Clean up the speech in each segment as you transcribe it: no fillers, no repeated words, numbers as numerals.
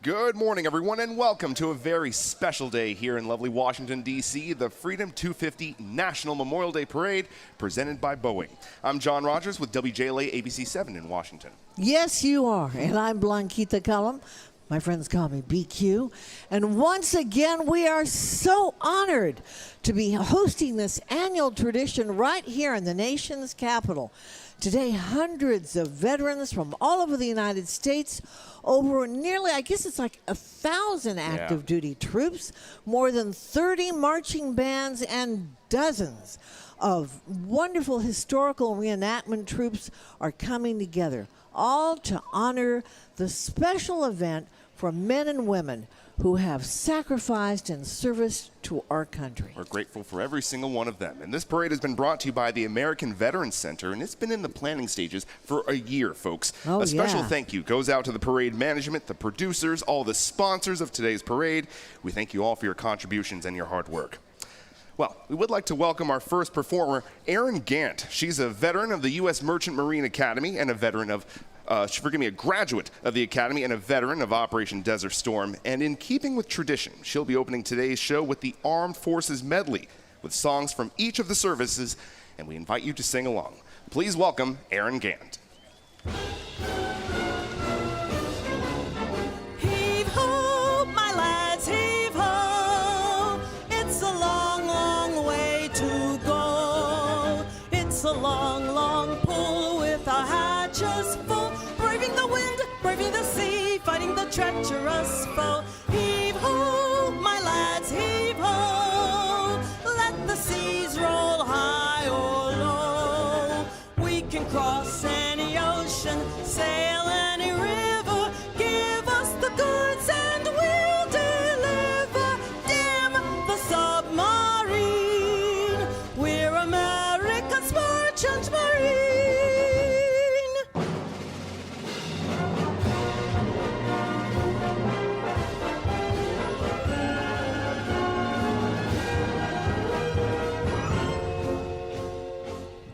Good morning, everyone, and welcome to a very special day here in lovely Washington, D.C., the Freedom 250 National Memorial Day Parade presented by Boeing. I'm John Rogers with WJLA ABC 7 in Washington. Yes, you are, and I'm Blanquita Cullum. My friends call me BQ. And once again, we are so honored to be hosting this annual tradition right here in the nation's capital. Today, hundreds of veterans from all over the United States, over nearly, I guess it's like 1,000 active duty troops, more than 30 marching bands, and dozens of wonderful historical reenactment troops are coming together, all to honor the special event for men and women who have sacrificed in service to our country. We're grateful for every single one of them. And this parade has been brought to you by the American Veterans Center, and it's been in the planning stages for a year, folks. A special thank you goes out to the parade management, the producers, all the sponsors of today's parade. We thank you all for your contributions and your hard work. Well, we would like to welcome our first performer, Erin Gant. She's a veteran of the U.S. Merchant Marine Academy and a veteran of a graduate of the Academy and a veteran of Operation Desert Storm. And in keeping with tradition, she'll be opening today's show with the Armed Forces Medley with songs from each of the services, and we invite you to sing along. Please welcome Erin Gant. Heave ho, my lads, heave ho. It's a long, long way to go. It's a long, long pull with our hatches full. Braving the wind, braving the sea, fighting the treacherous foe. Heave ho, my lads, heave ho. Let the seas roll high or low. We can cross any ocean, sail any river. Give us the goods and we'll deliver. Damn the submarine. We're America's merchant marine.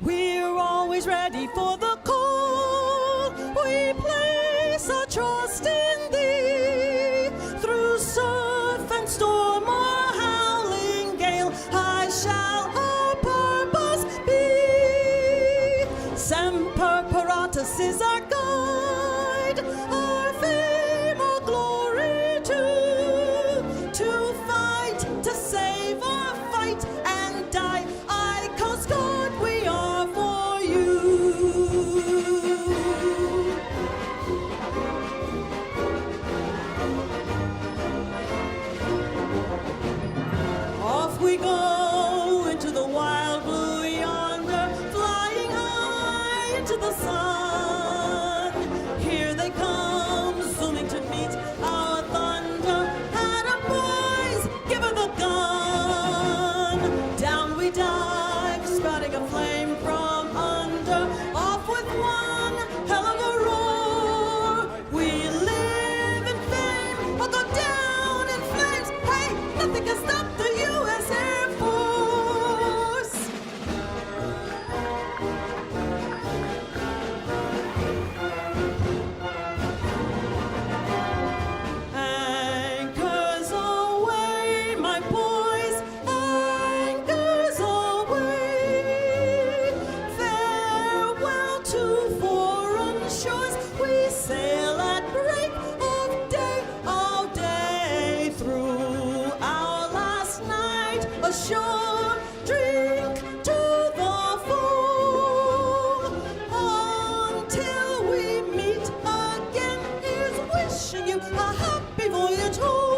We're always ready for the call. We place our trust in thee. Through surf and storm or howling gale, high shall our purpose be. Semper Paratus is our guide, our fame, our glory too. To fight, to save or fight and die, I Coast Guard, we are for you. Off we go into the wild blue yonder, flying high into the sun. Here they come, zooming to meet our thunder. Atta boys, give her the gun. Down we dive, spouting a flame from under. Off with one hell of a roar. We live in fame, or go down in flames. Hey, nothing can stop the U.S. Air Force. Anchors away, my boys, anchors away. Farewell to foreign shores. We sail at break of day, all day through our last night ashore. Drink to the full until we meet again. Here's wishing you a happy voyage home.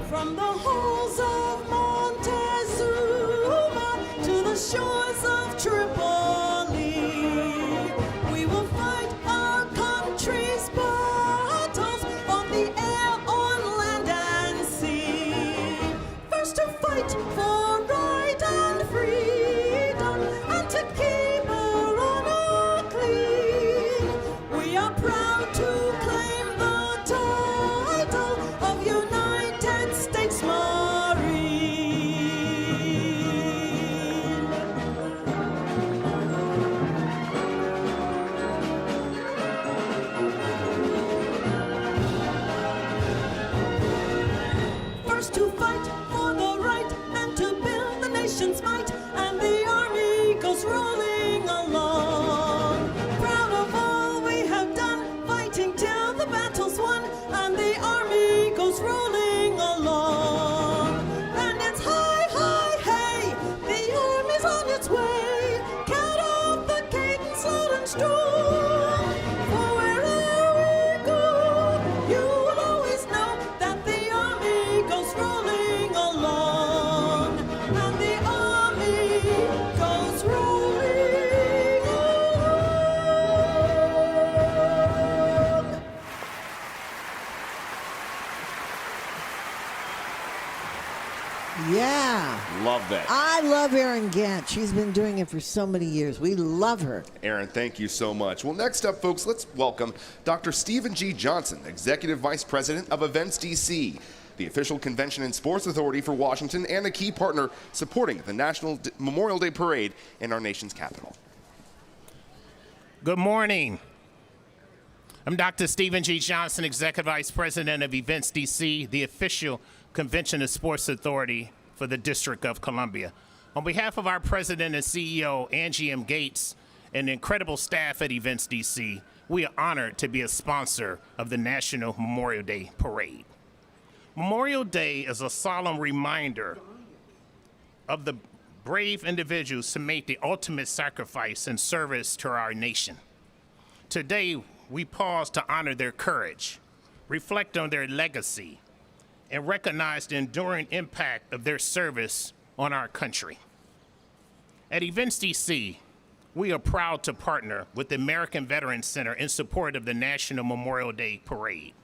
From the halls of Montezuma to the shores of Tripoli, we will fight our country's battles on the air, on land and sea. First to fight for right and freedom, and to keep our honor clean. We are proud to claim the title of United States Marine. Love that. I love Erin Gant. She's been doing it for so many years. We love her. Erin, thank you so much. Well, next up, folks, let's welcome Dr. Stephen G. Johnson, Executive Vice President of Events DC, the official convention and sports authority for Washington and a key partner supporting the National Memorial Day Parade in our nation's capital. Good morning. I'm Dr. Stephen G. Johnson, Executive Vice President of Events DC, the official convention and sports authority for the District of Columbia. On behalf of our President and CEO, Angie M. Gates, and the incredible staff at Events DC, we are honored to be a sponsor of the National Memorial Day Parade. Memorial Day is a solemn reminder of the brave individuals who made the ultimate sacrifice in service to our nation. Today, we pause to honor their courage, reflect on their legacy, and recognize the enduring impact of their service on our country. At Events DC, we are proud to partner with the American Veterans Center in support of the National Memorial Day Parade,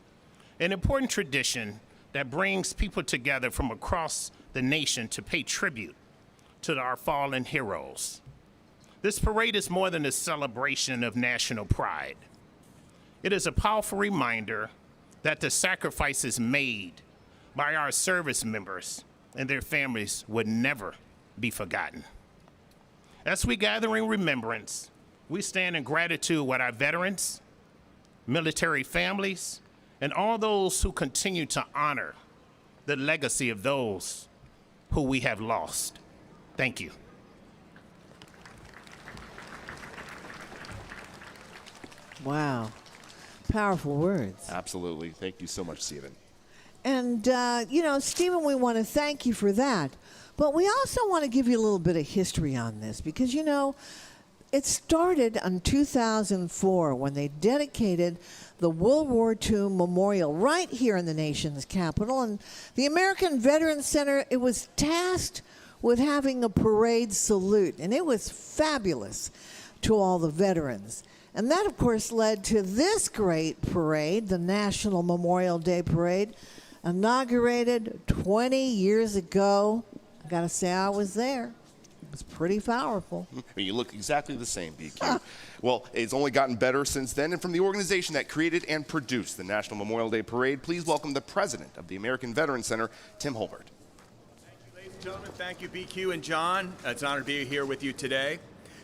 an important tradition that brings people together from across the nation to pay tribute to our fallen heroes. This parade is more than a celebration of national pride. It is a powerful reminder that the sacrifices made by our service members and their families would never be forgotten. As we gather in remembrance, we stand in gratitude with our veterans, military families, and all those who continue to honor the legacy of those who we have lost. Thank you. Wow. Powerful words. Absolutely. Thank you so much, Stephen. And, Stephen, we want to thank you for that. But we also want to give you a little bit of history on this because, it started in 2004 when they dedicated the World War II Memorial right here in the nation's capital. And the American Veterans Center, it was tasked with having a parade salute. And it was fabulous to all the veterans. And that, of course, led to this great parade, the National Memorial Day Parade, inaugurated 20 years ago. I got to say, I was there. It was pretty powerful. You look exactly the same, BQ. Well, it's only gotten better since then. And from the organization that created and produced the National Memorial Day Parade, please welcome the president of the American Veterans Center, Tim Holbert. Thank you, ladies and gentlemen. Thank you, BQ and John. It's an honor to be here with you today.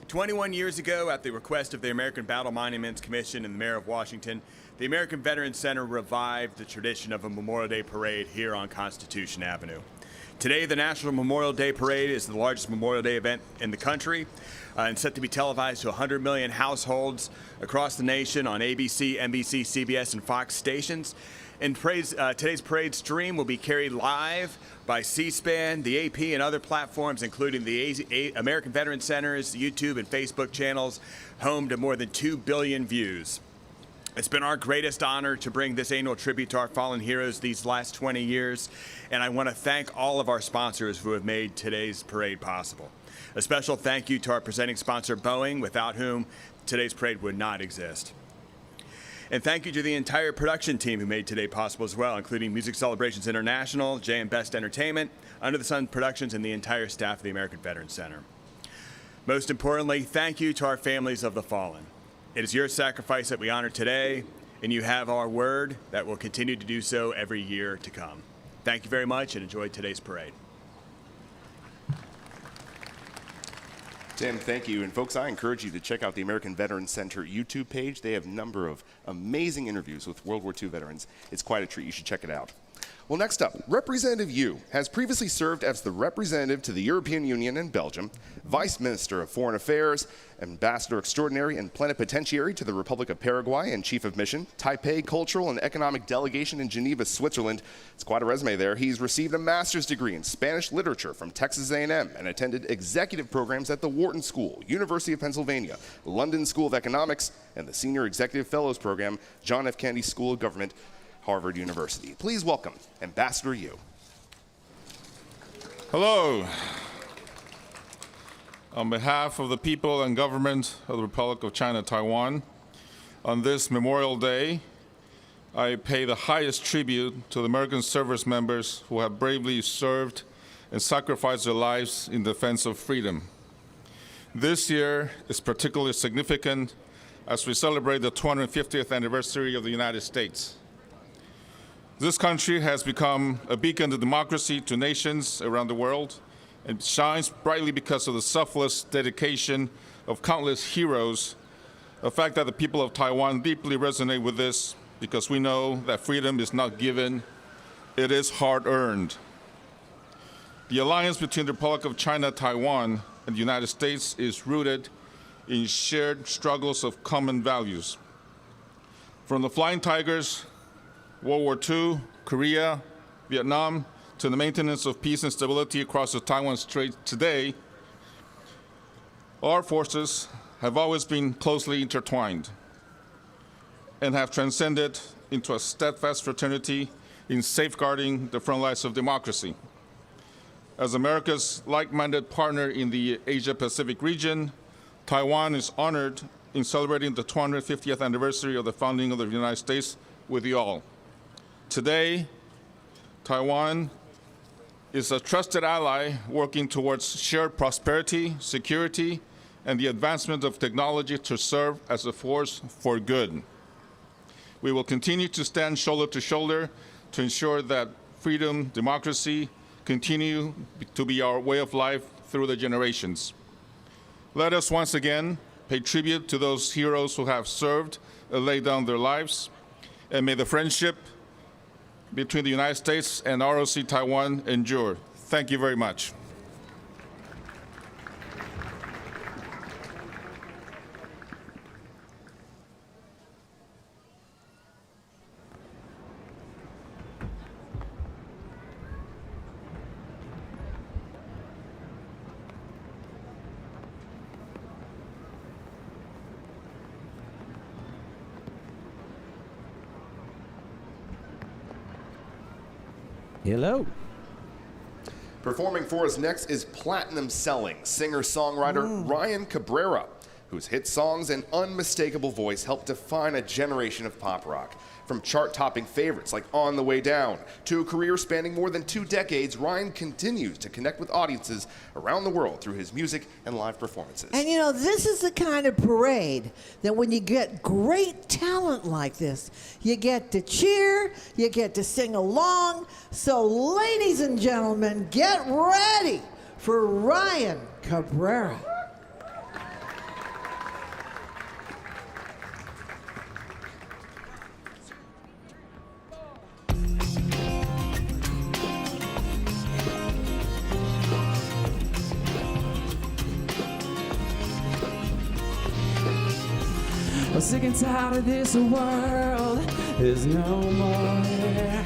21 years ago, at the request of the American Battle Monuments Commission and the Mayor of Washington, the American Veterans Center revived the tradition of a Memorial Day Parade here on Constitution Avenue. Today, the National Memorial Day Parade is the largest Memorial Day event in the country and set to be televised to 100 million households across the nation on ABC, NBC, CBS, and Fox stations. And today's parade stream will be carried live by C-SPAN, the AP, and other platforms, including the American Veterans Center's YouTube and Facebook channels, home to more than 2 billion views. It's been our greatest honor to bring this annual tribute to our fallen heroes these last 20 years, and I want to thank all of our sponsors who have made today's parade possible. A special thank you to our presenting sponsor, Boeing, without whom today's parade would not exist. And thank you to the entire production team who made today possible as well, including Music Celebrations International, J&B Best Entertainment, Under the Sun Productions, and the entire staff of the American Veterans Center. Most importantly, thank you to our families of the fallen. It is your sacrifice that we honor today, and you have our word that we'll continue to do so every year to come. Thank you very much, and enjoy today's parade. Tim, thank you. And folks, I encourage you to check out the American Veterans Center YouTube page. They have a number of amazing interviews with World War II veterans. It's quite a treat. You should check it out. Well, next up, Representative Yu has previously served as the representative to the European Union and Belgium, Vice Minister of Foreign Affairs, Ambassador Extraordinary and Plenipotentiary to the Republic of Paraguay and Chief of Mission, Taipei Cultural and Economic Delegation in Geneva, Switzerland. It's quite a resume there. He's received a master's degree in Spanish literature from Texas A&M and attended executive programs at the Wharton School, University of Pennsylvania, London School of Economics, and the Senior Executive Fellows Program, John F. Kennedy School of Government, Harvard University. Please welcome Ambassador Yu. Hello. On behalf of the people and government of the Republic of China, Taiwan, on this Memorial Day, I pay the highest tribute to the American service members who have bravely served and sacrificed their lives in defense of freedom. This year is particularly significant as we celebrate the 250th anniversary of the United States. This country has become a beacon of democracy to nations around the world and shines brightly because of the selfless dedication of countless heroes, a fact that the people of Taiwan deeply resonate with this because we know that freedom is not given, it is hard-earned. The alliance between the Republic of China, Taiwan, and the United States is rooted in shared struggles of common values. From the Flying Tigers, World War II, Korea, Vietnam, to the maintenance of peace and stability across the Taiwan Strait today, our forces have always been closely intertwined and have transcended into a steadfast fraternity in safeguarding the front lines of democracy. As America's like-minded partner in the Asia-Pacific region, Taiwan is honored in celebrating the 250th anniversary of the founding of the United States with you all. Today, Taiwan is a trusted ally working towards shared prosperity, security, and the advancement of technology to serve as a force for good. We will continue to stand shoulder to shoulder to ensure that freedom, democracy continue to be our way of life through the generations. Let us once again pay tribute to those heroes who have served and laid down their lives, and may the friendship between the United States and ROC Taiwan endure. Thank you very much. Hello. Performing for us next is platinum-selling singer-songwriter Ryan Cabrera, whose hit songs and unmistakable voice helped define a generation of pop rock. From chart-topping favorites like On the Way Down to a career spanning more than 2 decades, Ryan continues to connect with audiences around the world through his music and live performances. And you know, this is the kind of parade that when you get great talent like this, you get to cheer, you get to sing along. So ladies and gentlemen, get ready for Ryan Cabrera. I'm sick and tired of this world. There's no more air.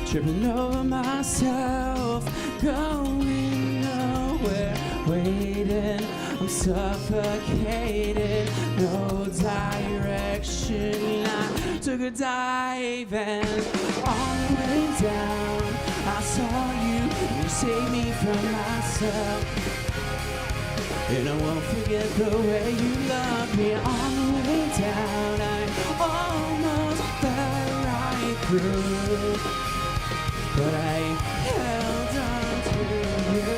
Tripping over myself, going nowhere. Waiting, I'm suffocated. No direction. I took a dive and on the way down, I saw you. You saved me from myself. And I won't forget the way you loved me. On the way down, I almost fell right through, but I held on to you.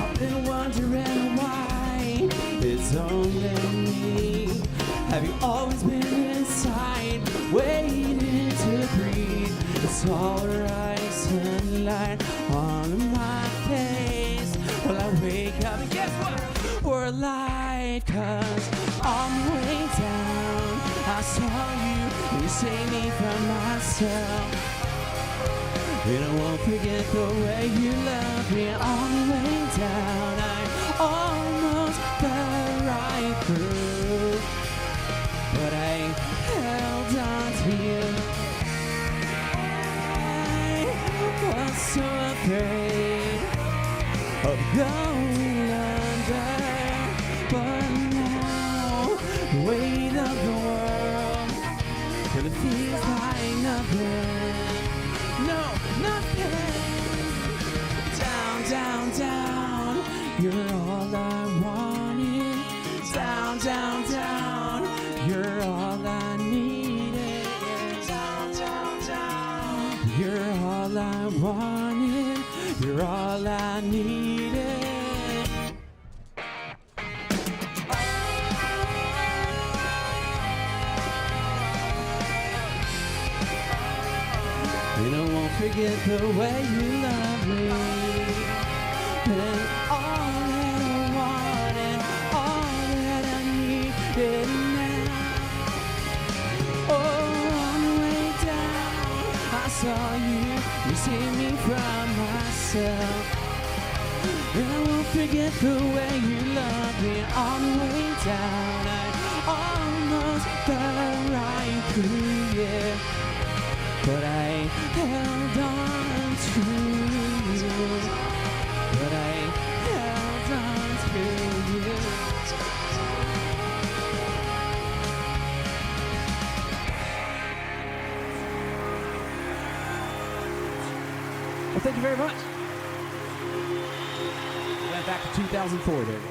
I've been wondering why it's only me. Have you always been inside, waiting to breathe? It's alright, sunlight on my face. Well, I wake up and guess what? We're alive, 'cause on the way down, I saw you and you saved me from myself. And I won't forget the way you loved me. On the way down, I almost fell right through, but I held on to you. I was so afraid of going under, but now the weight of the world, and it feels like nothing. No, nothing. Down, down, down, you're all I you're all I needed. And I won't forget the way you love me. And all that I want and all that I needed now. Oh, on the way down, I saw you saved me from myself. And I won't forget the way you loved me. On the way down, I almost fell right through you. But I held on to you. But I held on to you. Well, thank you very much. Went back to 2004 there.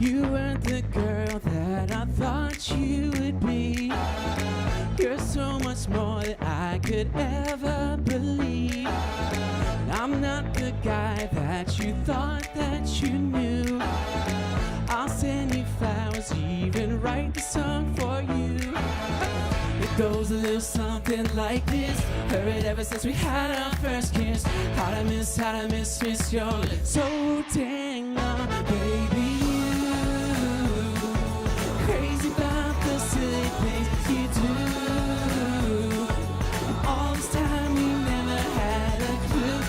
You weren't the girl that I thought you would be. You're so much more than I could ever believe. I'm not the guy that you thought that you knew. I'll send you flowers, even write the song for you. It goes a little something like this. Heard it ever since we had our first kiss. How'd I miss your lips so dang long, baby. Crazy about the silly things you do. And all this time we never had a clue.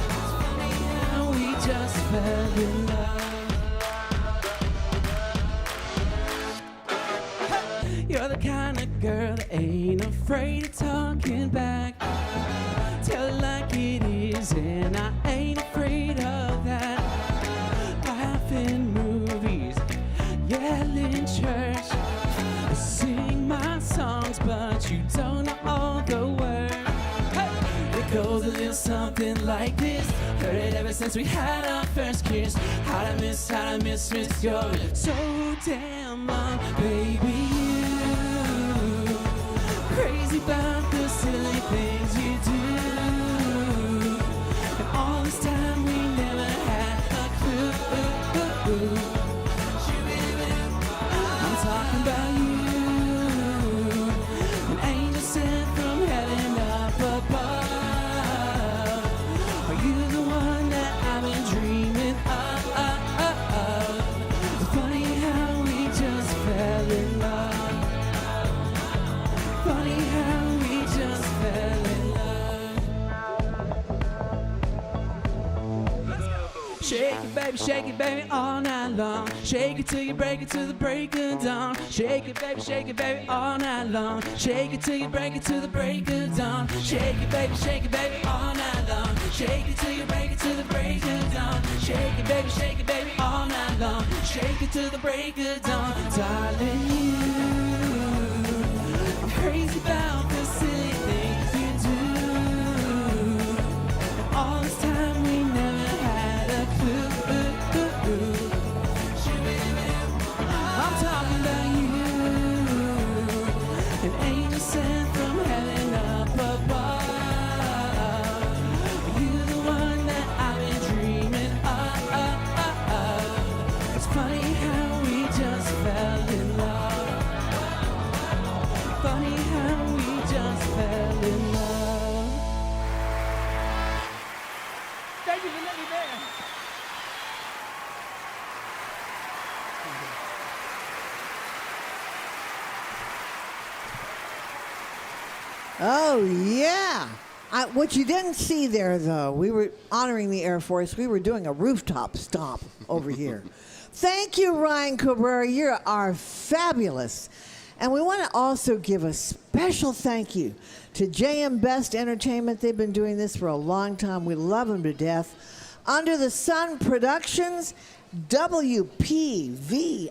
It's funny how we just fell in love. You're the kind of girl that ain't afraid of talking back. Tell it like it is, and I ain't afraid of that. Laugh in movies, yell in church, sing my songs, but you don't know all the words. Hey! It goes a little something like this. Heard it ever since we had our first kiss. How'd I miss your lips so damn long, baby. You crazy about the silly things you do. And all this time we never had a clue. I'm talking about you, an angel sent from heaven up above. Are you the one that I've been dreaming of? It's funny how we just fell in love. Funny how we just fell in love. Shake it, baby, all night long. Shake it till you break it to the break of dawn. Shake it, baby, all night long. Shake it till you break it to the break of dawn. Shake it, baby, all night long. Shake it till you break it to the break of dawn. Shake it, baby, all night long. Shake it till the break of dawn. Darling, I'm crazy about the silly things you do. And all this time we never had a clue. I'm talking about you, an angel sent from heaven up above. Are you the one that I've been dreaming of? It's funny how we just fell in love. Funny how we just fell in love. Thank you for letting me there. Oh, yeah. What you didn't see there, though, we were honoring the Air Force. We were doing a rooftop stomp over here. Thank you, Ryan Cabrera. You are fabulous. And we want to also give a special thank you to JM Best Entertainment. They've been doing this for a long time. We love them to death. Under the Sun Productions, WPVI,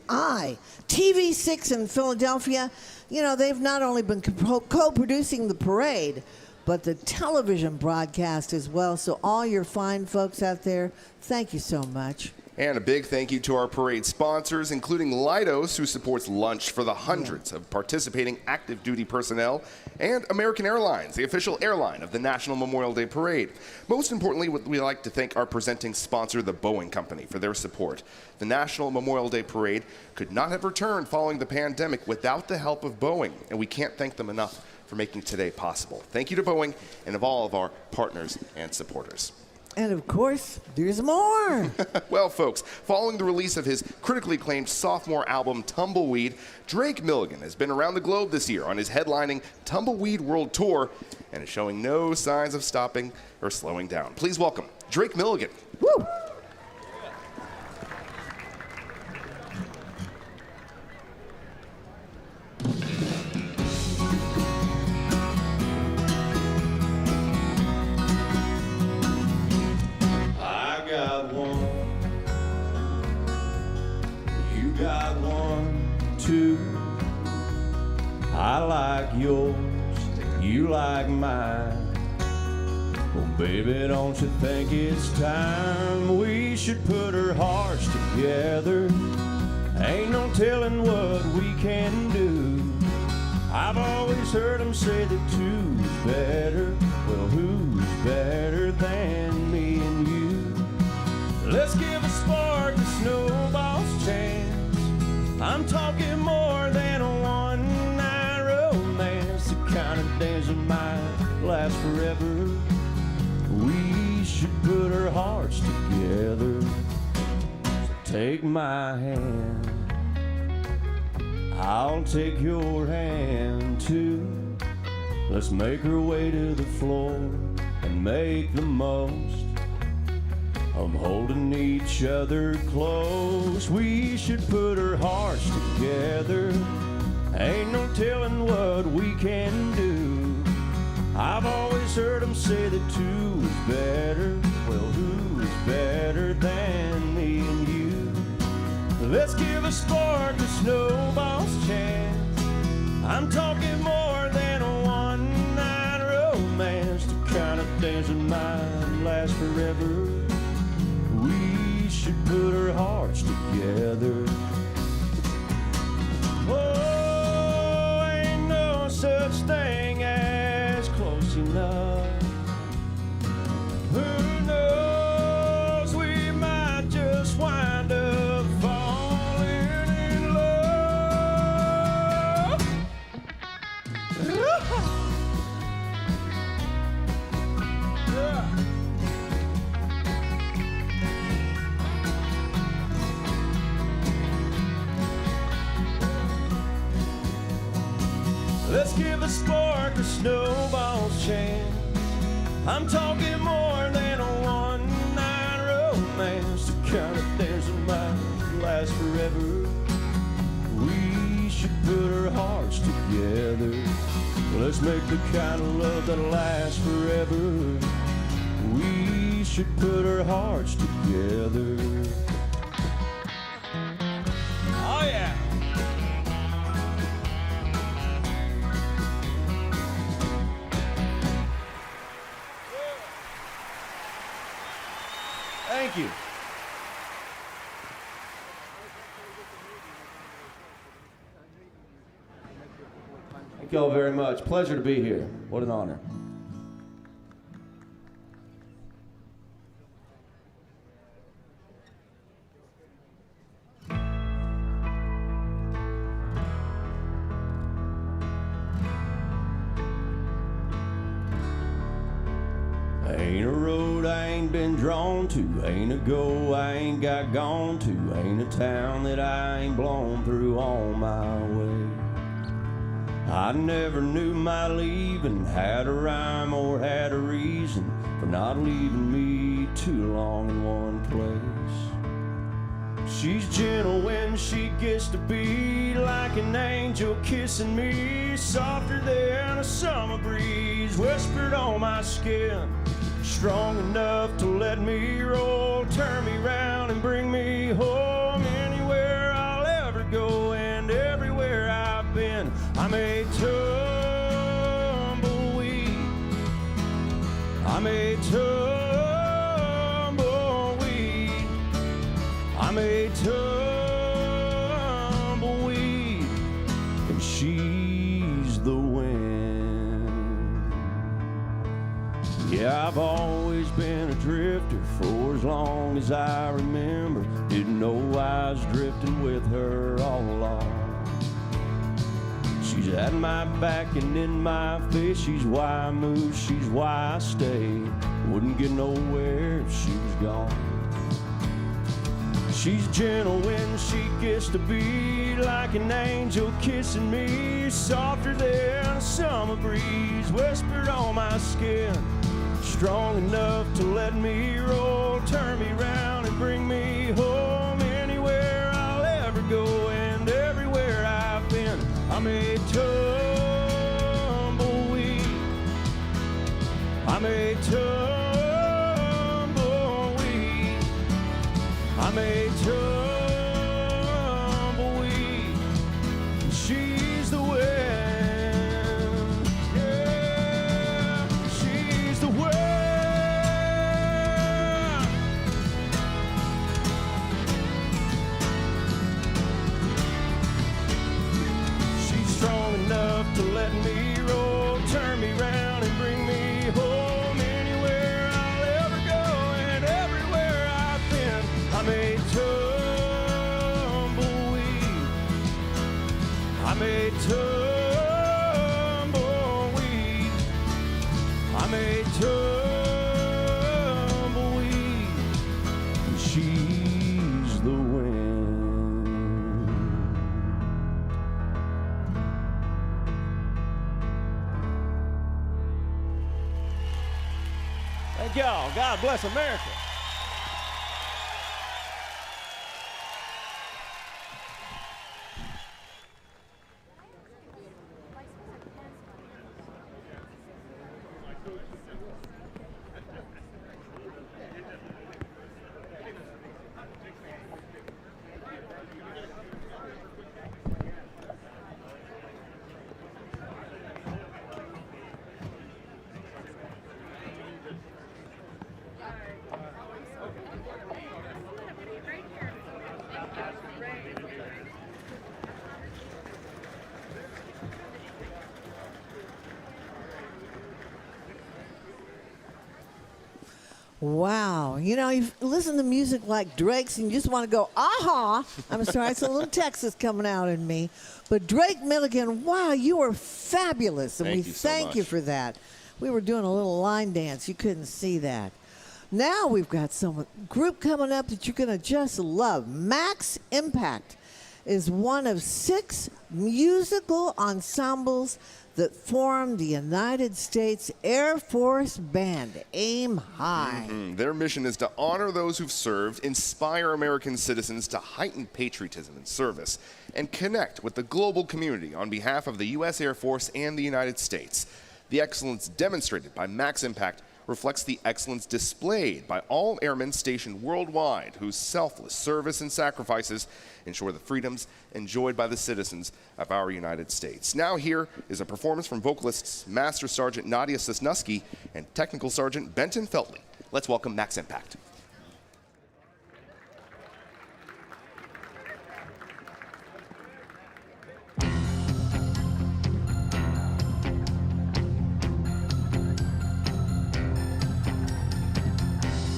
TV6 in Philadelphia. You know, they've not only been co-producing the parade, but the television broadcast as well. So all your fine folks out there, thank you so much. And a big thank you to our parade sponsors, including Leidos, who supports lunch for the hundreds of participating active duty personnel, and American Airlines, the official airline of the National Memorial Day Parade. Most importantly, we'd like to thank our presenting sponsor, the Boeing Company, for their support. The National Memorial Day Parade could not have returned following the pandemic without the help of Boeing, and we can't thank them enough for making today possible. Thank you to Boeing and of all of our partners and supporters. And of course, there's more. Well, folks, following the release of his critically acclaimed sophomore album, Tumbleweed, Drake Milligan has been around the globe this year on his headlining Tumbleweed World Tour and is showing no signs of stopping or slowing down. Please welcome Drake Milligan. Woo! I like yours, you like mine. Well, baby, don't you think it's time we should put our hearts together? Ain't no telling what we can do. I've always heard them say that two's better. Well, who's better than me and you? Let's give a spark a snowball's chance. I'm talking more than a one-night romance, the kind of dance that might last forever. We should put our hearts together. So take my hand, I'll take your hand too. Let's make our way to the floor and make the most of holding each other close. We should put our hearts together. Ain't no telling what we can do. I've always heard them say that two is better. Well, who's better than me and you? Let's give a spark a snowball's chance. I'm talking more than a one-night romance, the kind of dance that might last forever. We should put our hearts together. Oh, ain't no such thing as close enough. Who knows, we might just wind up falling in love. Yeah. Let's give a spark a snowball's chance. I'm talking more than a one-night romance, the kind of dance that might last forever. We should put our hearts together. Let's make the kind of love that lasts forever. We should put our hearts together. Oh yeah. Thank you. Thank you all very much. Pleasure to be here. What an honor. Ain't a road I ain't been drawn to, ain't a goal I ain't got gone to, ain't a town that I ain't blown through on my way. I never knew my leaving had a rhyme or had a reason for not leaving me too long in one place. She's gentle when she gets to be like an angel kissing me, softer than a summer breeze whispered on my skin, strong enough to let me roll, turn me round and bring me home. Anywhere I'll ever go and everywhere I've been, I'm a tumbleweed I'm a tumbleweed. I'm a tumbleweed, and she's the wind. Yeah, I've always been a drifter for as long as I remember. Didn't know I was drifting with her all along. She's at my back and in my face. She's why I move, she's why I stay. Wouldn't get nowhere if she was gone. She's gentle when she gets to be, like an angel kissing me, softer than a summer breeze, whispered on my skin, strong enough to let me roll, turn me round and bring me home. Anywhere I'll ever go and everywhere I've been, I'm a tumbleweed. I'm a tumbleweed. I'm a tumbleweed. She's the wind. Yeah, she's the wind. She's strong enough to let me roll, turn me round and bring me home. Anywhere I'll ever go and everywhere I've been, I'm a tumbleweed. I'm a tumbleweed. I'm a tumbleweed. And she's the wind. Thank y'all. God bless America. Wow. You know, you listen to music like Drake's and you just want to go, aha. I'm sorry, it's a little Texas coming out in me. But Drake Milligan, wow, you were fabulous. And Thank we you so thank much. you for that. We were doing a little line dance. You couldn't see that. Now we've got some group coming up that you're going to just love. Max Impact is one of 6 musical ensembles that form the United States Air Force Band. Aim high. Their mission is to honor those who've served, inspire American citizens to heighten patriotism and service, and connect with the global community on behalf of the U.S. Air Force and the United States. The excellence demonstrated by Max Impact reflects the excellence displayed by all airmen stationed worldwide whose selfless service and sacrifices ensure the freedoms enjoyed by the citizens of our United States. Now here is a performance from vocalists Master Sergeant Nadia Sosnusky and Technical Sergeant Benton Feltley. Let's welcome Max Impact.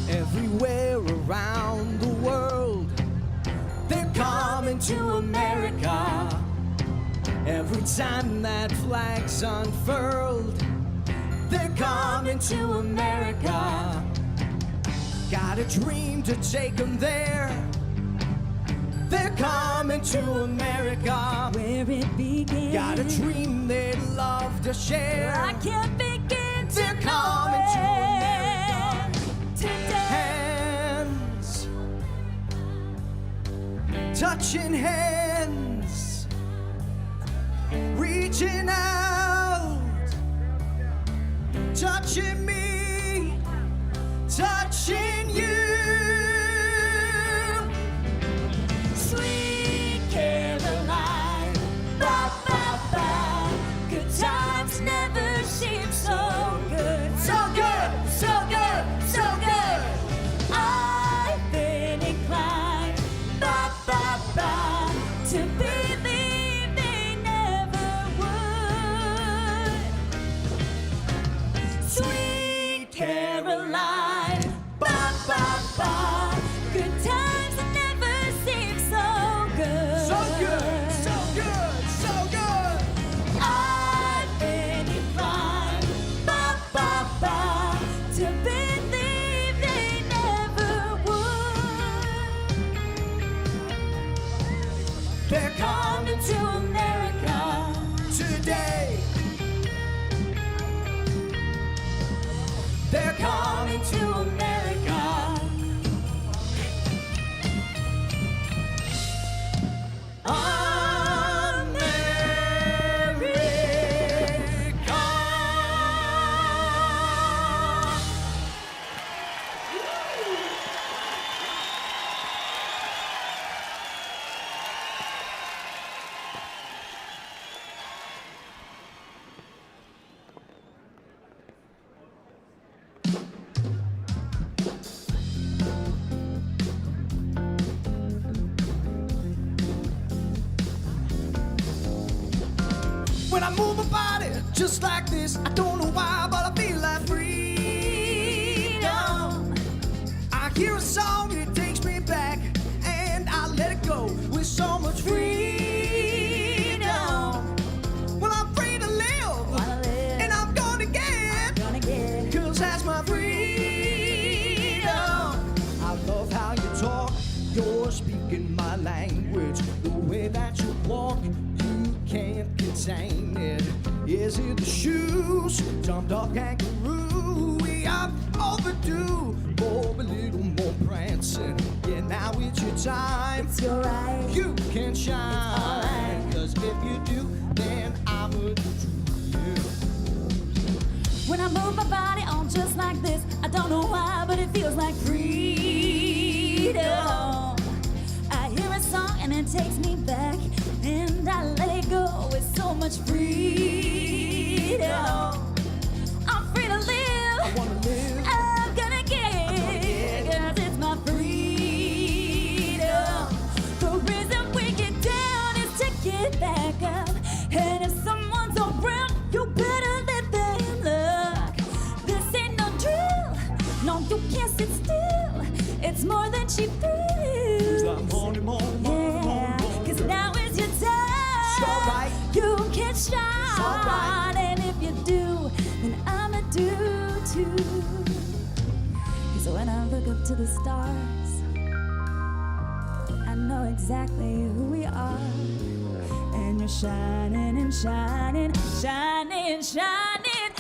Everywhere around the world, they're coming to America. Every time that flag's unfurled, they're coming to America. Got a dream to take them there. They're coming to America. Where it began. Got a dream they'd love to share. I can't begin to They're know coming to America. today. Hands, touching hands, reaching out, touching me, touching you. Sweet Caroline, ba ba ba. Good times never seem so good. So good, so When I move my body just like this, I don't know why, but I feel like freedom. I hear a song, it takes me back, and I let it go with so much freedom. Well, I'm free to live, and I'm gonna get, cause that's my freedom. I love how you talk, you're speaking my language. The way that you walk, you can't contain it. Is it the shoes, jumped up kangaroo? We are overdue for a little more prancing. Yeah, now it's your time. It's your right. You can shine. Cause if you do, then I'm a do you. When I move my body on just like this, I don't know why, but it feels like freedom. I hear a song and it takes me back, and I let it go with so much freedom. I'm free to live. I wanna live. I'm gonna get, cause it's my freedom. The reason we get down is to get back up. And if someone's around, you better let them look. This ain't no drill. No, you can't sit still. It's more than she feels. Yeah, cause now is your time. Alright. You can shine. Alright. And if you do, then I'ma do too. Cause when I look up to the stars, I know exactly who we are. And you're shining and shining, shining, shining.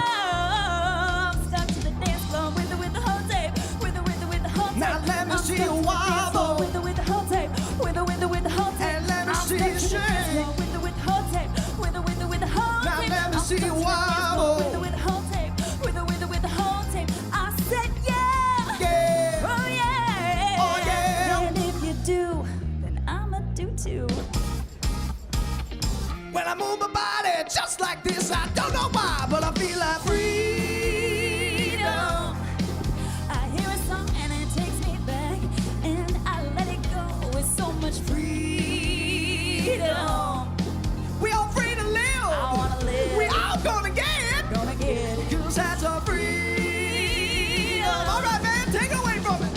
Oh, I'm stuck to the dance floor with the whole tape, with the whole tape. Now let me I'm see stuck you to the dance floor wobble. with the whole tape, with the whole tape. And let me I'm see stuck you to the dance shake. floor with the whole tape, with the whole Now tape. let me I'm see stuck you to the dance floor wobble. with the whole tape, with the whole tape. I said yeah, Yeah. oh yeah, Oh, yeah. And if you do, then I'ma do too. When I move my body just like this, I don't know why, but I feel like freedom. I hear a song and it takes me back, and I let it go with so much freedom. We all free to live. I wanna live. We all gonna get, cause that's our freedom. All right, man, take it away from it.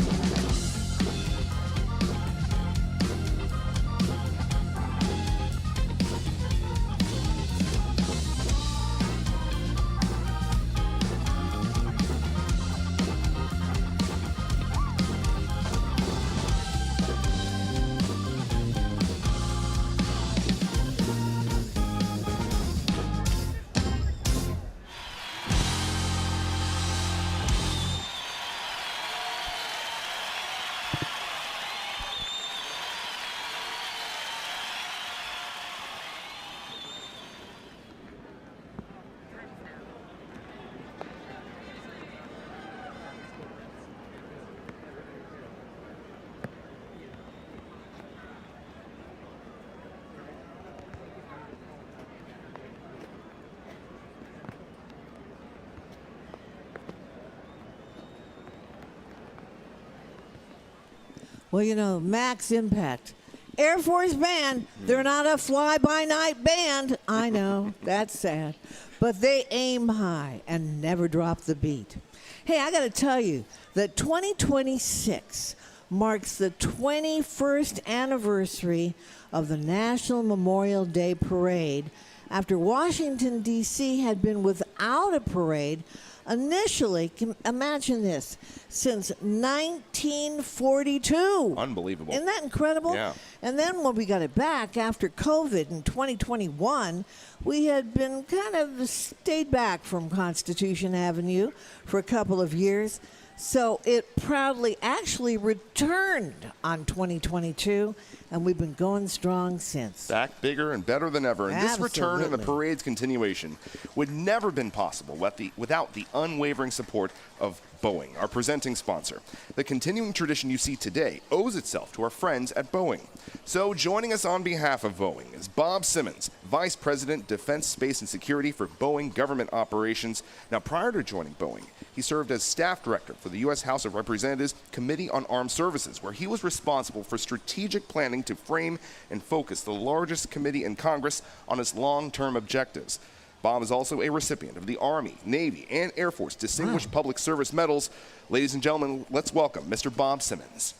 Well, you know, Max Impact. Air Force Band, they're not a fly-by-night band. I know, that's sad. But they aim high and never drop the beat. Hey, I got to tell you that 2026 marks the 21st anniversary of the National Memorial Day Parade after Washington, D.C. had been without a parade initially, imagine this, since 1942. Unbelievable. Isn't that incredible? Yeah. And then when we got it back after COVID in 2021, we had been kind of stayed back from Constitution Avenue for a couple of years. So it proudly actually returned on 2022, and we've been going strong since. Back bigger and better than ever. And this return and the Absolutely. parade's continuation would never have been possible without the unwavering support of Boeing, our presenting sponsor. The continuing tradition you see today owes itself to our friends at Boeing. So joining us on behalf of Boeing is Bob Simmons, Vice President, Defense, Space, and Security for Boeing Government Operations. Now, prior to joining Boeing, he served as Staff Director for the U.S. House of Representatives Committee on Armed Services, where he was responsible for strategic planning planning to frame and focus the largest committee in Congress on its long-term objectives. Bob is also a recipient of the Army, Navy, and Air Force Distinguished Public Service Medals. Ladies and gentlemen, let's welcome Mr. Bob Simmons.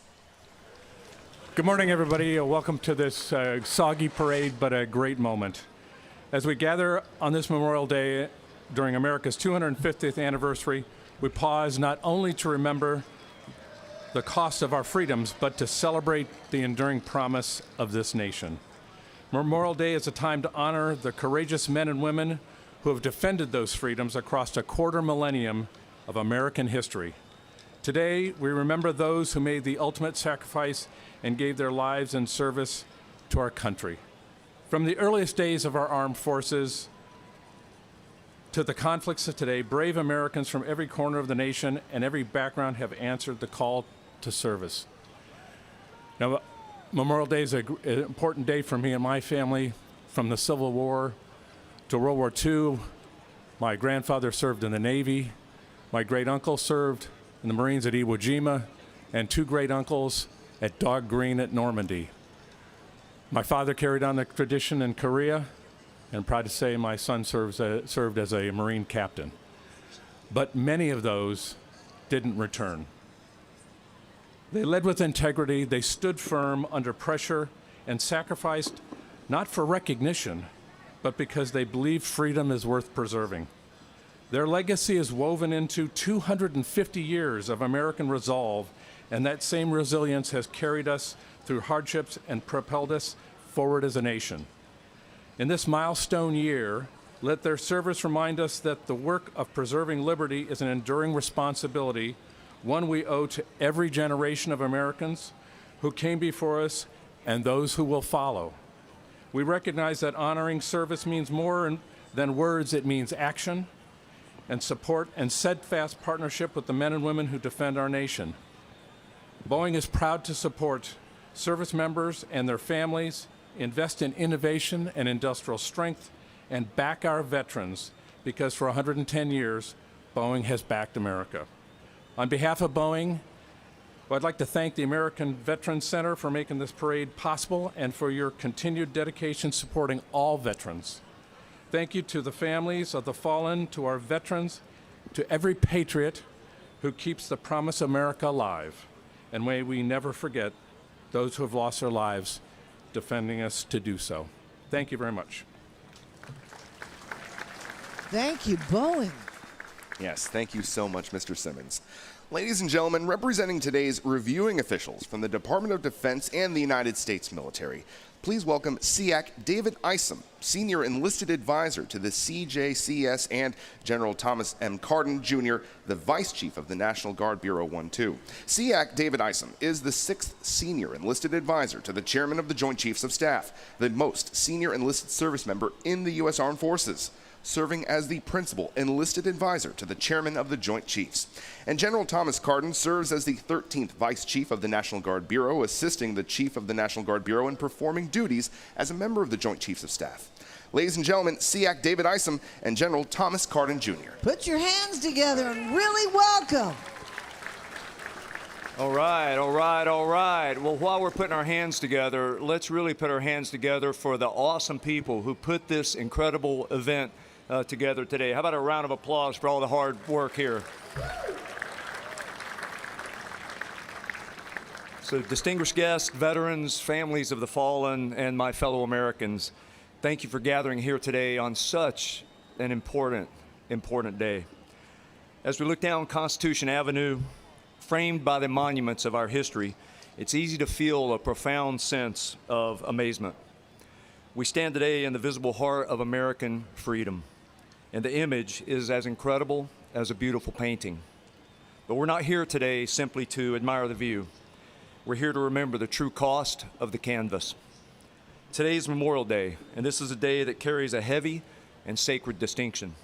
Good morning, everybody. Welcome to this soggy parade, but a great moment. As we gather on this Memorial Day during America's 250th anniversary, we pause not only to remember the cost of our freedoms, but to celebrate the enduring promise of this nation. Memorial Day is a time to honor the courageous men and women who have defended those freedoms across a quarter millennium of American history. Today, we remember those who made the ultimate sacrifice and gave their lives in service to our country. From the earliest days of our armed forces to the conflicts of today, brave Americans from every corner of the nation and every background have answered the call to service. Now, Memorial Day is an important day for me and my family. From the Civil War to World War II, my grandfather served in the Navy. My great-uncle served in the Marines at Iwo Jima, and two great-uncles at Dog Green at Normandy. My father carried on the tradition in Korea, and I'm proud to say my son served as a Marine captain. But many of those didn't return. They led with integrity, they stood firm under pressure, and sacrificed not for recognition, but because they believed freedom is worth preserving. Their legacy is woven into 250 years of American resolve, and that same resilience has carried us through hardships and propelled us forward as a nation. In this milestone year, let their service remind us that the work of preserving liberty is an enduring responsibility, one we owe to every generation of Americans who came before us and those who will follow. We recognize that honoring service means more than words, it means action and support and steadfast partnership with the men and women who defend our nation. Boeing is proud to support service members and their families, invest in innovation and industrial strength, and back our veterans, because for 110 years, Boeing has backed America. On behalf of Boeing, I'd like to thank the American Veterans Center for making this parade possible and for your continued dedication supporting all veterans. Thank you to the families of the fallen, to our veterans, to every patriot who keeps the promise of America alive. And may we never forget those who have lost their lives defending us to do so. Thank you very much. Thank you, Boeing. Yes, thank you so much, Mr. Simmons. Ladies and gentlemen, representing today's reviewing officials from the Department of Defense and the United States military, please welcome SEAC David Isom, Senior Enlisted Advisor to the CJCS, and General Thomas M. Cardin, Jr., the Vice Chief of the National Guard Bureau 1-2. SEAC David Isom is the 6th Senior Enlisted Advisor to the Chairman of the Joint Chiefs of Staff, the most senior enlisted service member in the U.S. Armed Forces, serving as the Principal Enlisted Advisor to the Chairman of the Joint Chiefs. And General Thomas Cardin serves as the 13th Vice Chief of the National Guard Bureau, assisting the Chief of the National Guard Bureau in performing duties as a member of the Joint Chiefs of Staff. Ladies and gentlemen, SEAC David Isom and General Thomas Cardin, Jr. Put your hands together and really welcome. All right, all right, all right. Well, while we're putting our hands together, let's really put our hands together for the awesome people who put this incredible event together today. How about a round of applause for all the hard work here? So, distinguished guests, veterans, families of the fallen, and my fellow Americans, thank you for gathering here today on such an important day. As we look down Constitution Avenue, framed by the monuments of our history, it's easy to feel a profound sense of amazement. We stand today in the visible heart of American freedom, and the image is as incredible as a beautiful painting. But we're not here today simply to admire the view. We're here to remember the true cost of the canvas. Today is Memorial Day, and this is a day that carries a heavy and sacred distinction.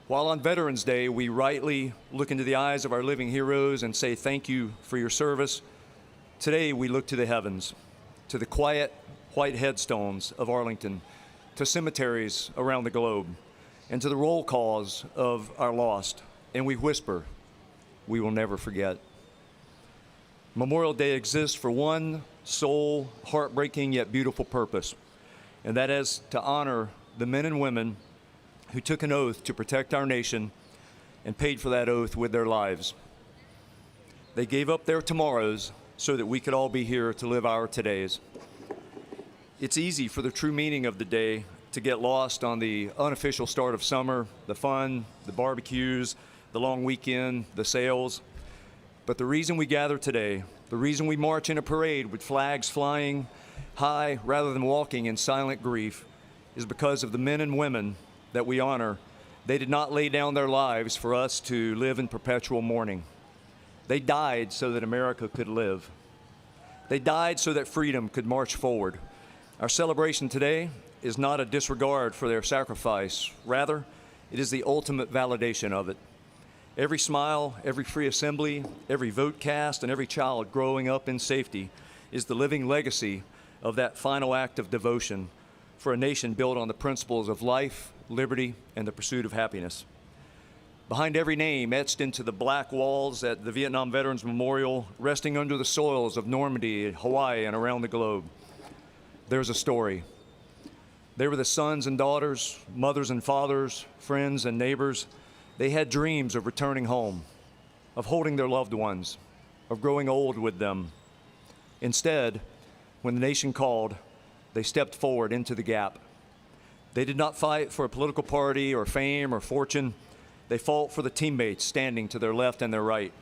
While on Veterans Day, we rightly look into the eyes of our living heroes and say thank you for your service, today we look to the heavens, to the quiet white headstones of Arlington, to cemeteries around the globe, and to the roll calls of our lost, and we whisper, we will never forget. Memorial Day exists for one sole, heartbreaking, yet beautiful purpose, and that is to honor the men and women who took an oath to protect our nation and paid for that oath with their lives. They gave up their tomorrows so that we could all be here to live our todays. It's easy for the true meaning of the day to get lost on the unofficial start of summer, the fun, the barbecues, the long weekend, the sales. But the reason we gather today, the reason we march in a parade with flags flying high rather than walking in silent grief, is because of the men and women that we honor. They did not lay down their lives for us to live in perpetual mourning. They died so that America could live. They died so that freedom could march forward. Our celebration today is not a disregard for their sacrifice. Rather, it is the ultimate validation of it. Every smile, every free assembly, every vote cast, and every child growing up in safety is the living legacy of that final act of devotion for a nation built on the principles of life, liberty, and the pursuit of happiness. Behind every name etched into the black walls at the Vietnam Veterans Memorial, resting under the soils of Normandy, Hawaii, and around the globe, there's a story. They were the sons and daughters, mothers and fathers, friends and neighbors. They had dreams of returning home, of holding their loved ones, of growing old with them. Instead, when the nation called, they stepped forward into the gap. They did not fight for a political party or fame or fortune. They fought for the teammates standing to their left and their right.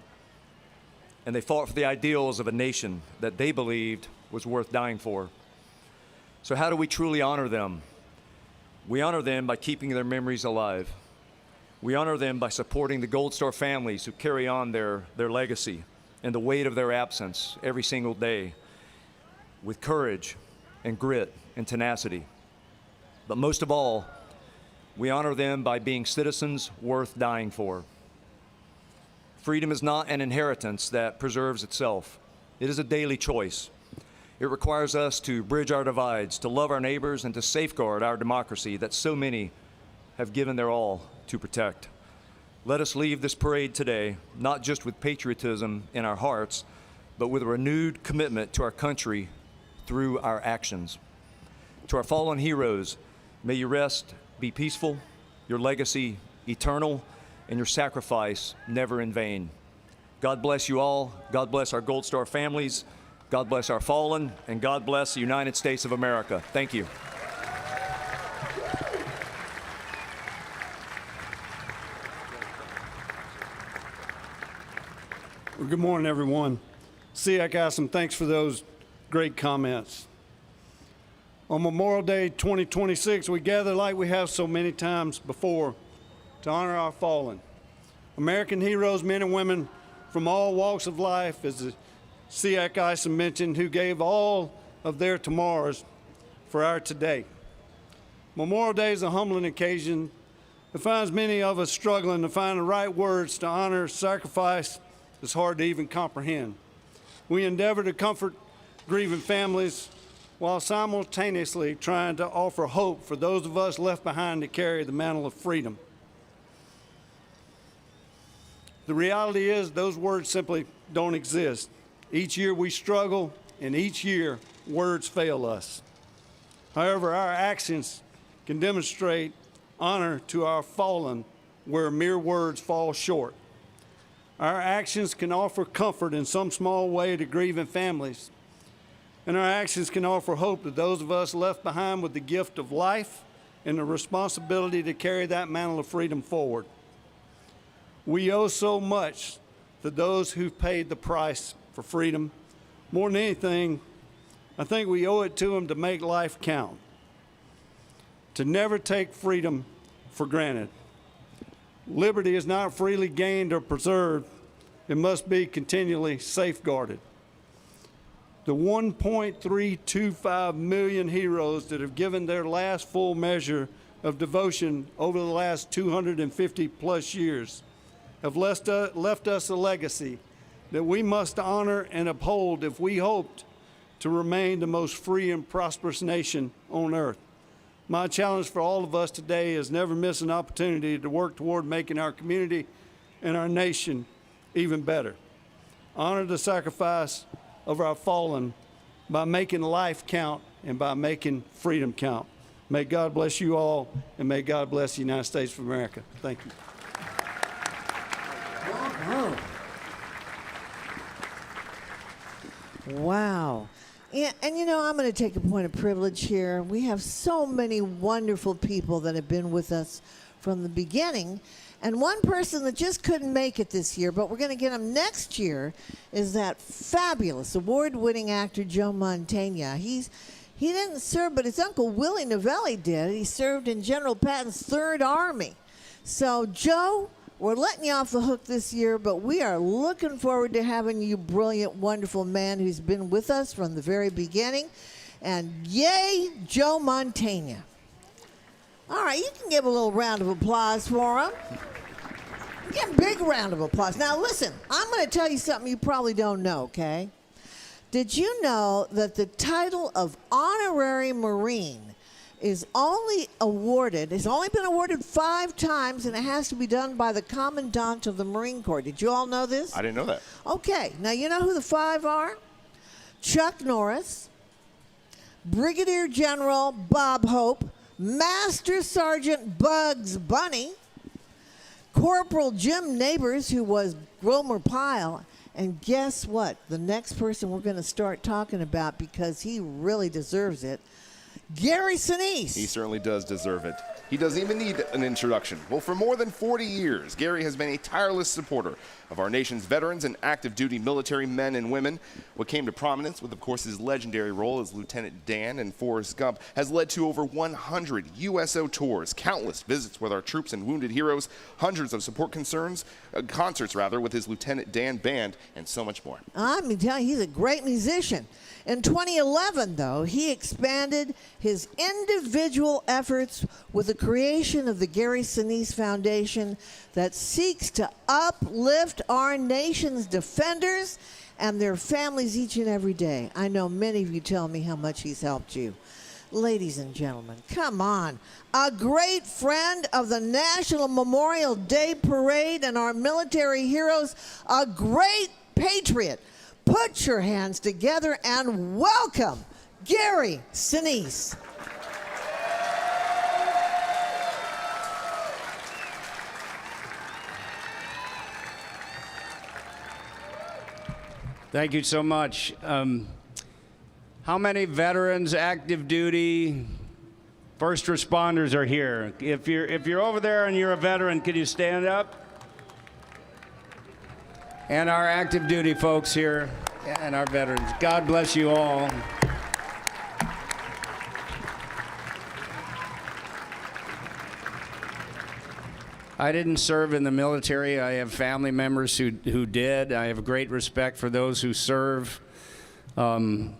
And they fought for the ideals of a nation that they believed was worth dying for. So how do we truly honor them? We honor them by keeping their memories alive. We honor them by supporting the Gold Star families who carry on their legacy and the weight of their absence every single day with courage and grit and tenacity. But most of all, we honor them by being citizens worth dying for. Freedom is not an inheritance that preserves itself. It is a daily choice. It requires us to bridge our divides, to love our neighbors, and to safeguard our democracy that so many have given their all to protect. Let us leave this parade today, not just with patriotism in our hearts, but with a renewed commitment to our country through our actions. To our fallen heroes, may your rest be peaceful, your legacy eternal, and your sacrifice never in vain. God bless you all. God bless our Gold Star families. God bless our fallen, and God bless the United States of America. Thank you. Well, good morning, everyone. SEAC Awesome, thanks for those great comments. On Memorial Day 2026, we gather like we have so many times before to honor our fallen. American heroes, men and women from all walks of life, as the SEAC Awesome mentioned, who gave all of their tomorrows for our today. Memorial Day is a humbling occasion that finds many of us struggling to find the right words to honor sacrifice that's hard to even comprehend. We endeavor to comfort grieving families while simultaneously trying to offer hope for those of us left behind to carry the mantle of freedom. The reality is those words simply don't exist. Each year we struggle, and each year words fail us. However, our actions can demonstrate honor to our fallen where mere words fall short. Our actions can offer comfort in some small way to grieving families, and our actions can offer hope to those of us left behind with the gift of life and the responsibility to carry that mantle of freedom forward. We owe so much to those who've paid the price for freedom. More than anything, I think we owe it to them to make life count, to never take freedom for granted. Liberty is not freely gained or preserved. It must be continually safeguarded. The 1.325 million heroes that have given their last full measure of devotion over the last 250 plus years have left us a legacy that we must honor and uphold if we hoped to remain the most free and prosperous nation on earth. My challenge for all of us today is never miss an opportunity to work toward making our community and our nation even better. Honor the sacrifice of our fallen, by making life count and by making freedom count. May God bless you all, and may God bless the United States of America. Thank you. Wow. And you know, I'm going to take a point of privilege here. We have so many wonderful people that have been with us from the beginning. And one person that just couldn't make it this year, but we're going to get him next year, is that fabulous award-winning actor Joe Mantegna. He didn't serve, but his uncle Willie Novelli did. He served in General Patton's Third Army. So, Joe, we're letting you off the hook this year, but we are looking forward to having you, brilliant, wonderful man who's been with us from the very beginning. And yay, Joe Mantegna. All right, you can give a little round of applause for him. Give a big round of applause. Now, listen, I'm going to tell you something you probably don't know, okay? Did you know that the title of Honorary Marine has only been awarded 5 times, and it has to be done by the Commandant of the Marine Corps? Did you all know this? I didn't know that. Okay, now you know who the 5 are? Chuck Norris, Brigadier General Bob Hope, Master Sergeant Bugs Bunny, Corporal Jim Neighbors, who was Gromer Pyle, and guess what? The next person we're going to start talking about, because he really deserves it, Gary Sinise. He certainly does deserve it. He doesn't even need an introduction. Well, for more than 40 years, Gary has been a tireless supporter of our nation's veterans and active duty military men and women. What came to prominence with, of course, his legendary role as Lieutenant Dan in Forrest Gump has led to over 100 USO tours, countless visits with our troops and wounded heroes, hundreds of support concerts with his Lieutenant Dan band, and so much more. I'm telling you, he's a great musician. In 2011, though, he expanded his individual efforts with the creation of the Gary Sinise Foundation that seeks to uplift our nation's defenders and their families each and every day. I know many of you tell me how much he's helped you. Ladies and gentlemen, come on. A great friend of the National Memorial Day Parade and our military heroes, a great patriot. Put your hands together and welcome Gary Sinise. Thank you so much. How many veterans, active duty, first responders are here? If you're over there and you're a veteran, can you stand up? And our active duty folks here and our veterans. God bless you all. I didn't serve in the military. I have family members who did. I have great respect for those who serve. I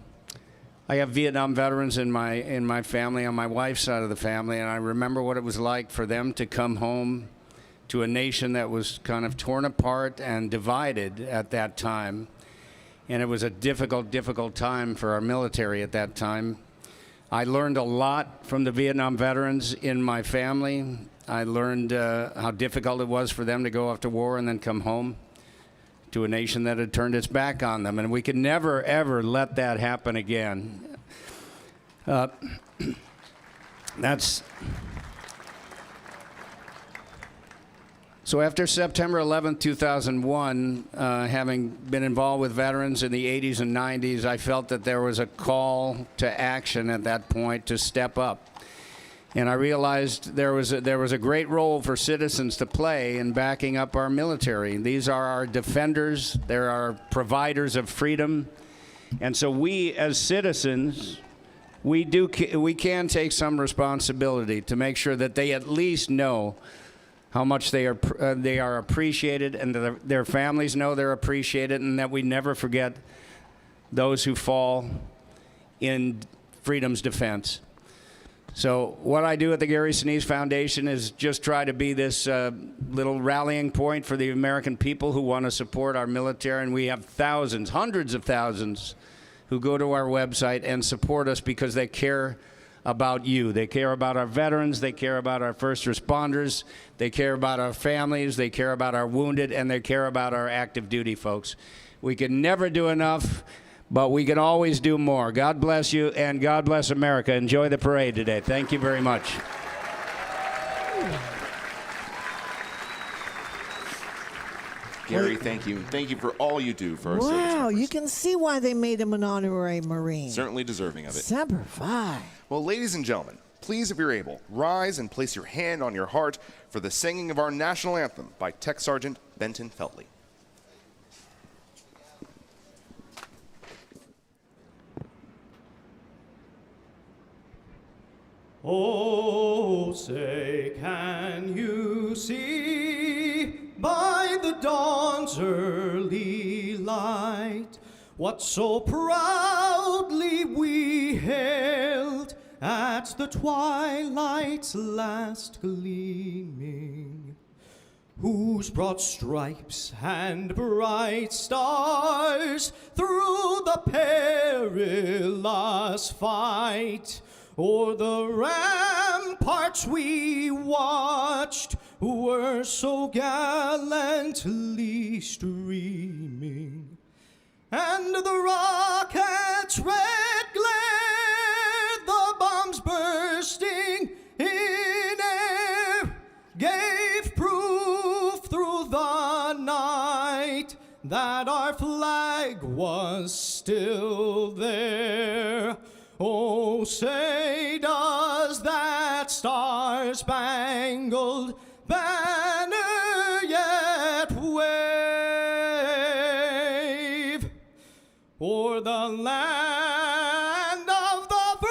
have Vietnam veterans in my family, on my wife's side of the family, and I remember what it was like for them to come home to a nation that was kind of torn apart and divided at that time. And it was a difficult time for our military at that time. I learned a lot from the Vietnam veterans in my family. I learned how difficult it was for them to go off to war and then come home to a nation that had turned its back on them. And we could never, ever let that happen again. So after September 11, 2001, having been involved with veterans in the 80s and 90s, I felt that there was a call to action at that point to step up. And I realized there was a great role for citizens to play in backing up our military. These are our defenders. They're our providers of freedom. And so we, as citizens, we can take some responsibility to make sure that they at least know how much they are appreciated, and that their families know they're appreciated, and that we never forget those who fall in freedom's defense. So what I do at the Gary Sinise Foundation is just try to be this little rallying point for the American people who want to support our military, and we have thousands, hundreds of thousands, who go to our website and support us because they care about you. They care about our veterans, they care about our first responders, they care about our families, they care about our wounded, and they care about our active duty folks. We can never do enough, but we can always do more. God bless you, and God bless America. Enjoy the parade today. Thank you very much. Gary, thank you. Thank you for all you do for our service Wow, members. you can see why they made him an honorary Marine. Certainly deserving of it. Semper Fi. Well, ladies and gentlemen, please, if you're able, rise and place your hand on your heart for the singing of our national anthem by Tech Sergeant Benton Feltley. Oh, say, can you see by the dawn's early light what so proudly we hailed at the twilight's last gleaming, whose broad stripes and bright stars through the perilous fight o'er the ramparts we watched were so gallantly streaming, and the rocket's red glare, the bombs bursting in air, gave proof through the night that our flag was still there. Oh, say, does that star-spangled banner yet wave o'er the land of the free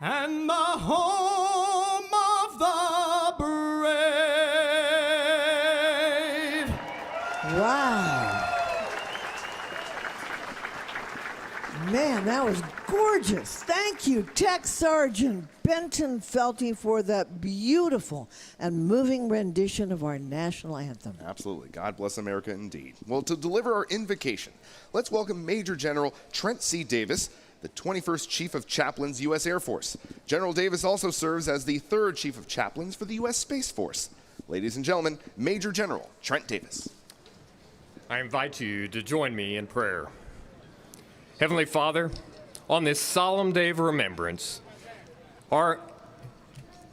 and the home of the brave? Wow. Man, that was gorgeous. Thank you, Tech Sergeant Benton Felty, for that beautiful and moving rendition of our national anthem. Absolutely. God bless America indeed. Well, to deliver our invocation, let's welcome Major General Trent C. Davis, the 21st Chief of Chaplains, U.S. Air Force. General Davis also serves as the 3rd Chief of Chaplains for the U.S. Space Force. Ladies and gentlemen, Major General Trent Davis. I invite you to join me in prayer. Heavenly Father, on this solemn day of remembrance, our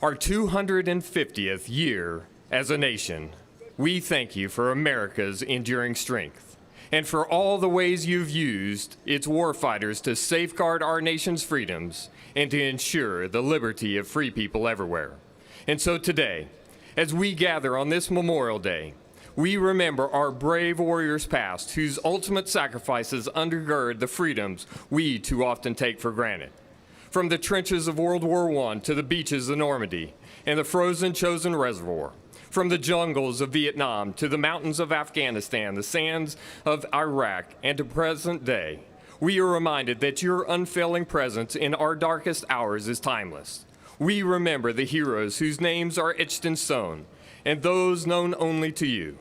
250th year as a nation, we thank you for America's enduring strength and for all the ways you've used its warfighters to safeguard our nation's freedoms and to ensure the liberty of free people everywhere. And so today, as we gather on this Memorial Day, we remember our brave warriors past whose ultimate sacrifices undergird the freedoms we too often take for granted. From the trenches of World War I to the beaches of Normandy and the frozen Chosin Reservoir, from the jungles of Vietnam to the mountains of Afghanistan, the sands of Iraq, and to present day, we are reminded that your unfailing presence in our darkest hours is timeless. We remember the heroes whose names are etched in stone, and those known only to you.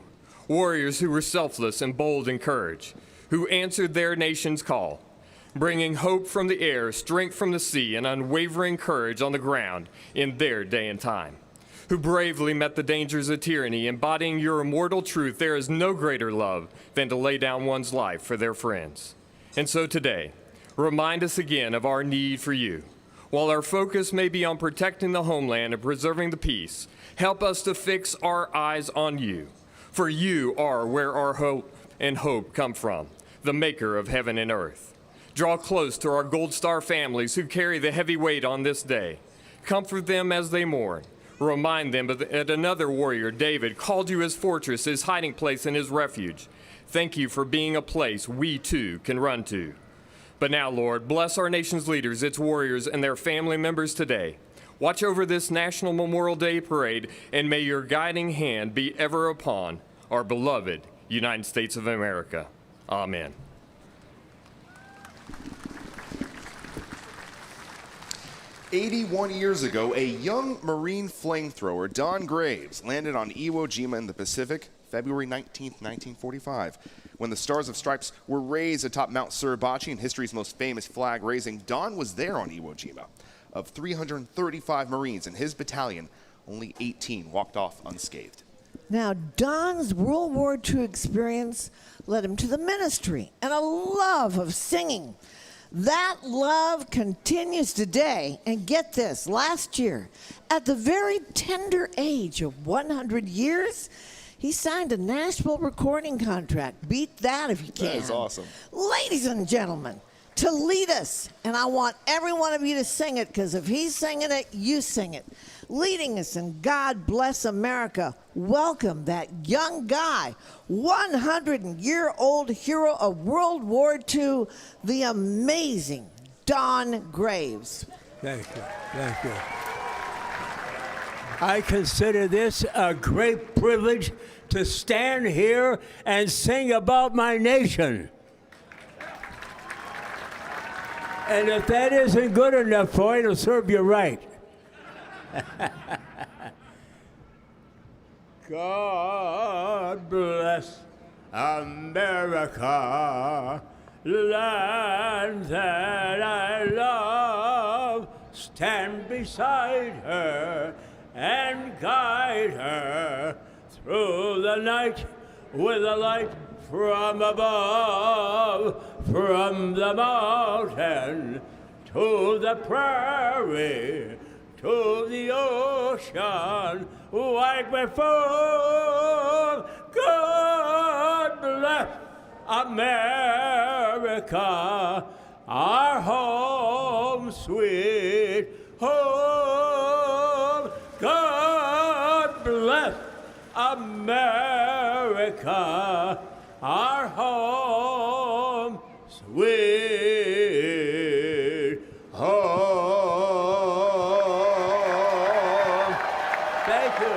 Warriors who were selfless and bold in courage, who answered their nation's call, bringing hope from the air, strength from the sea, and unwavering courage on the ground in their day and time, who bravely met the dangers of tyranny, embodying your immortal truth, there is no greater love than to lay down one's life for their friends. And so today, remind us again of our need for you. While our focus may be on protecting the homeland and preserving the peace, help us to fix our eyes on you. For you are where our hope and hope come from, the maker of heaven and earth. Draw close to our Gold Star families who carry the heavy weight on this day. Comfort them as they mourn. Remind them that another warrior, David, called you his fortress, his hiding place, and his refuge. Thank you for being a place we too can run to. But now, Lord, bless our nation's leaders, its warriors, and their family members today. Watch over this National Memorial Day Parade, and may your guiding hand be ever upon our beloved United States of America. Amen. "81 years ago, a young Marine flamethrower, Don Graves, landed on Iwo Jima in the Pacific, February 19, 1945. When the Stars of Stripes were raised atop Mount Suribachi in history's most famous flag raising, Don was there on Iwo Jima. Of 335 Marines in his battalion, only 18 walked off unscathed. Now, Don's World War II experience led him to the ministry and a love of singing. That love continues today. And get this, last year, at the very tender age of 100 years, he signed a Nashville recording contract. Beat that if you can. That is awesome. Ladies and gentlemen, to lead us, and I want every one of you to sing it, because if he's singing it, you sing it. Leading us in God Bless America, welcome that young guy, 100-year-old hero of World War II, the amazing Don Graves. Thank you. Thank you. I consider this a great privilege to stand here and sing about my nation. And if that isn't good enough for you, it'll serve you right. God bless America, land that I love. Stand beside her and guide her through the night with a light from above, from the mountain to the prairie, to the ocean, wide before. God bless America, our home, sweet home. God bless America, our home, sweet home. Thank you.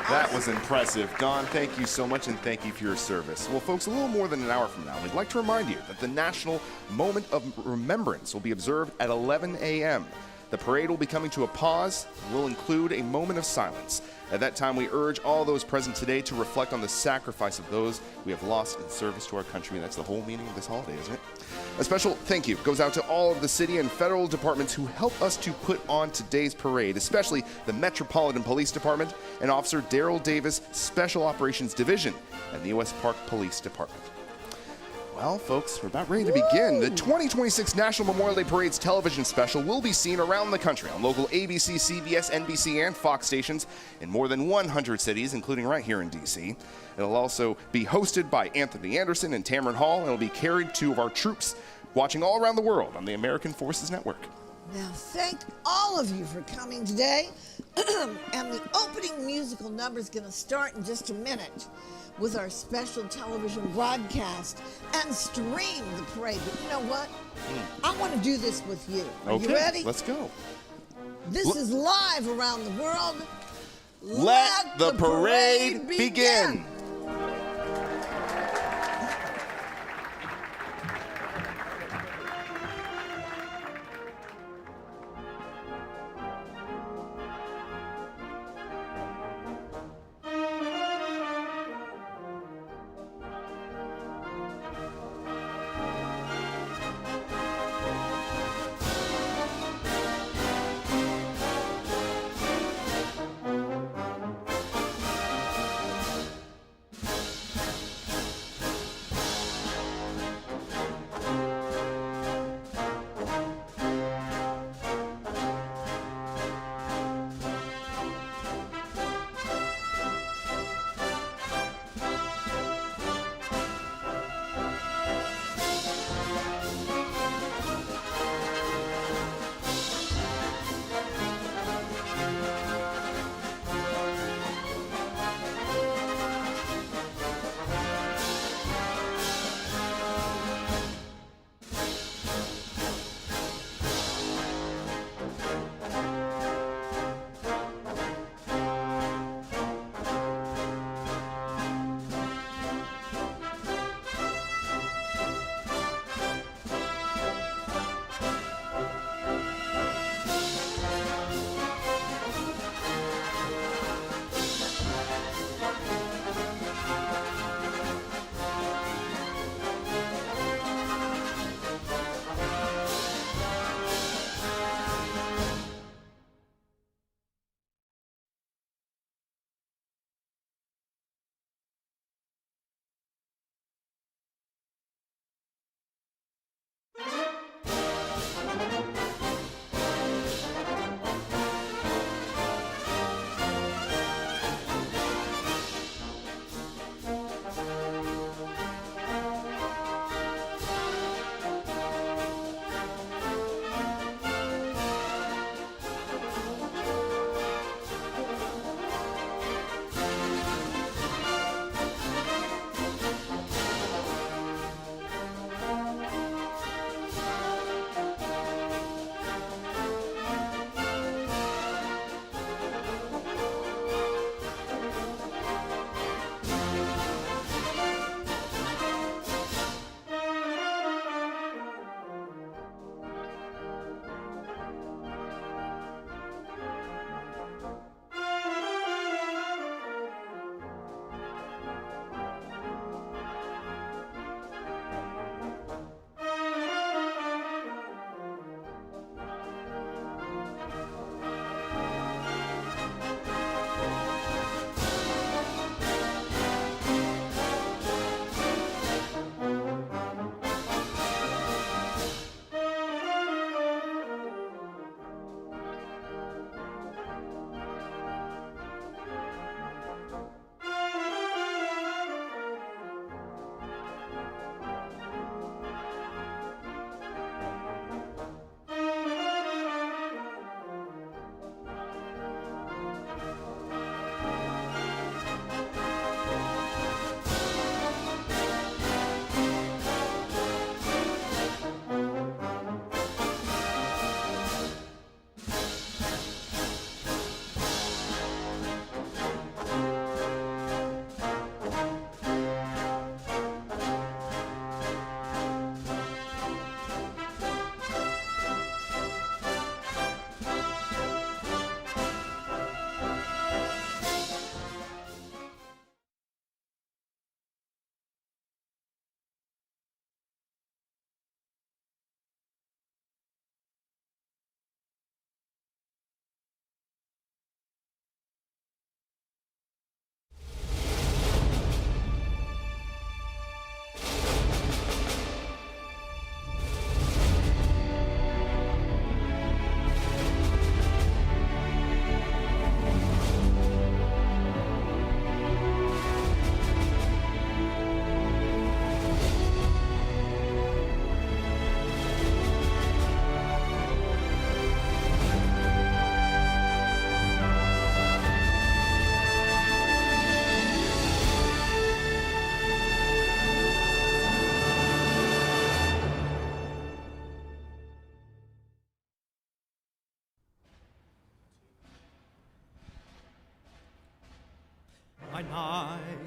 That was impressive. Don, thank you so much, and thank you for your service. Well, folks, a little more than an hour from now, we'd like to remind you that the National Moment of Remembrance will be observed at 11 a.m. The parade will be coming to a pause and will include a moment of silence. At that time, we urge all those present today to reflect on the sacrifice of those we have lost in service to our country. That's the whole meaning of this holiday, isn't it? A special thank you goes out to all of the city and federal departments who help us to put on today's parade, especially the Metropolitan Police Department and Officer Daryl Davis, Special Operations Division, and the U.S. Park Police Department. Well, folks, we're about ready to begin. The 2026 National Memorial Day Parade's television special will be seen around the country on local ABC, CBS, NBC, and Fox stations in more than 100 cities, including right here in D.C. It'll also be hosted by Anthony Anderson and Tamron Hall, and it'll be carried to our troops watching all around the world on the American Forces Network. Now, thank all of you for coming today. And the opening musical number is going to start in just a minute with our special television broadcast and stream the parade. But you know what? I want to do this with you. Are you ready? Let's go. This is live around the world. Let the parade begin.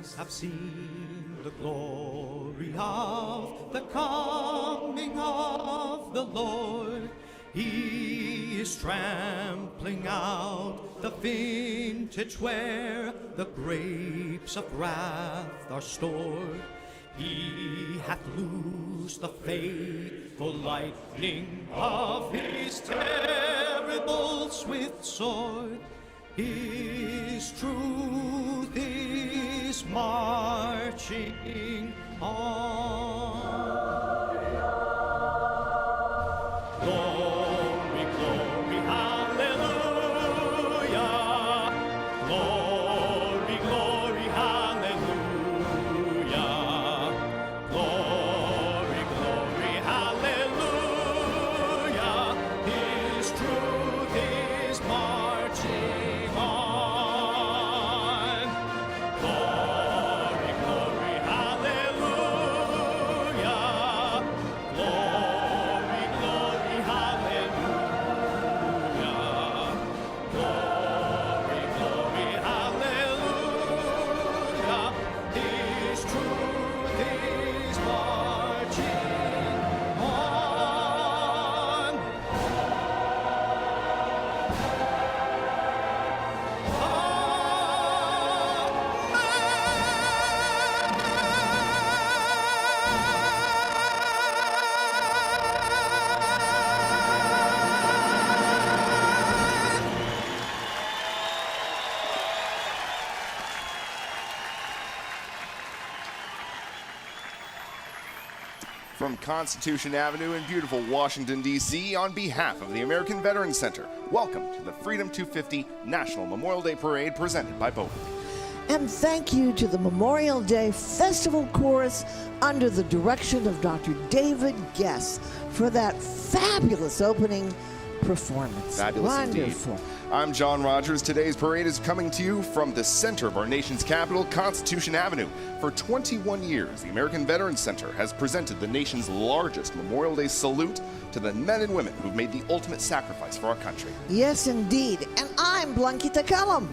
eyes have seen the glory of the coming of the Lord. He is trampling out the vintage where the grapes of wrath are stored. He hath loosed the faithful lightning of his terrible swift sword. His truth is marching on. Glory, glory, hallelujah. Glory, glory, hallelujah. Glory, glory, hallelujah. His truth is marching on. Glory, glory, hallelujah. Glory, glory, hallelujah. Glory, glory, hallelujah. His truth is marching on. From Constitution Avenue in beautiful Washington, D.C., on behalf of the American Veterans Center, welcome to the Freedom 250 National Memorial Day Parade presented by Boeing. And thank you to the Memorial Day Festival Chorus under the direction of Dr. David Guess for that fabulous opening performance. Fabulous Wonderful. indeed. I'm John Rogers. Today's parade is coming to you from the center of our nation's capital, Constitution Avenue. For 21 years, the American Veterans Center has presented the nation's largest Memorial Day salute to the men and women who've made the ultimate sacrifice for our country. Yes, indeed. And I'm Blanquita Cullum.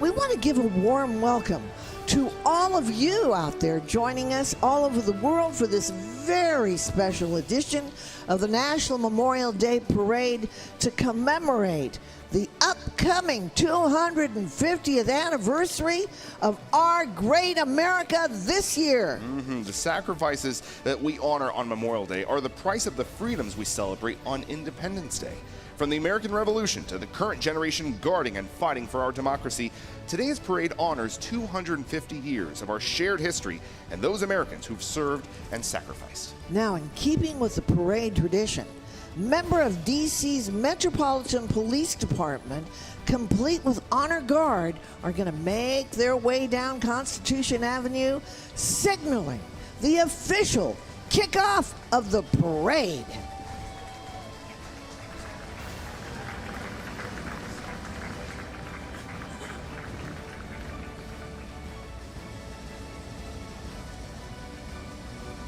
We want to give a warm welcome to all of you out there joining us all over the world for this very special edition of the National Memorial Day Parade to commemorate the upcoming 250th anniversary of our great America this year. The sacrifices that we honor on Memorial Day are the price of the freedoms we celebrate on Independence Day. From the American Revolution to the current generation guarding and fighting for our democracy, today's parade honors 250 years of our shared history and those Americans who've served and sacrificed. Now, in keeping with the parade tradition, member of D.C.'s Metropolitan Police Department, complete with honor guard, are going to make their way down Constitution Avenue, signaling the official kickoff of the parade.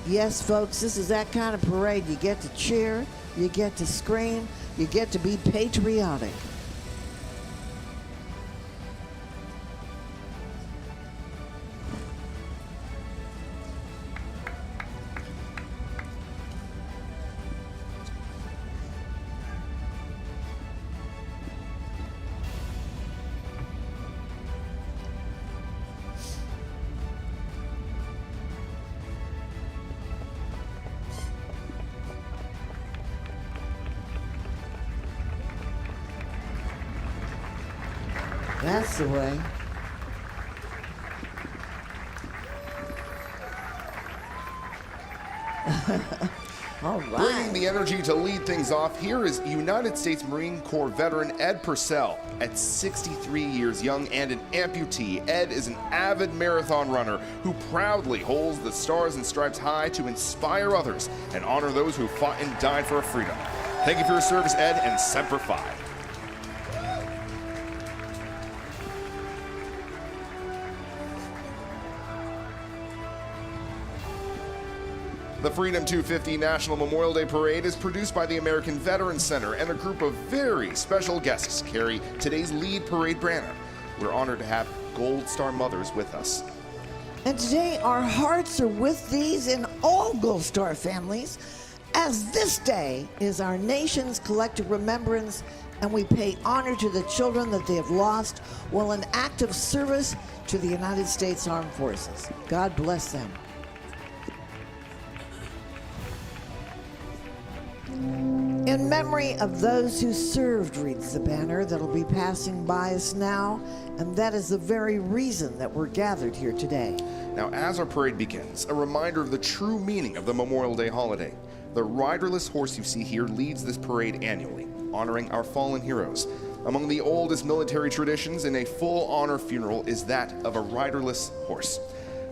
Yes, folks, this is that kind of parade. You get to cheer, you get to scream, you get to be patriotic. That's the way. All right. Bringing the energy to lead things off, here is United States Marine Corps veteran Ed Purcell. At 63 years young and an amputee, Ed is an avid marathon runner who proudly holds the stars and stripes high to inspire others and honor those who fought and died for our freedom. Thank you for your service, Ed, and Semper Fi. The Freedom 250 National Memorial Day Parade is produced by the American Veterans Center, and a group of very special guests carry today's lead parade banner. We're honored to have Gold Star mothers with us. And today our hearts are with these in all Gold Star families, as this day is our nation's collective remembrance, and we pay honor to the children that they have lost while in active service to the United States Armed Forces. God bless them. In memory of those who served, reads the banner that'll be passing by us now, and that is the very reason that we're gathered here today. Now, as our parade begins, a reminder of the true meaning of the Memorial Day holiday. The riderless horse you see here leads this parade annually, honoring our fallen heroes. Among the oldest military traditions in a full honor funeral is that of a riderless horse.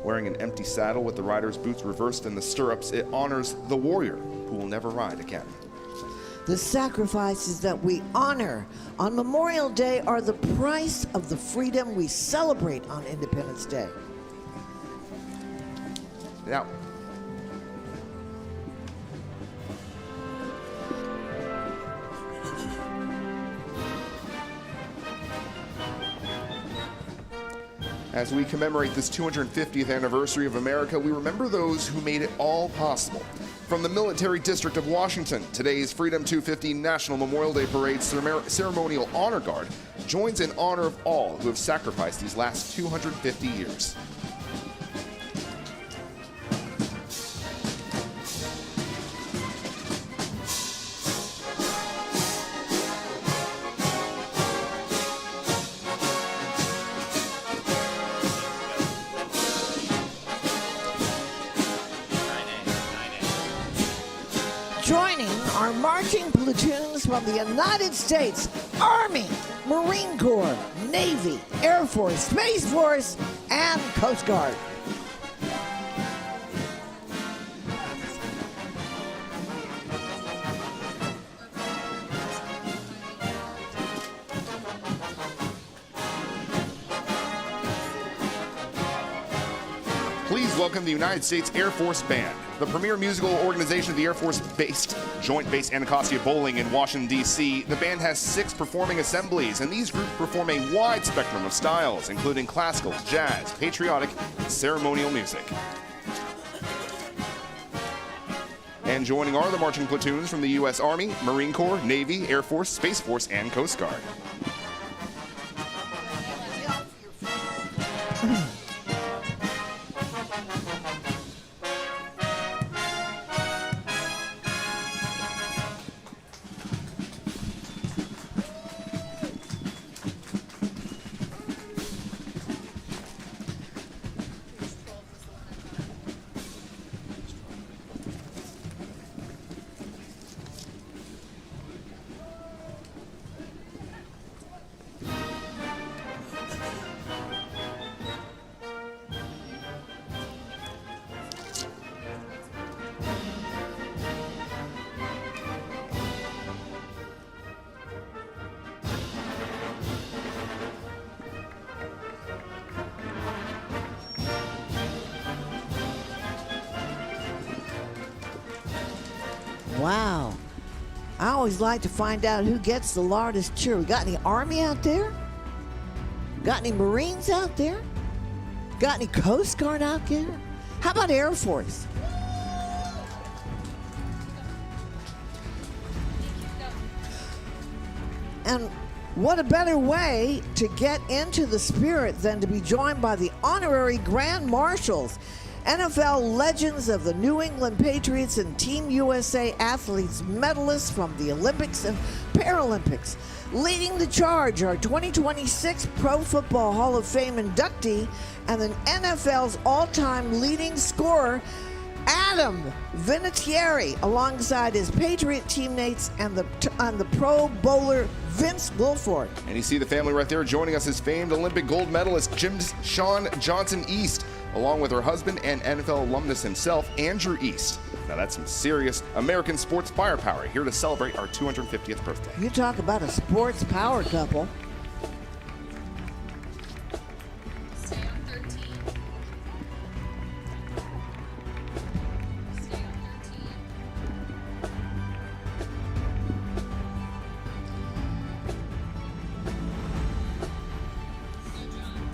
Wearing an empty saddle with the rider's boots reversed in the stirrups, it honors the warrior who will never ride again. The sacrifices that we honor on Memorial Day are the price of the freedom we celebrate on Independence Day. Now, as we commemorate this 250th anniversary of America, we remember those who made it all possible. From the Military District of Washington, today's Freedom 250 National Memorial Day Parade Ceremonial Honor Guard joins in honor of all who have sacrificed these last 250 years. Joining our marching platoons from the United States Army, Marine Corps, Navy, Air Force, Space Force, and Coast Guard. Please welcome the United States Air Force Band, the premier musical organization of the Air Force-based Joint Base Anacostia Bowling in Washington, D.C. The band has 6 performing assemblies, and these groups perform a wide spectrum of styles, including classical, jazz, patriotic, and ceremonial music. And joining are the marching platoons from the U.S. Army, Marine Corps, Navy, Air Force, Space Force, and Coast Guard. Wow. I always like to find out who gets the loudest cheer. We got any Army out there? Got any Marines out there? Got any Coast Guard out there? How about Air Force? And what a better way to get into the spirit than to be joined by the honorary Grand Marshals, NFL legends of the New England Patriots and Team USA athletes, medalists from the Olympics and Paralympics. Leading the charge, our 2026 Pro Football Hall of Fame inductee and the NFL's all-time leading scorer, Adam Vinatieri, alongside his Patriot teammates and the Pro Bowler Vince Wilfork. And you see the family right there joining us is famed Olympic gold medalist Shawn Johnson East, along with her husband and NFL alumnus himself, Andrew East. Now that's some serious American sports firepower here to celebrate our 250th birthday. You talk about a sports power couple.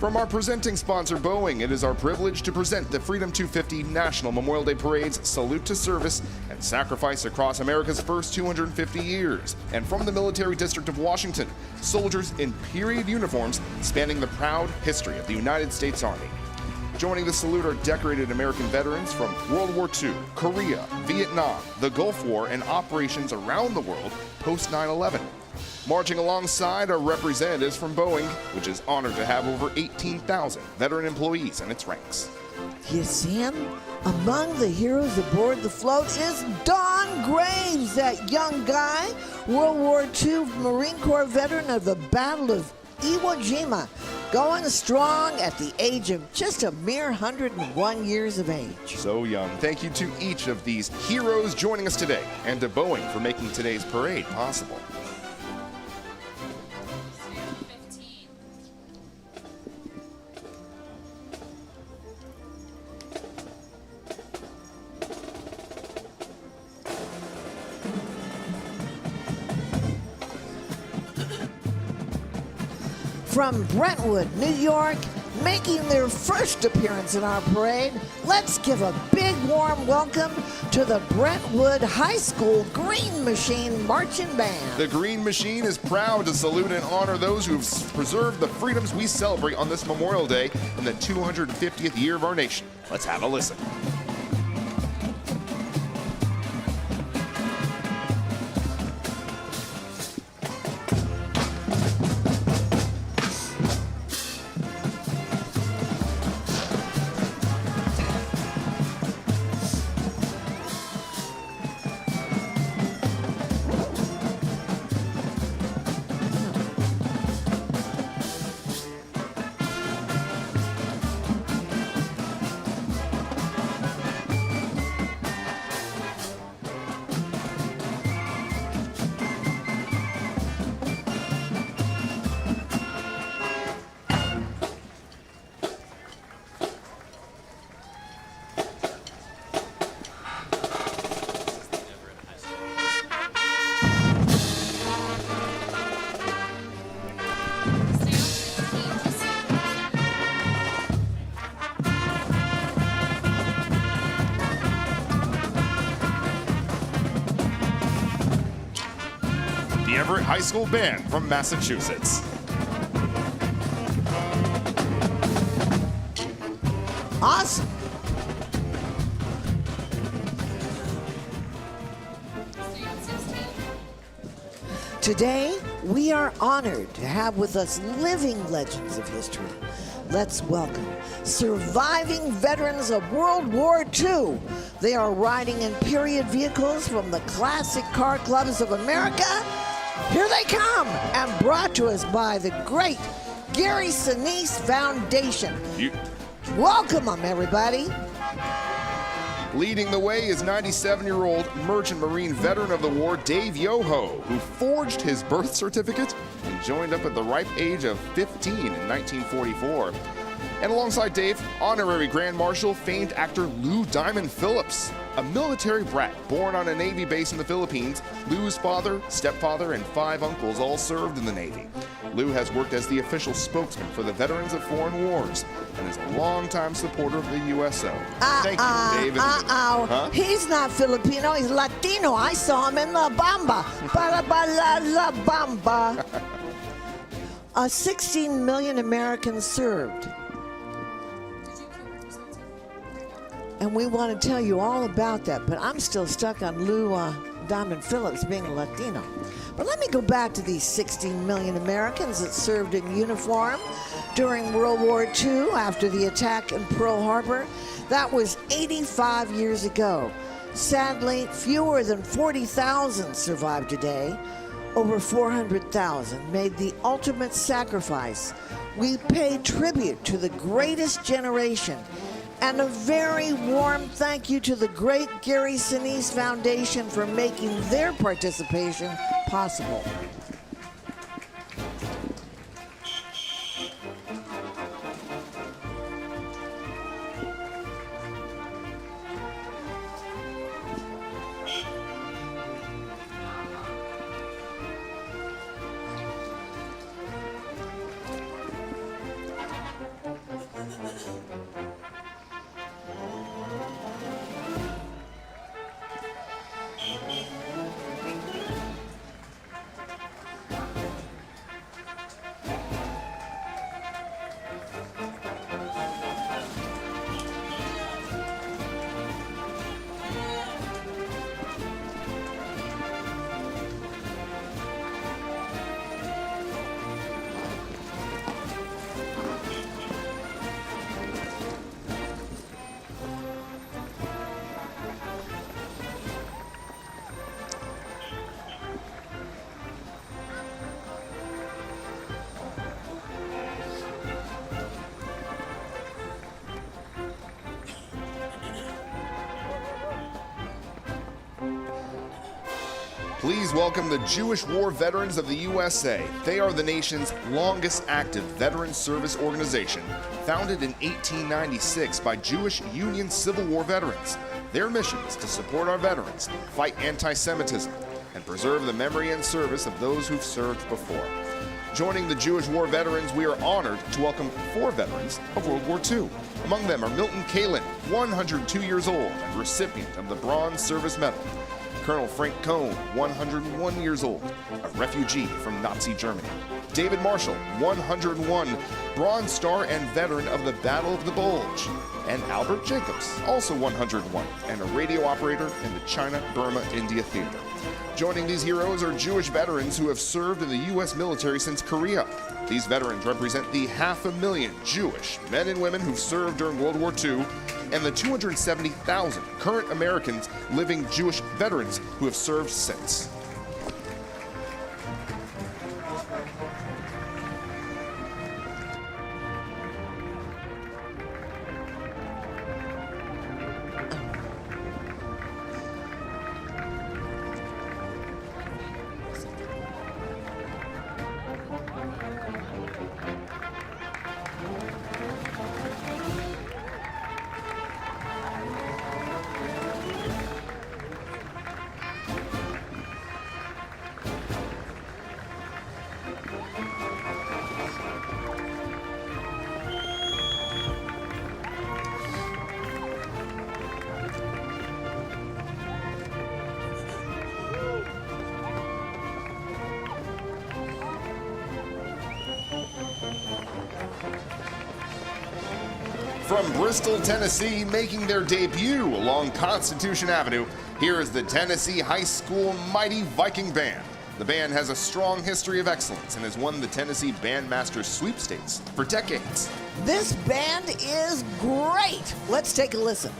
From our presenting sponsor, Boeing, it is our privilege to present the Freedom 250 National Memorial Day Parade's Salute to Service and Sacrifice across America's first 250 years. And from the Military District of Washington, soldiers in period uniforms spanning the proud history of the United States Army. Joining the salute are decorated American veterans from World War II, Korea, Vietnam, the Gulf War, and operations around the world post 9/11. Marching alongside are representatives from Boeing, which is honored to have over 18,000 veteran employees in its ranks. Yes, Sam? Among the heroes aboard the float is Don Graves, that young guy, World War II Marine Corps veteran of the Battle of Iwo Jima, going strong at the age of just a mere 101 years of age. So young. Thank you to each of these heroes joining us today, and to Boeing for making today's parade possible. From Brentwood, New York, making their first appearance in our parade, let's give a big warm welcome to the Brentwood High School Green Machine Marching Band. The Green Machine is proud to salute and honor those who've preserved the freedoms we celebrate on this Memorial Day in the 250th year of our nation. Let's have a listen. The Everett High School Band from Massachusetts. Awesome. Today, we are honored to have with us living legends of history. Let's welcome surviving veterans of World War II. They are riding in period vehicles from the classic car clubs of America. Here they come, and brought to us by the great Gary Sinise Foundation. Welcome them, everybody. Leading the way is 97-year-old Merchant Marine veteran of the war, Dave Yoho, who forged his birth certificate and joined up at the ripe age of 15 in 1944. And alongside Dave, honorary Grand Marshal, famed actor Lou Diamond Phillips, a military brat born on a Navy base in the Philippines. Lou's father, stepfather, and 5 uncles all served in the Navy. Lou has worked as the official spokesman for the Veterans of Foreign Wars and is a longtime supporter of the USO. Thank you, Dave. Huh? He's not Filipino, he's Latino. I saw him in La Bamba. La Bamba. 16 million Americans served. And we want to tell you all about that, but I'm still stuck on Lou Diamond Phillips being a Latino. But let me go back to these 16 million Americans that served in uniform during World War II after the attack in Pearl Harbor. That was 85 years ago. Sadly, fewer than 40,000 survive today. Over 400,000 made the ultimate sacrifice. We pay tribute to the greatest generation. And a very warm thank you to the great Gary Sinise Foundation for making their participation possible. Please welcome the Jewish War Veterans of the USA. They are the nation's longest active veteran service organization, founded in 1896 by Jewish Union Civil War veterans. Their mission is to support our veterans, fight anti-Semitism, and preserve the memory and service of those who've served before. Joining the Jewish War Veterans, we are honored to welcome 4 veterans of World War II. Among them are Milton Kalin, 102 years old and recipient of the Bronze Service Medal. Colonel Frank Cohn, 101 years old, a refugee from Nazi Germany. David Marshall, 101, Bronze Star and veteran of the Battle of the Bulge. And Albert Jacobs, also 101, and a radio operator in the China-Burma-India Theater. Joining these heroes are Jewish veterans who have served in the U.S. military since Korea. These veterans represent the 500,000 Jewish men and women who served during World War II and the 270,000 current Americans living Jewish veterans who have served since. From Bristol, Tennessee, making their debut along Constitution Avenue, here is the Tennessee High School Mighty Viking Band. The band has a strong history of excellence and has won the Tennessee Bandmasters sweepstakes for decades. This band is great. Let's take a listen.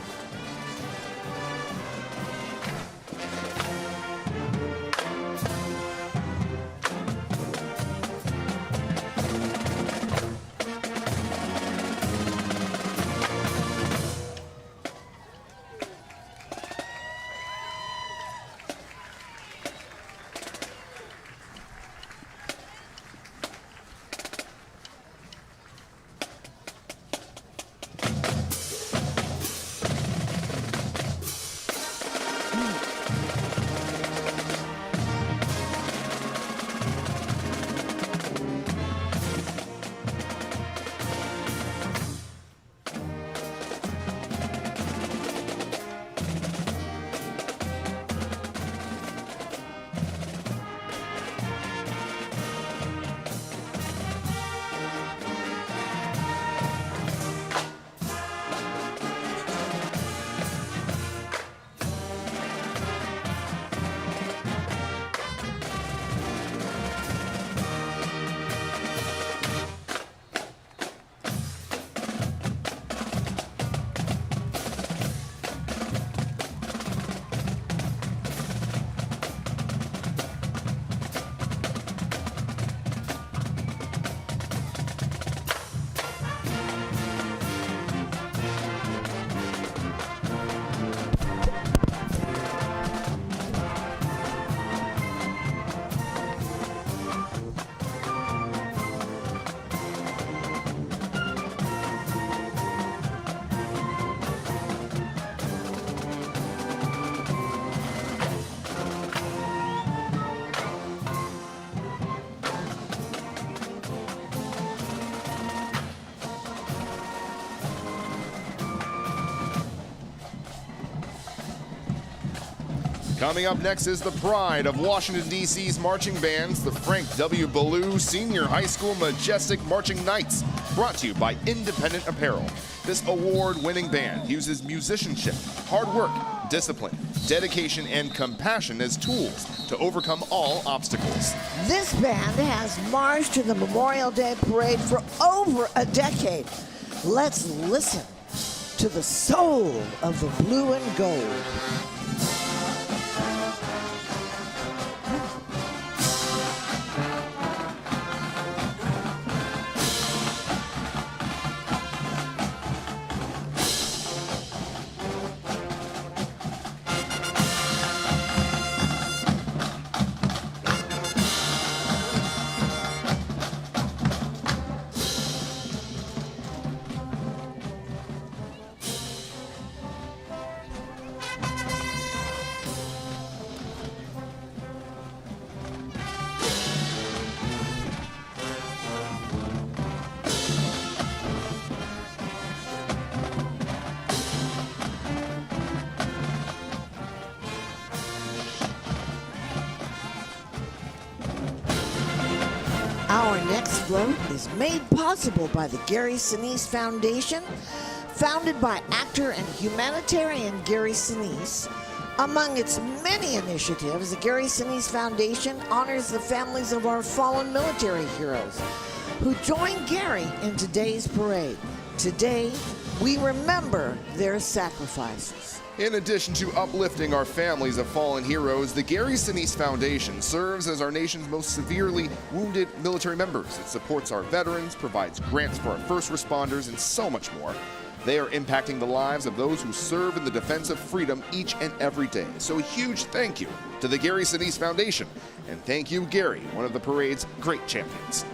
Coming up next is the pride of Washington, D.C.'s marching bands, the Frank W. Ballou Senior High School Majestic Marching Knights, brought to you by Independent Apparel. This award-winning band uses musicianship, hard work, discipline, dedication, and compassion as tools to overcome all obstacles. This band has marched to the Memorial Day Parade for over a decade. Let's listen to the soul of the blue and gold. float is made possible by the Gary Sinise Foundation, founded by actor and humanitarian Gary Sinise. Among its many initiatives, the Gary Sinise Foundation honors the families of our fallen military heroes who joined Gary in today's parade. Today, we remember their sacrifices. In addition to uplifting our families of fallen heroes, the Gary Sinise Foundation serves as our nation's most severely wounded military members. It supports our veterans, provides grants for our first responders, and so much more. They are impacting the lives of those who serve in the defense of freedom each and every day. So a huge thank you to the Gary Sinise Foundation. And thank you, Gary, one of the parade's great champions.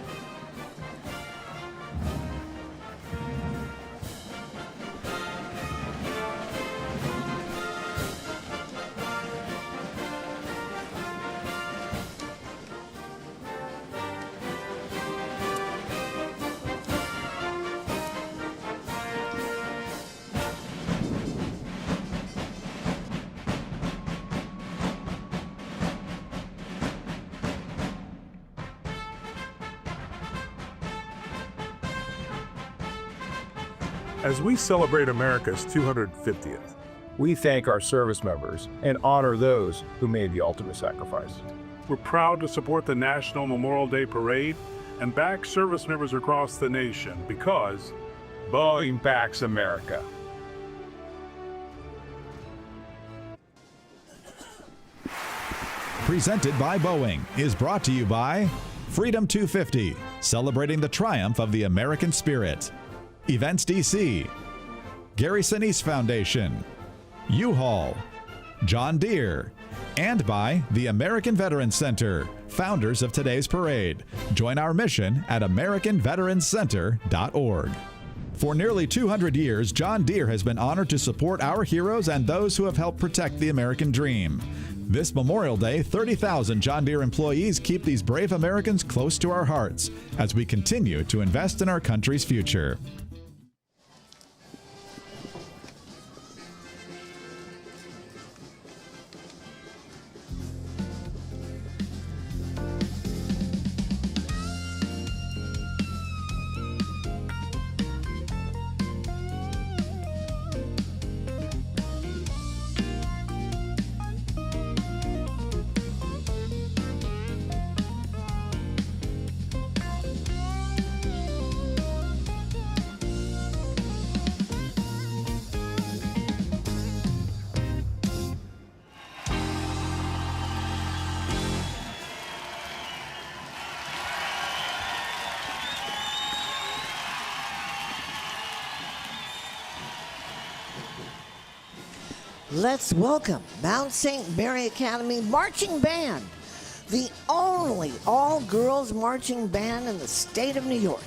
As we celebrate America's 250th, we thank our service members and honor those who made the ultimate sacrifice. We're proud to support the National Memorial Day Parade and back service members across the nation because Boeing backs America. Presented by Boeing is brought to you by Freedom 250, celebrating the triumph of the American spirit. Events DC, Gary Sinise Foundation, U-Haul, John Deere, and by the American Veterans Center, founders of today's parade. Join our mission at AmericanVeteransCenter.org. For nearly 200 years, John Deere has been honored to support our heroes and those who have helped protect the American dream. This Memorial Day, 30,000 John Deere employees keep these brave Americans close to our hearts as we continue to invest in our country's future. Let's welcome Mount St. Mary Academy Marching Band, the only all-girls marching band in the state of New York.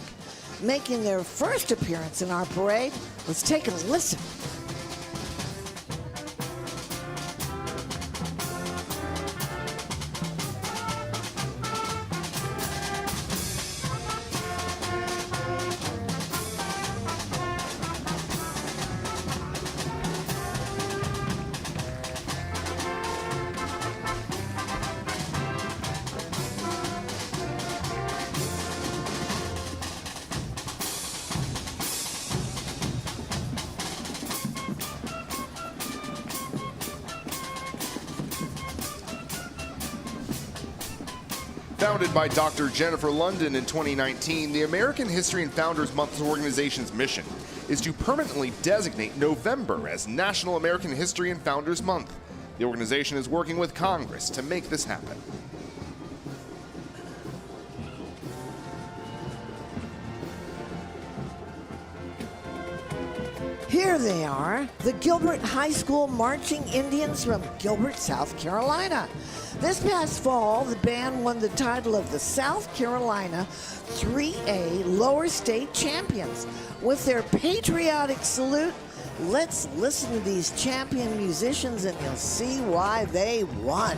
Making their first appearance in our parade, let's take a listen. Founded by Dr. Jennifer London in 2019, the American History and Founders Month organization's mission is to permanently designate November as National American History and Founders Month. The organization is working with Congress to make this happen. Here they are, the Gilbert High School Marching Indians from Gilbert, South Carolina. This past fall, the band won the title of the South Carolina 3A Lower State Champions. With their patriotic salute, let's listen to these champion musicians and you'll see why they won.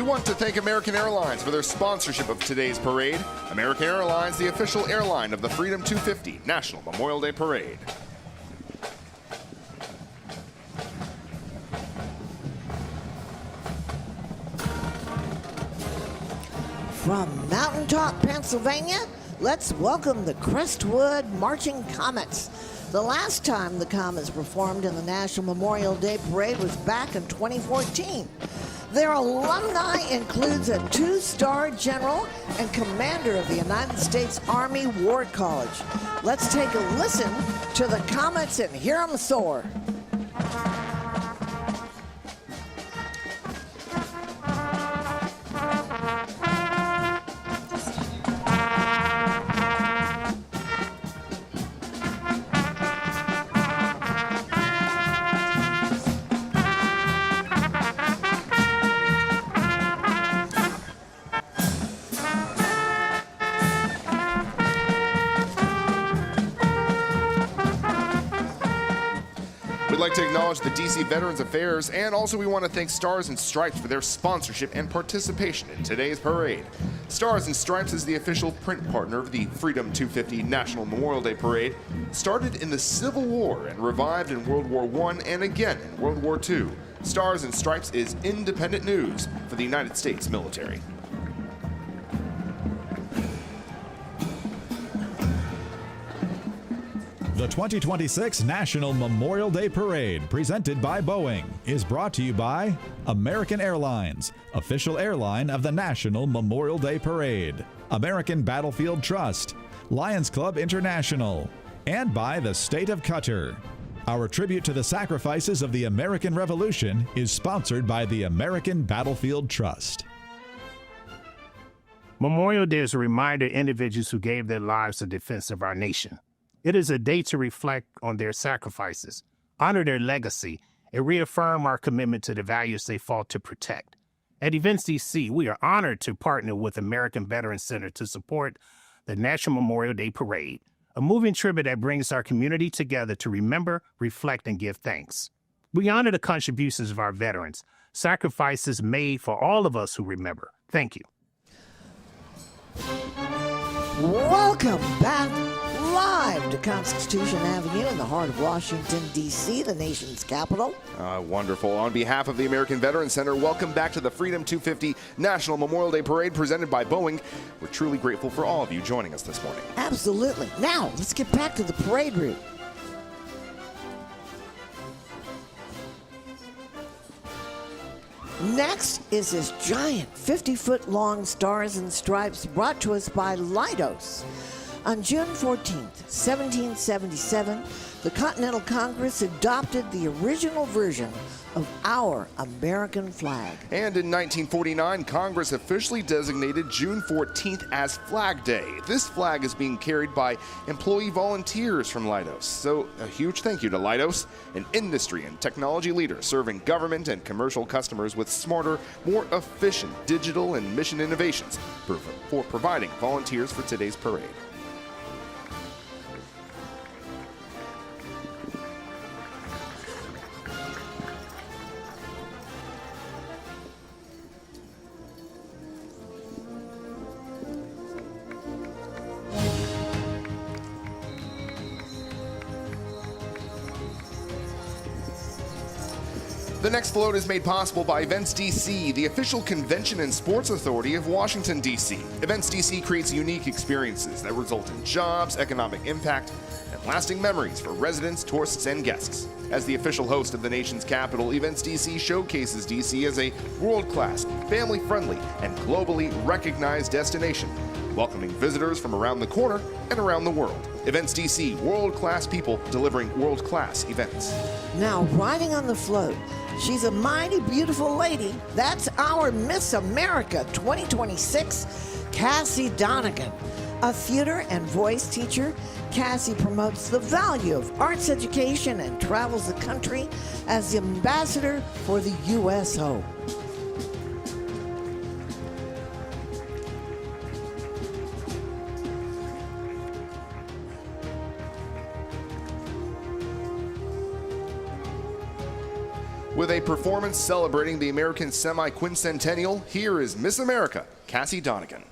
We want to thank American Airlines for their sponsorship of today's parade. American Airlines, the official airline of the Freedom 250 National Memorial Day Parade. From Mountaintop, Pennsylvania, let's welcome the Crestwood Marching Comets. The last time the Comets performed in the National Memorial Day Parade was back in 2014. Their alumni includes a 2-star general and commander of the United States Army War College. Let's take a listen to the Comets and hear them soar. We'd like to acknowledge the DC Veterans Affairs, and also we want to thank Stars and Stripes for their sponsorship and participation in today's parade. Stars and Stripes is the official print partner of the Freedom 250 National Memorial Day Parade. Started in the Civil War and revived in World War I and again in World War II. Stars and Stripes is independent news for the United States military. The 2026 National Memorial Day Parade, presented by Boeing, is brought to you by American Airlines, official airline of the National Memorial Day Parade, American Battlefield Trust, Lions Club International, and by the state of Qatar. Our tribute to the sacrifices of the American Revolution is sponsored by the American Battlefield Trust. Memorial Day is a reminder to individuals who gave their lives in defense of our nation. It is a day to reflect on their sacrifices, honor their legacy, and reaffirm our commitment to the values they fought to protect. At Events DC, we are honored to partner with American Veterans Center to support the National Memorial Day Parade, a moving tribute that brings our community together to remember, reflect, and give thanks. We honor the contributions of our veterans, sacrifices made for all of us who remember. Thank you. Welcome back live to Constitution Avenue in the heart of Washington, D.C., the nation's capital. Wonderful. On behalf of the American Veterans Center, welcome back to the Freedom 250 National Memorial Day Parade presented by Boeing. We're truly grateful for all of you joining us this morning. Absolutely. Now, let's get back to the parade route. Next is this giant 50-foot-long Stars and Stripes brought to us by Leidos. On June 14th, 1777, the Continental Congress adopted the original version of our American flag. And in 1949, Congress officially designated June 14th as Flag Day. This flag is being carried by employee volunteers from Leidos. So a huge thank you to Leidos, an industry and technology leader serving government and commercial customers with smarter, more efficient digital and mission innovations for providing volunteers for today's parade. The next float is made possible by Events DC, the official convention and sports authority of Washington, D.C. Events DC creates unique experiences that result in jobs, economic impact, and lasting memories for residents, tourists, and guests. As the official host of the nation's capital, Events DC showcases D.C. as a world-class, family-friendly, and globally recognized destination, welcoming visitors from around the corner and around the world. Events DC, world-class people delivering world-class events. Now, riding on the float, she's a mighty beautiful lady. That's our Miss America 2026, Cassie Donegan. A theater and voice teacher, Cassie promotes the value of arts education and travels the country as the ambassador for the USO. With a performance celebrating the American semi-quincentennial, here is Miss America, Cassie Donegan.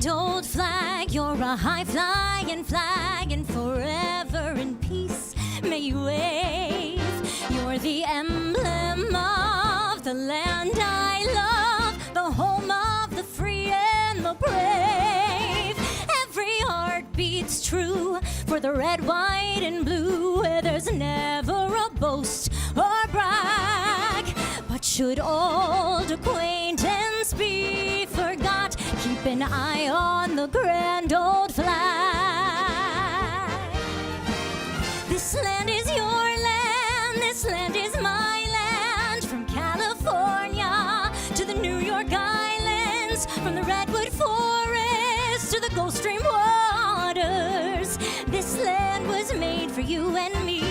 Old flag, you're a high-flying flag, and forever in peace may you wave. You're the emblem of the land I love, the home of the free and the brave. Every heart beats true for the red, white, and blue, where there's never a boast or brag. But should old acquaintance be forgot, keep an eye on the grand old flag. This land is your land, this land is my land. From California to the New York Islands, from the Redwood Forest to the Gulf Stream waters, this land was made for you and me.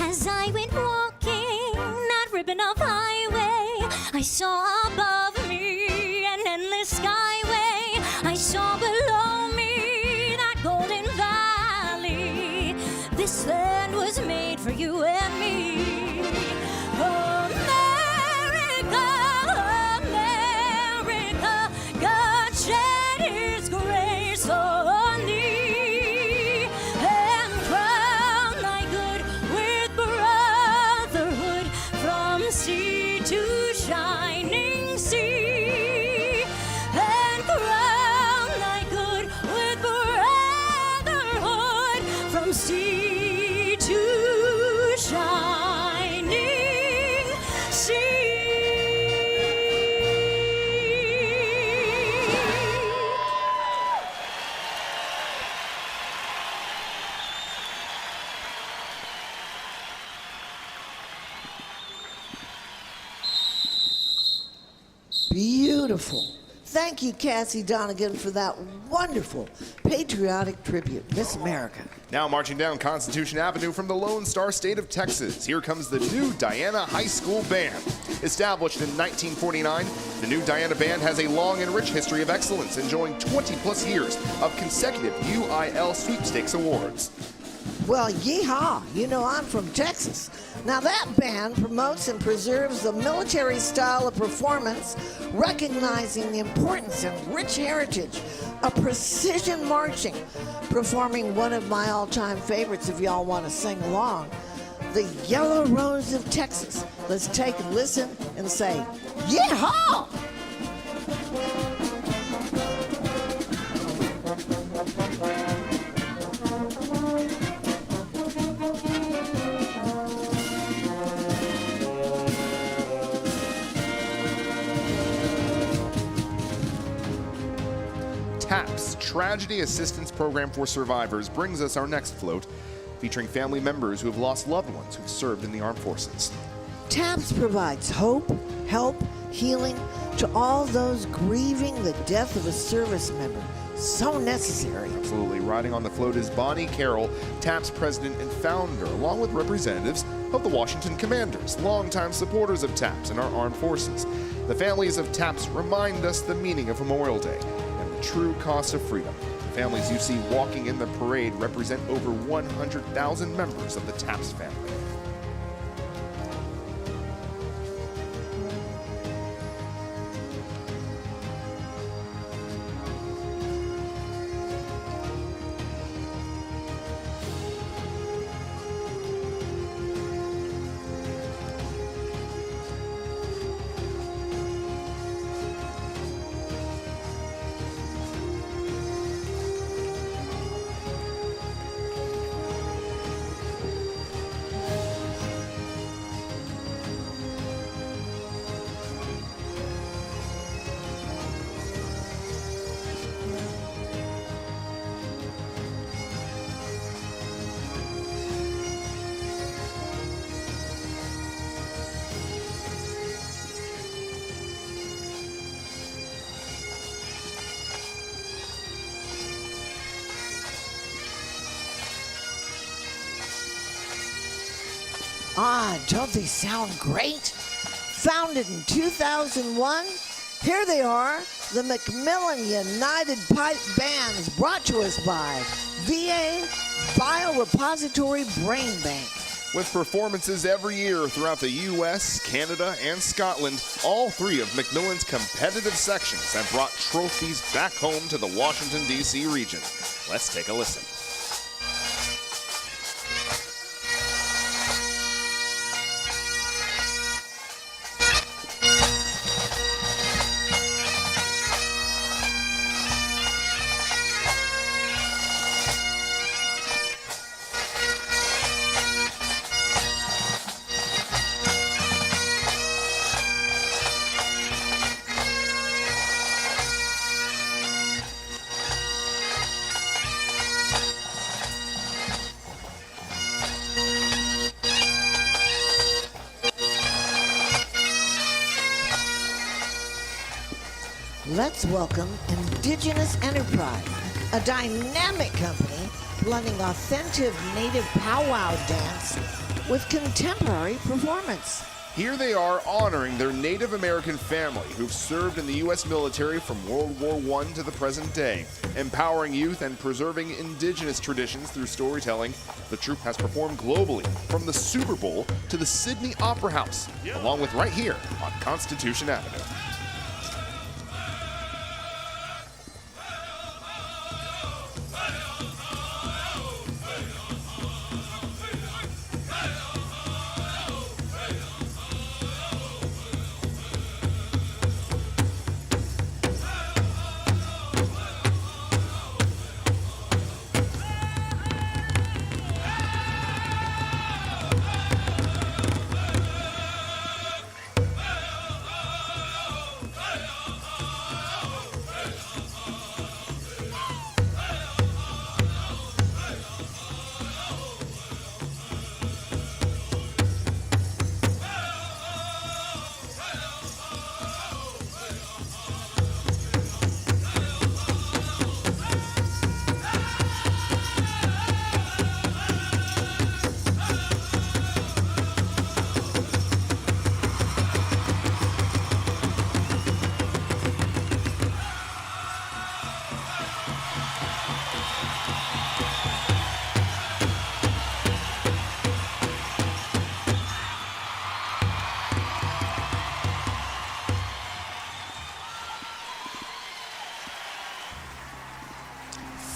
As I went walking that ribbon of highway, I saw above me an endless skyway. I saw below me that golden valley. This land was made for you and me. America, America, God shed His grace on thee, and crown thy good with brotherhood from sea to shining sea, and crown thy good with brotherhood from sea to shining sea. Beautiful. Thank you, Cassie Donegan, for that wonderful patriotic tribute. Miss America. Now marching down Constitution Avenue from the Lone Star State of Texas, here comes the New Diana High School Band. Established in 1949, the New Diana Band has a long and rich history of excellence, enjoying 20-plus years of consecutive UIL sweepstakes awards. Well, yeehaw. You know I'm from Texas. Now that band promotes and preserves the military style of performance, recognizing the importance and rich heritage of precision marching, performing one of my all-time favorites if y'all want to sing along, the Yellow Rose of Texas. Let's take a listen and say, yeehaw! TAPS, Tragedy Assistance Program for Survivors, brings us our next float, featuring family members who have lost loved ones who've served in the armed forces. TAPS provides hope, help, healing to all those grieving the death of a service member. So necessary. Absolutely. Riding on the float is Bonnie Carroll, TAPS president and founder, along with representatives of the Washington Commanders, longtime supporters of TAPS and our armed forces. The families of TAPS remind us the meaning of Memorial Day and the true cost of freedom. The families you see walking in the parade represent over 100,000 members of the TAPS family. Don't they sound great? Founded in 2001, here they are, the Macmillan United Pipe Bands, brought to us by VA Biorepository Brain Bank. With performances every year throughout the U.S., Canada, and Scotland, all three of Macmillan's competitive sections have brought trophies back home to the Washington, D.C. region. Let's take a listen. Let's welcome Indigenous Enterprise, a dynamic company blending authentic native powwow dance with contemporary performance. Here they are honoring their Native American family who've served in the U.S. military from World War I to the present day, empowering youth and preserving indigenous traditions through storytelling. The troupe has performed globally, from the Super Bowl to the Sydney Opera House, along with right here on Constitution Avenue.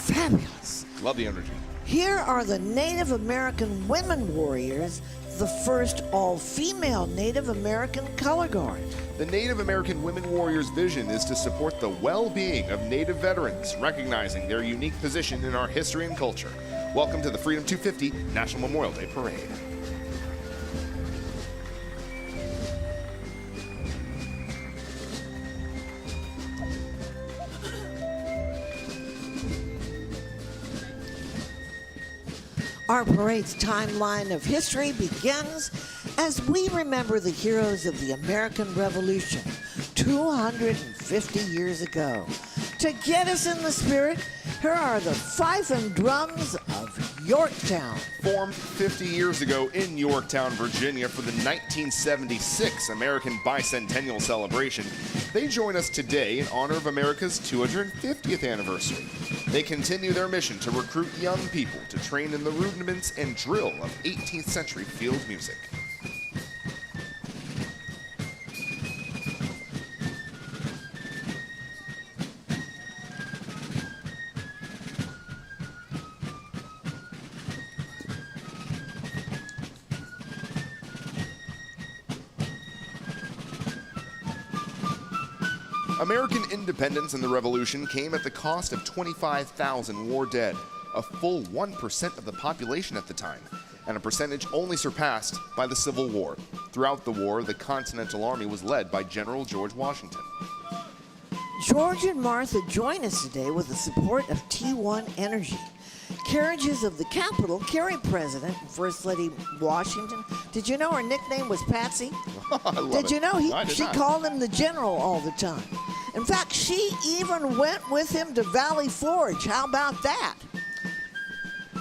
Fabulous. Love the energy. Here are the Native American Women Warriors, the first all-female Native American color guard. The Native American Women Warriors' vision is to support the well-being of Native veterans, recognizing their unique position in our history and culture. Welcome to the Freedom 250 National Memorial Day Parade. Our parade's timeline of history begins as we remember the heroes of the American Revolution 250 years ago. To get us in the spirit, here are the fife and drums of Yorktown. Formed 50 years ago in Yorktown, Virginia for the 1976 American Bicentennial Celebration, they join us today in honor of America's 250th anniversary. They continue their mission to recruit young people to train in the rudiments and drill of 18th century field music. American independence and the Revolution came at the cost of 25,000 war dead, a full 1% of the population at the time, and a percentage only surpassed by the Civil War. Throughout the war, the Continental Army was led by General George Washington. George and Martha join us today with the support of T1 Energy. Carriages of the Capitol carry President and First Lady Washington. Did you know her nickname was Patsy? I love Did you know she not. called him the General all the time? In fact, she even went with him to Valley Forge. How about that?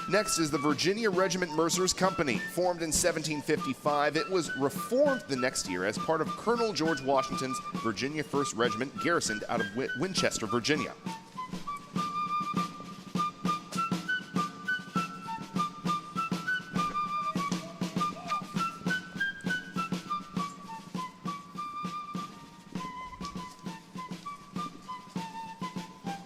Next is the Virginia Regiment Mercers Company. Formed in 1755, it was reformed the next year as part of Colonel George Washington's Virginia 1st Regiment, garrisoned out of Winchester, Virginia.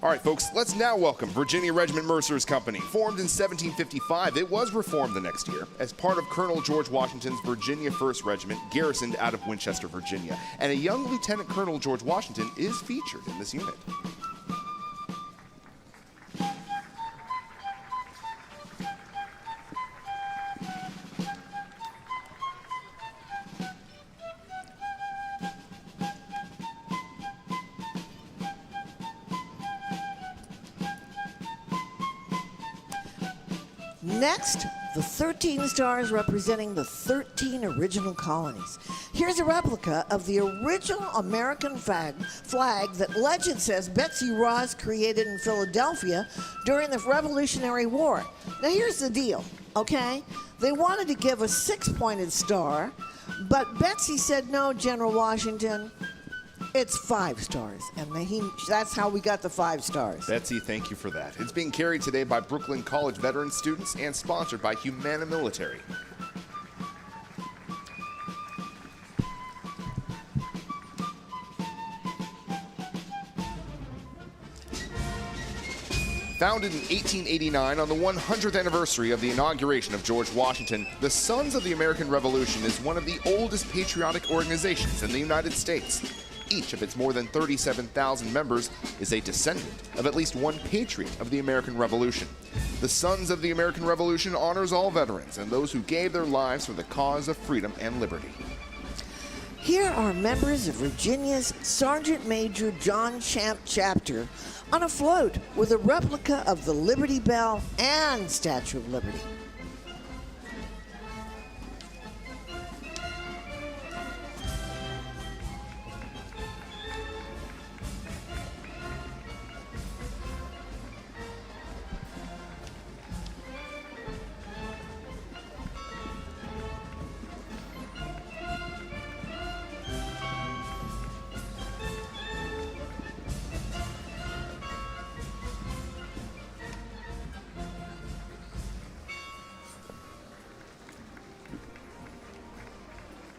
All right, folks, let's now welcome Virginia Regiment Mercers Company. Formed in 1755, it was reformed the next year as part of Colonel George Washington's Virginia 1st Regiment, garrisoned out of Winchester, Virginia. And a young Lieutenant Colonel George Washington is featured in this unit. Next, the 13 stars representing the 13 original colonies. Here's a replica of the original American flag that legend says Betsy Ross created in Philadelphia during the Revolutionary War. Now here's the deal, okay? They wanted to give a 6-pointed star, but Betsy said, no, General Washington, it's 5 stars, and that's how we got the 5 stars. Betsy, thank you for that. It's being carried today by Brooklyn College veteran students and sponsored by Humana Military. Founded in 1889 on the 100th anniversary of the inauguration of George Washington, the Sons of the American Revolution is one of the oldest patriotic organizations in the United States. Each of its more than 37,000 members is a descendant of at least one patriot of the American Revolution. The Sons of the American Revolution honors all veterans and those who gave their lives for the cause of freedom and liberty. Here are members of Virginia's Sergeant Major John Champ chapter on a float with a replica of the Liberty Bell and Statue of Liberty.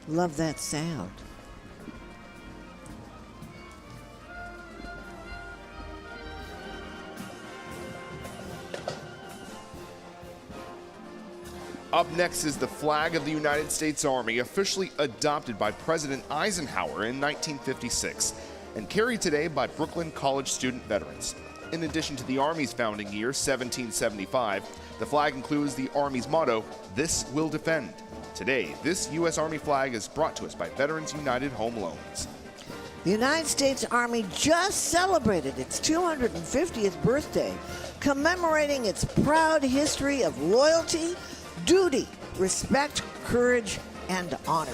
Love that sound. Up next is the flag of the United States Army, officially adopted by President Eisenhower in 1956 and carried today by Brooklyn College student veterans. In addition to the Army's founding year, 1775, the flag includes the Army's motto, "This will defend." Today, this U.S. Army flag is brought to us by Veterans United Home Loans. The United States Army just celebrated its 250th birthday, commemorating its proud history of loyalty, duty, respect, courage, and honor.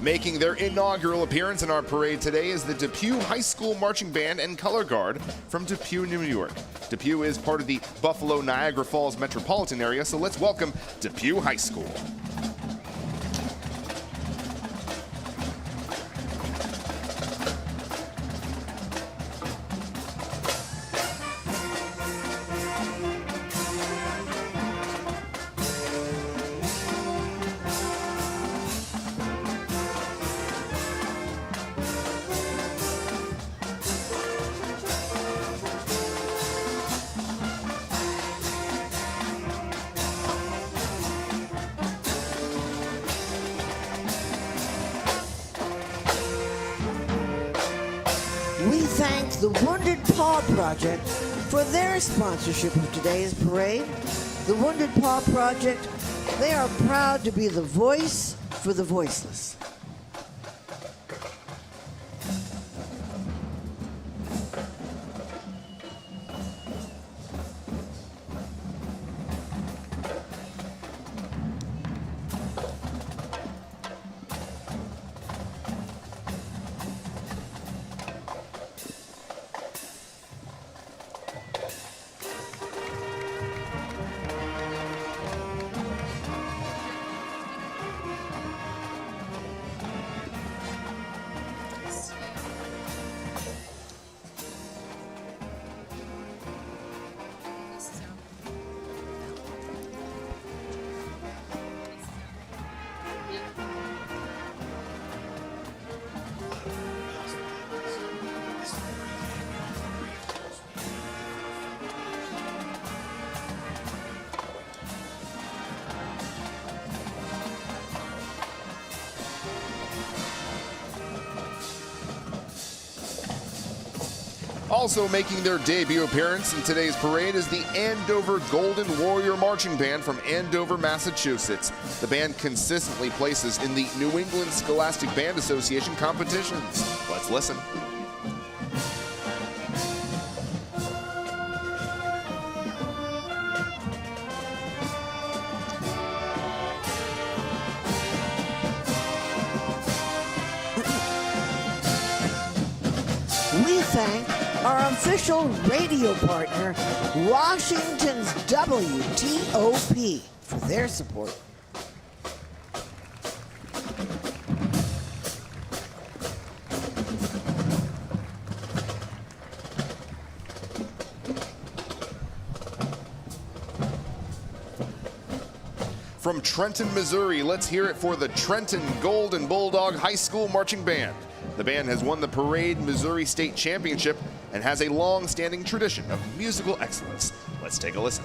Making their inaugural appearance in our parade today is the Depew High School Marching Band and Color Guard from Depew, New York. Depew is part of the Buffalo Niagara Falls metropolitan area, so let's welcome Depew High School. We thank the Wounded Paw Project for their sponsorship of today's parade. The Wounded Paw Project, they are proud to be the voice for the voiceless. Also making their debut appearance in today's parade is the Andover Golden Warrior Marching Band from Andover, Massachusetts. The band consistently places in the New England Scholastic Band Association competitions. Let's listen. We thank our official radio partner, Washington's WTOP, for their support. From Trenton, Missouri, let's hear it for the Trenton Golden Bulldog High School Marching Band. The band has won the Parade Missouri State Championship and has a long-standing tradition of musical excellence. Let's take a listen.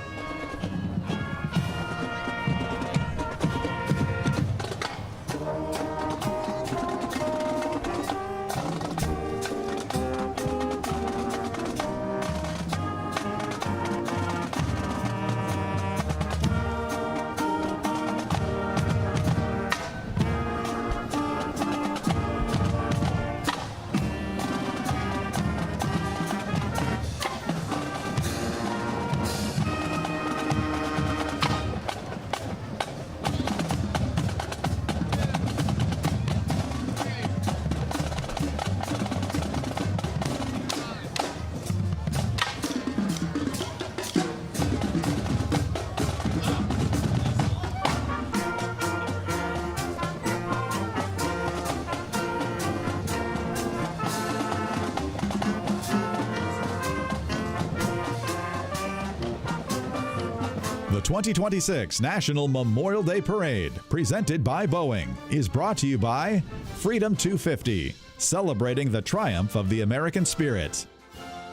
The 2026 National Memorial Day Parade, presented by Boeing, is brought to you by Freedom 250, celebrating the triumph of the American spirit,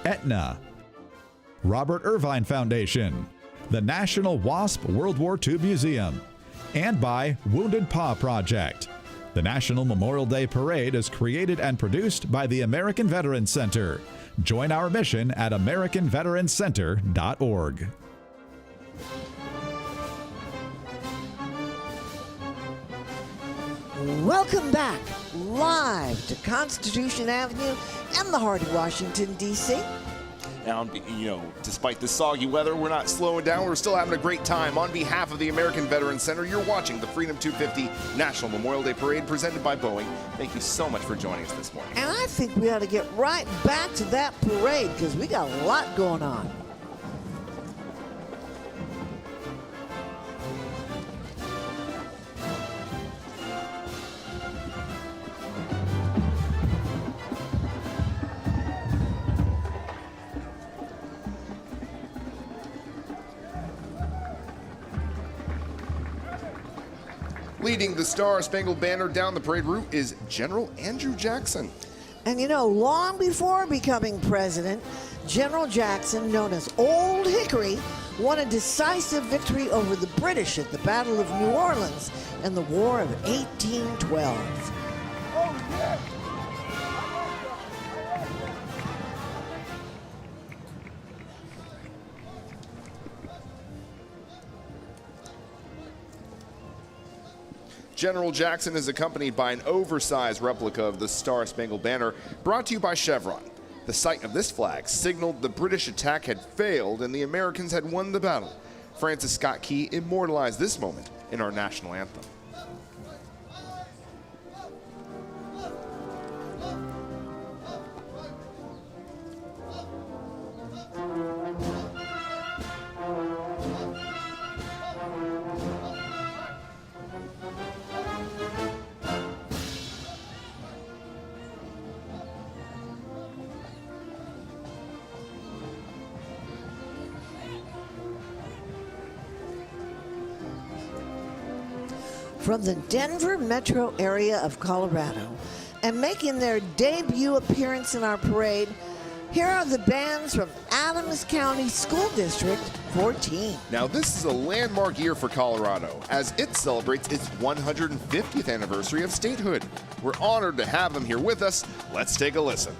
Aetna, Robert Irvine Foundation, the National WASP World War II Museum, and by Wounded Paw Project. The National Memorial Day Parade is created and produced by the American Veterans Center. Join our mission at AmericanVeteransCenter.org. Welcome back, live to Constitution Avenue and the heart of Washington, D.C. Now, despite the soggy weather, we're not slowing down. We're still having a great time. On behalf of the American Veterans Center, you're watching the Freedom 250 National Memorial Day Parade presented by Boeing. Thank you so much for joining us this morning. And I think we ought to get right back to that parade because we got a lot going on. Leading the Star-Spangled Banner down the parade route is General Andrew Jackson. And long before becoming president, General Jackson, known as Old Hickory, won a decisive victory over the British at the Battle of New Orleans in the War of 1812. General Jackson is accompanied by an oversized replica of the Star-Spangled Banner, brought to you by Chevron. The sight of this flag signaled the British attack had failed and the Americans had won the battle. Francis Scott Key immortalized this moment in our national anthem. From the Denver metro area of Colorado, and making their debut appearance in our parade, here are the bands from Adams County School District 14. Now, this is a landmark year for Colorado, as it celebrates its 150th anniversary of statehood. We're honored to have them here with us. Let's take a listen.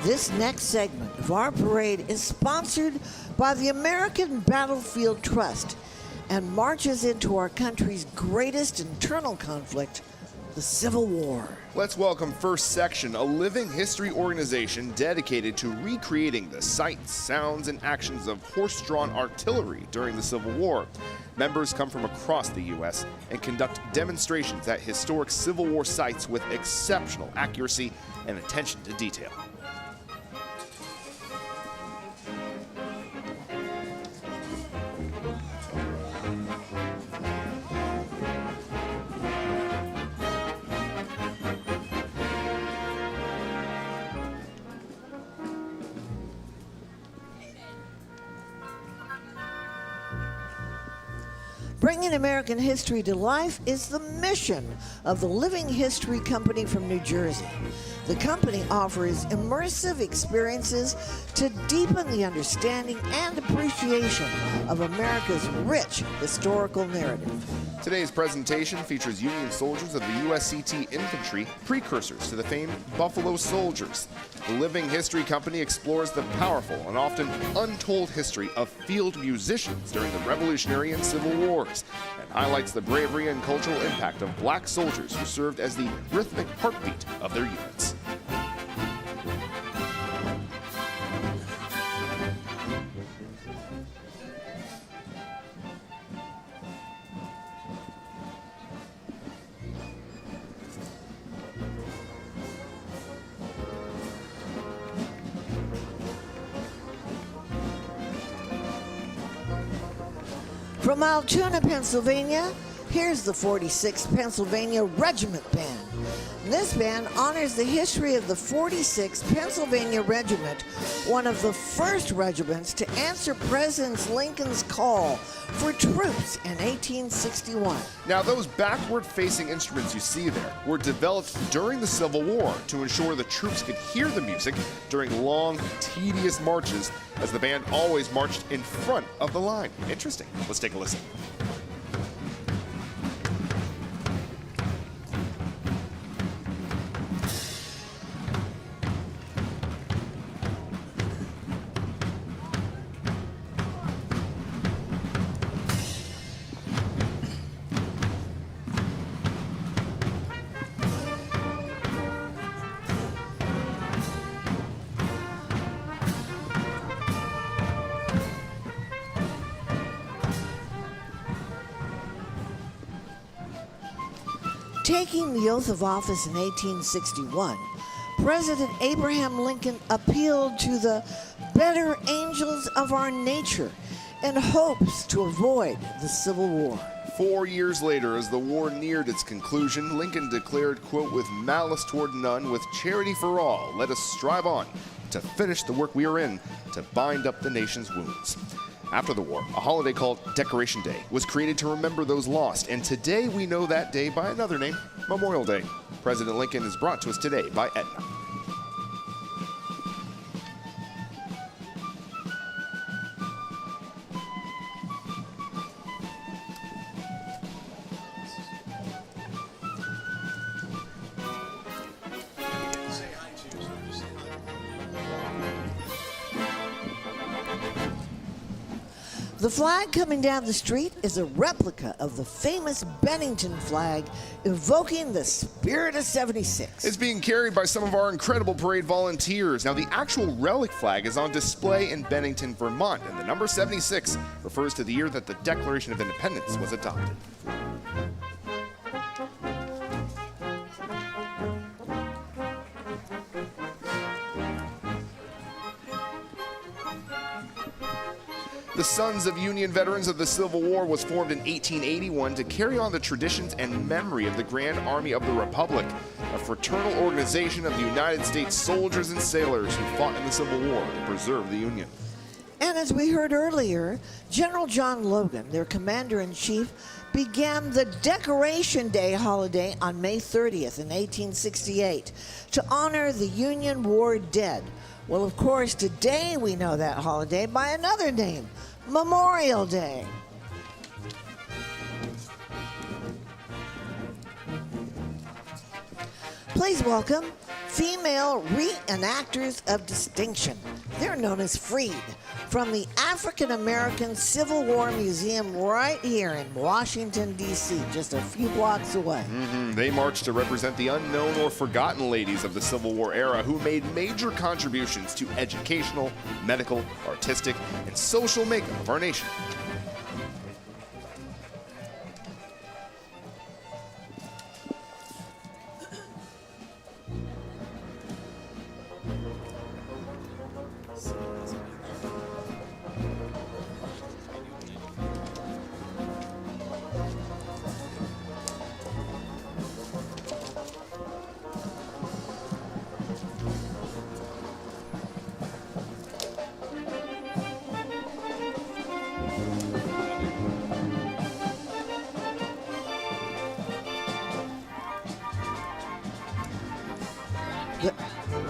This next segment of our parade is sponsored by the American Battlefield Trust and marches into our country's greatest internal conflict, the Civil War. Let's welcome First Section, a living history organization dedicated to recreating the sights, sounds, and actions of horse-drawn artillery during the Civil War. Members come from across the U.S. and conduct demonstrations at historic Civil War sites with exceptional accuracy and attention to detail. Bringing American history to life is the mission of the Living History Company from New Jersey. The company offers immersive experiences to deepen the understanding and appreciation of America's rich historical narrative. Today's presentation features Union soldiers of the USCT Infantry, precursors to the famed Buffalo Soldiers. The Living History Company explores the powerful and often untold history of field musicians during the Revolutionary and Civil Wars, and highlights the bravery and cultural impact of black soldiers who served as the rhythmic heartbeat of their units. From Altoona, Pennsylvania, here's the 46th Pennsylvania Regiment Band. This band honors the history of the 46th Pennsylvania Regiment, one of the first regiments to answer President Lincoln's call for troops in 1861. Now, those backward-facing instruments you see there were developed during the Civil War to ensure the troops could hear the music during long, tedious marches, as the band always marched in front of the line. Interesting. Let's take a listen. Taking the oath of office in 1861, President Abraham Lincoln appealed to the better angels of our nature in hopes to avoid the Civil War. 4 years later, as the war neared its conclusion, Lincoln declared, quote, "With malice toward none, with charity for all, let us strive on to finish the work we are in, to bind up the nation's wounds." After the war, a holiday called Decoration Day was created to remember those lost, and today we know that day by another name, Memorial Day. President Lincoln is brought to us today by Aetna. The flag coming down the street is a replica of the famous Bennington flag, evoking the spirit of '76. It's being carried by some of our incredible parade volunteers. Now, the actual relic flag is on display in Bennington, Vermont, and the number 76 refers to the year that the Declaration of Independence was adopted. The Sons of Union Veterans of the Civil War was formed in 1881 to carry on the traditions and memory of the Grand Army of the Republic, a fraternal organization of the United States soldiers and sailors who fought in the Civil War to preserve the Union. And as we heard earlier, General John Logan, their commander-in-chief, began the Decoration Day holiday on May 30th in 1868 to honor the Union War dead. Well, of course, today we know that holiday by another name, Memorial Day. Please welcome female reenactors of distinction. They're known as Freed, from the African American Civil War Museum right here in Washington, D.C., just a few blocks away. They marched to represent the unknown or forgotten ladies of the Civil War era who made major contributions to educational, medical, artistic, and social makeup of our nation.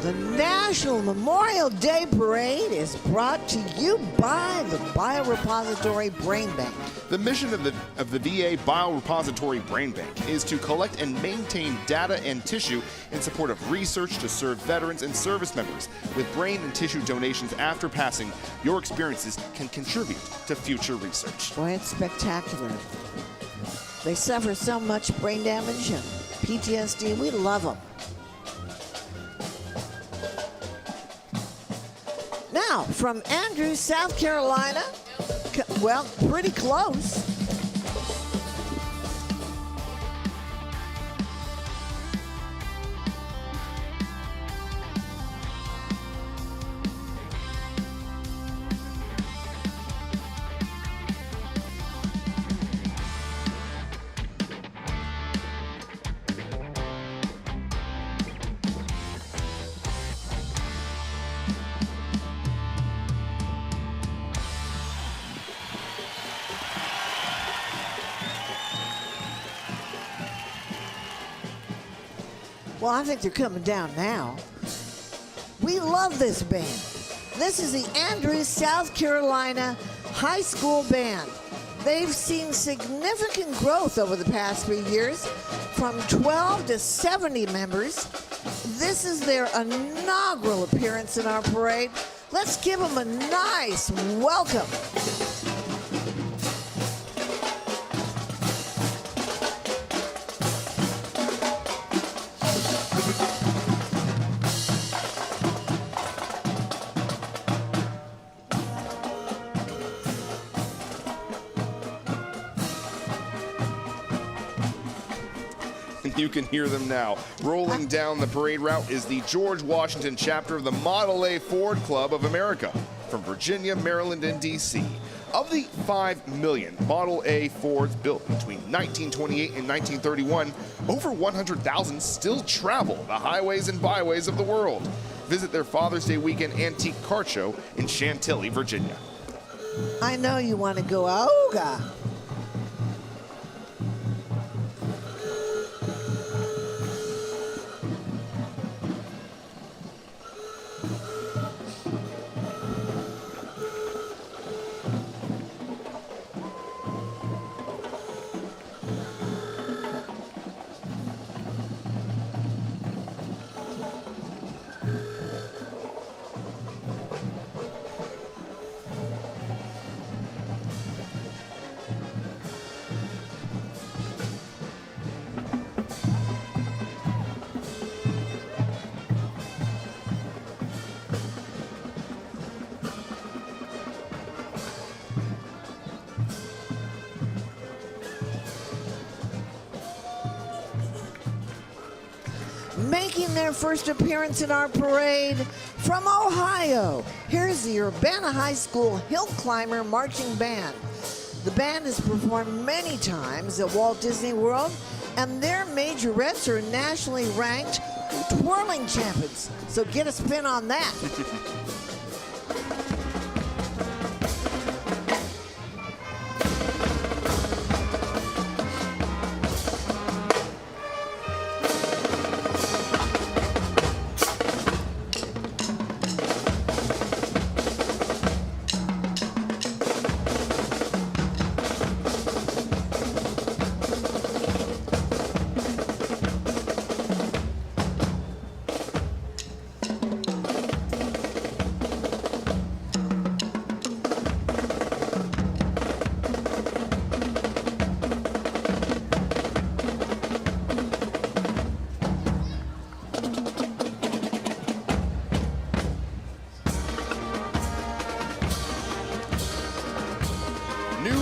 The National Memorial Day Parade is brought to you by the Biorepository Brain Bank. The mission of the VA Biorepository Brain Bank is to collect and maintain data and tissue in support of research to serve veterans and service members. With brain and tissue donations after passing, your experiences can contribute to future research. Boy, it's spectacular. They suffer so much brain damage and PTSD. We love them. Now, from Andrews, South Carolina, well, pretty close. Well, I think they're coming down now. We love this band. This is the Andrews, South Carolina High School Band. They've seen significant growth over the past 3 years, from 12 to 70 members. This is their inaugural appearance in our parade. Let's give them a nice welcome. You can hear them now. Rolling down the parade route is the George Washington chapter of the Model A Ford Club of America from Virginia, Maryland, and D.C. Of the 5 million Model A Fords built between 1928 and 1931, over 100,000 still travel the highways and byways of the world. Visit their Father's Day weekend antique car show in Chantilly, Virginia. I know you want to go Auga. Making their first appearance in our parade from Ohio, here's the Urbana High School Hill Climber Marching Band. The band has performed many times at Walt Disney World, and their majorettes are nationally ranked twirling champions. So get a spin on that.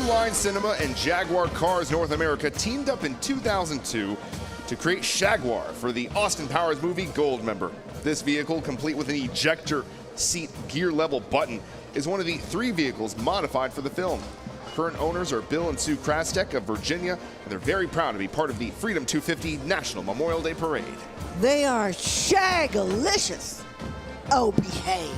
Line Cinema and Jaguar Cars North America teamed up in 2002 to create Jaguar for the Austin Powers movie Goldmember. This vehicle, complete with an ejector seat gear level button, is one of the 3 vehicles modified for the film. Current owners are Bill and Sue Krastek of Virginia, and they're very proud to be part of the Freedom 250 National Memorial Day Parade. They are shagalicious. Oh, behave.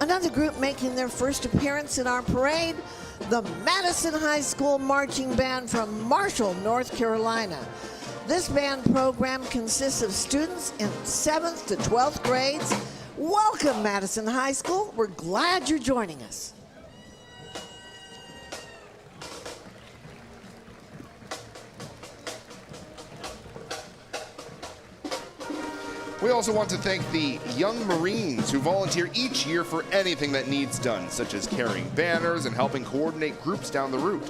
Another group making their first appearance in our parade, the Madison High School Marching Band from Marshall, North Carolina. This band program consists of students in 7th to 12th grades. Welcome, Madison High School. We're glad you're joining us. We also want to thank the young Marines who volunteer each year for anything that needs done, such as carrying banners and helping coordinate groups down the route.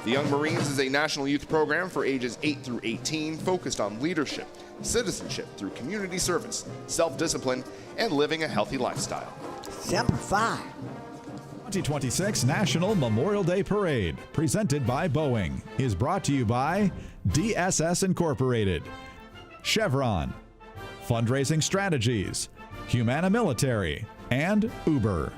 The Young Marines is a national youth program for ages 8 through 18 focused on leadership, citizenship through community service, self-discipline, and living a healthy lifestyle. Semper Fi. 2026 National Memorial Day Parade, presented by Boeing, is brought to you by DSS Incorporated, Chevron, Fundraising Strategies, Humana Military, and Uber.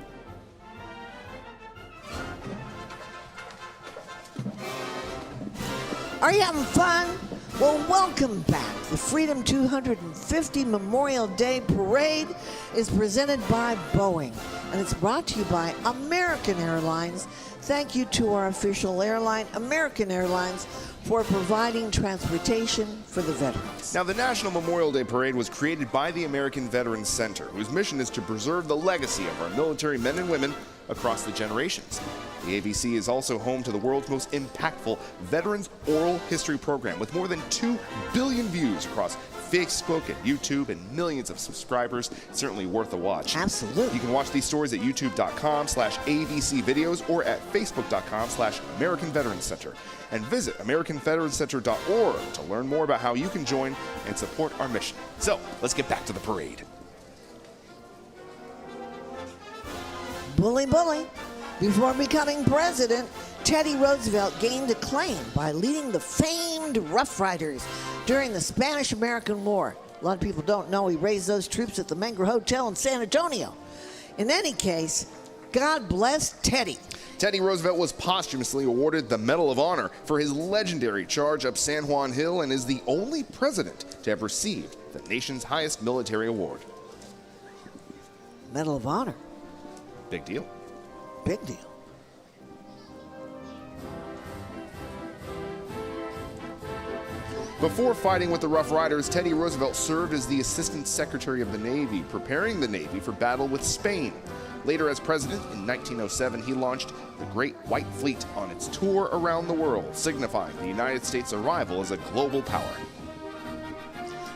Are you having fun? Well, welcome back. The Freedom 250 Memorial Day Parade is presented by Boeing. and it's brought to you by American Airlines. Thank you to our official airline, American Airlines, for providing transportation for the veterans. Now, the National Memorial Day Parade was created by the American Veterans Center, whose mission is to preserve the legacy of our military men and women across the generations. The AVC is also home to the world's most impactful Veterans Oral History program, with more than 2 billion views across Facebook and YouTube and millions of subscribers. It's certainly worth a watch. Absolutely. You can watch these stories at youtube.com/AVC videos or at facebook.com/American Veterans Center. And visit AmericanVeteransCenter.org to learn more about how you can join and support our mission. So, let's get back to the parade. Bully, bully. Before becoming president, Teddy Roosevelt gained acclaim by leading the famed Rough Riders during the Spanish-American War. A lot of people don't know he raised those troops at the Menger Hotel in San Antonio. In any case, God bless Teddy. Teddy Roosevelt was posthumously awarded the Medal of Honor for his legendary charge up San Juan Hill and is the only president to have received the nation's highest military award. Medal of Honor. Big deal. Big deal. Before fighting with the Rough Riders, Teddy Roosevelt served as the Assistant Secretary of the Navy, preparing the Navy for battle with Spain. Later, as president, in 1907, he launched the Great White Fleet on its tour around the world, signifying the United States' arrival as a global power.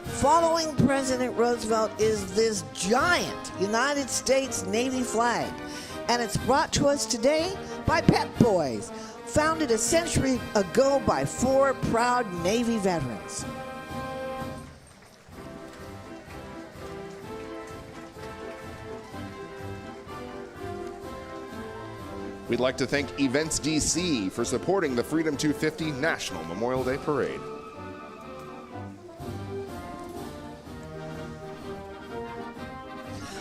Following President Roosevelt is this giant United States Navy flag, and it's brought to us today by Pep Boys, founded a century ago by 4 proud Navy veterans. We'd like to thank Events DC for supporting the Freedom 250 National Memorial Day Parade.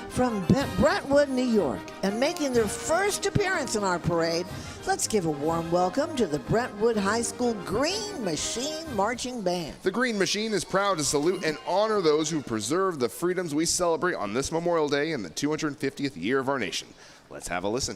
From Brentwood, New York, and making their first appearance in our parade, let's give a warm welcome to the Brentwood High School Green Machine Marching Band. The Green Machine is proud to salute and honor those who preserve the freedoms we celebrate on this Memorial Day in the 250th year of our nation. Let's have a listen.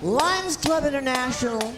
Lions Club International.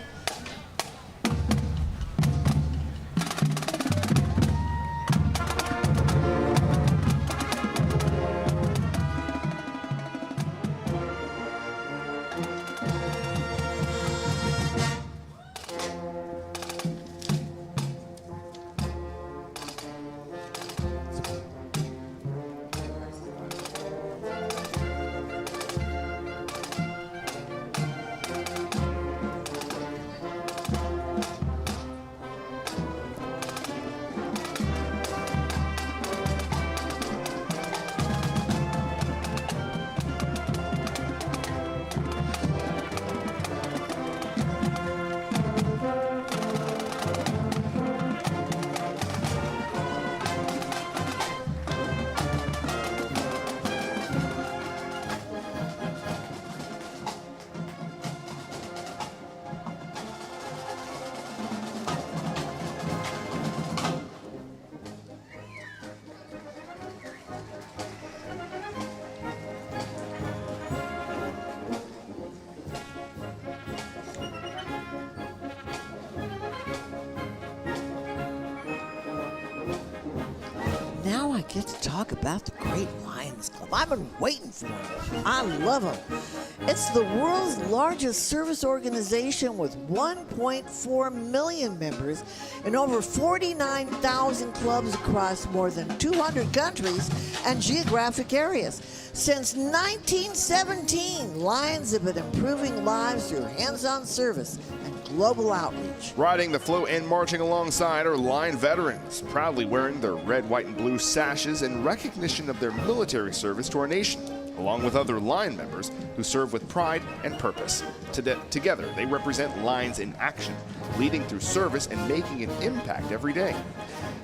I get to talk about the Great Lions Club. I've been waiting for them. I love them. It's the world's largest service organization with 1.4 million members in over 49,000 clubs across more than 200 countries and geographic areas. Since 1917, Lions have been improving lives through hands-on service and global outreach. Riding the float and marching alongside are Lion veterans, proudly wearing their red, white, and blue sashes in recognition of their military service to our nation, along with other Lion members who serve with pride and purpose. Together, they represent Lions in action, leading through service and making an impact every day.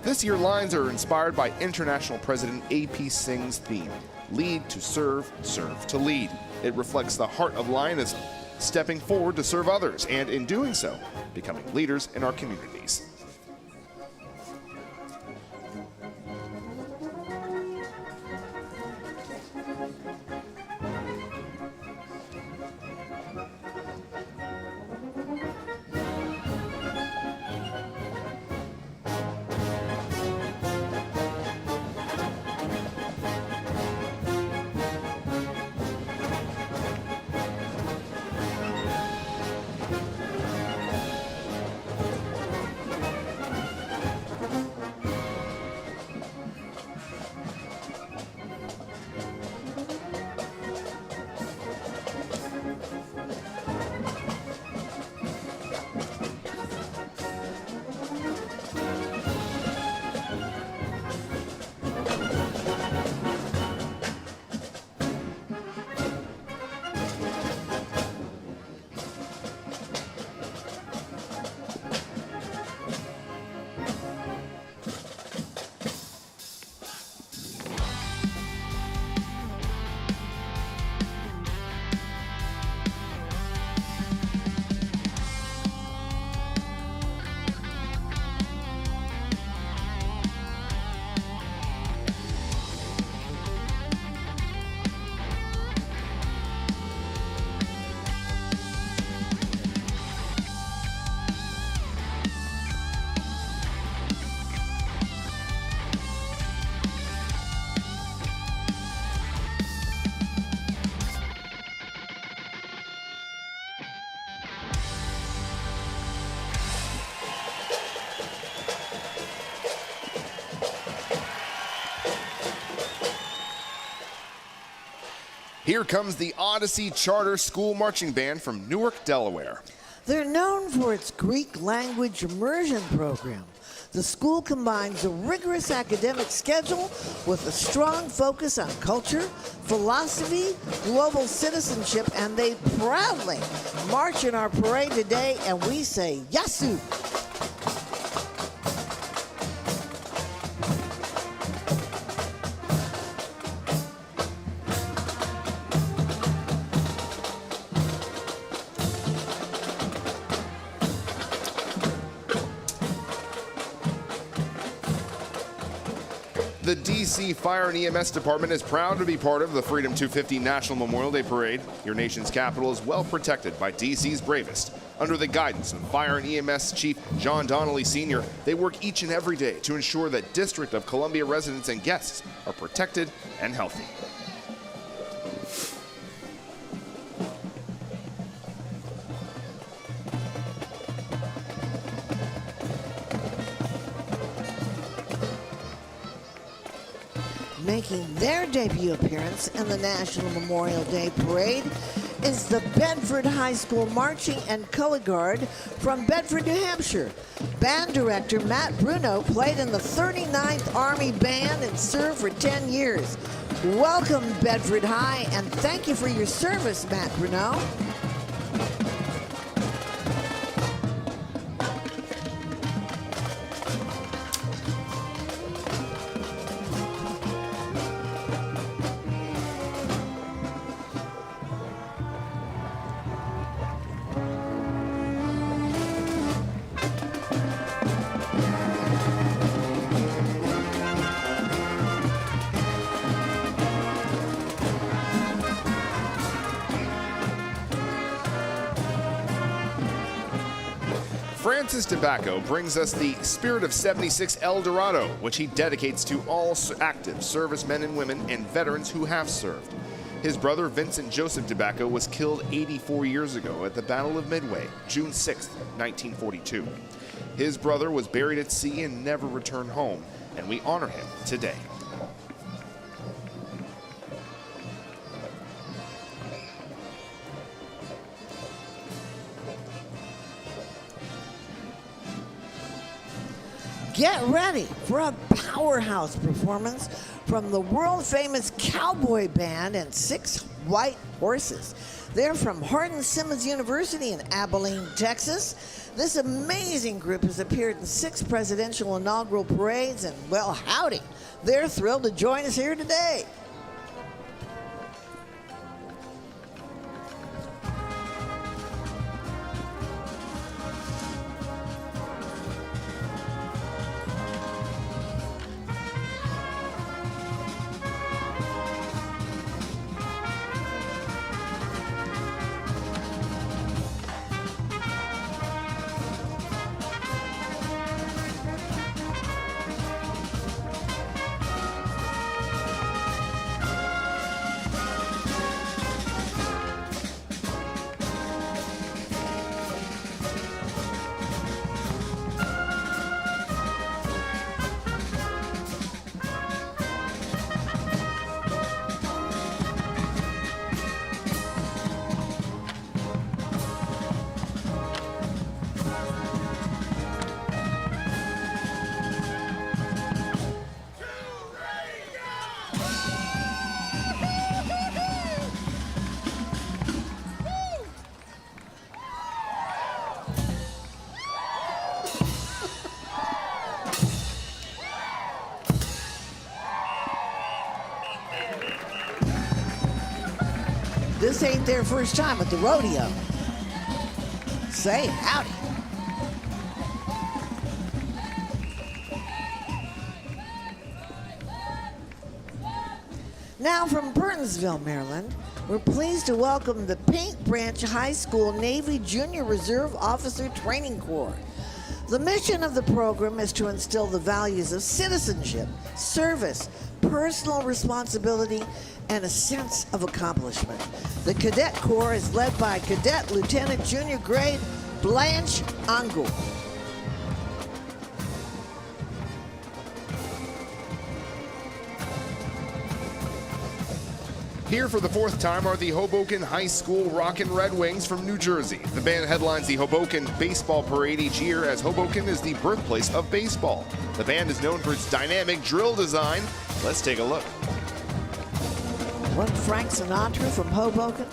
This year, Lions are inspired by International President A.P. Singh's theme, Lead to Serve, Serve to Lead. It reflects the heart of Lionism, stepping forward to serve others, and in doing so, becoming leaders in our communities. Here comes the Odyssey Charter School Marching Band from Newark, Delaware. They're known for its Greek language immersion program. The school combines a rigorous academic schedule with a strong focus on culture, philosophy, global citizenship, and they proudly march in our parade today, and we say, Yasu! The D.C. Fire and EMS Department is proud to be part of the Freedom 250 National Memorial Day Parade. Your nation's capital is well protected by D.C.'s bravest. Under the guidance of Fire and EMS Chief John Donnelly Sr., they work each and every day to ensure that District of Columbia residents and guests are protected and healthy. Making their debut appearance in the National Memorial Day Parade is the Bedford High School Marching and Color Guard from Bedford, New Hampshire. Band director Matt Bruno played in the 39th Army Band and served for 10 years. Welcome, Bedford High, and thank you for your service, Matt Bruno. Francis Tobacco brings us the Spirit of 76 El Dorado, which he dedicates to all active servicemen and women and veterans who have served. His brother, Vincent Joseph Tobacco, was killed 84 years ago at the Battle of Midway, June 6, 1942. His brother was buried at sea and never returned home, and we honor him today. Get ready for a powerhouse performance from the world-famous cowboy band and 6 white horses. They're from Hardin Simmons University in Abilene, Texas. This amazing group has appeared in 6 presidential inaugural parades, and, well, howdy, they're thrilled to join us here today. This ain't their first time at the rodeo. Say howdy. Now from Burtonsville, Maryland, we're pleased to welcome the Paint Branch High School Navy Junior Reserve Officer Training Corps. The mission of the program is to instill the values of citizenship, service, personal responsibility, and a sense of accomplishment. The Cadet Corps is led by Cadet Lieutenant Junior Grade Blanche Angul. Here for the 4th time are the Hoboken High School Rockin' Red Wings from New Jersey. The band headlines the Hoboken Baseball Parade each year, as Hoboken is the birthplace of baseball. The band is known for its dynamic drill design. Let's take a look. One Frank Sinatra from Hoboken.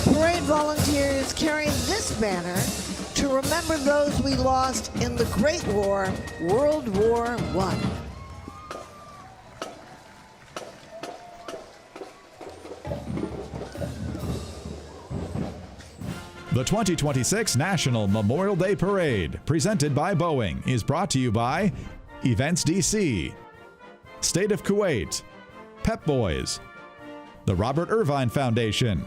Parade volunteers carry this banner to remember those we lost in the Great War, World War I. The 2026 National Memorial Day Parade, presented by Boeing, is brought to you by Events DC, State of Kuwait, Pep Boys, the Robert Irvine Foundation,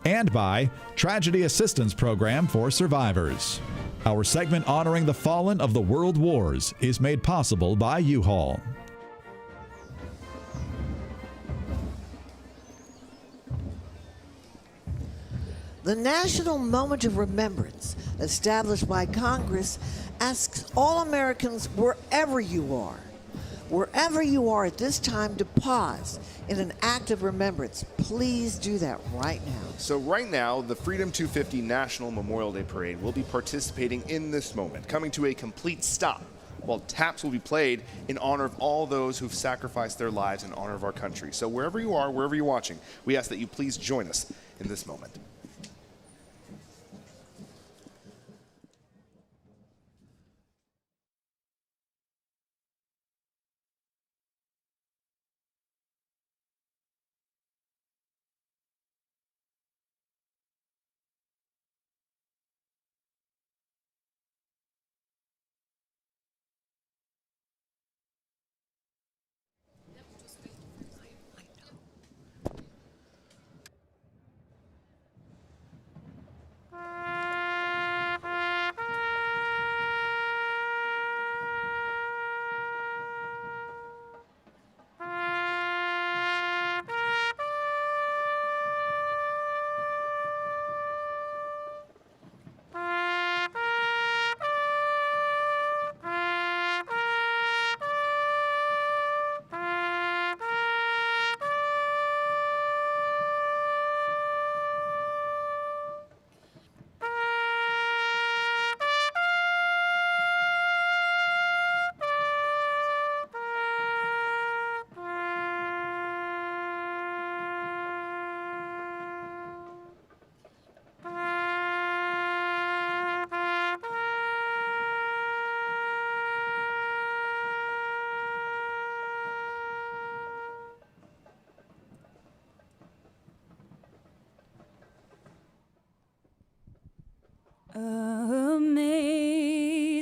and by Tragedy Assistance Program for Survivors. Our segment honoring the fallen of the World Wars is made possible by U-Haul. The National Moment of Remembrance, established by Congress, asks all Americans, wherever you are at this time, to pause in an act of remembrance. Please do that right now. So right now, the Freedom 250 National Memorial Day Parade will be participating in this moment, coming to a complete stop while taps will be played in honor of all those who've sacrificed their lives in honor of our country. So wherever you are, wherever you're watching, we ask that you please join us in this moment.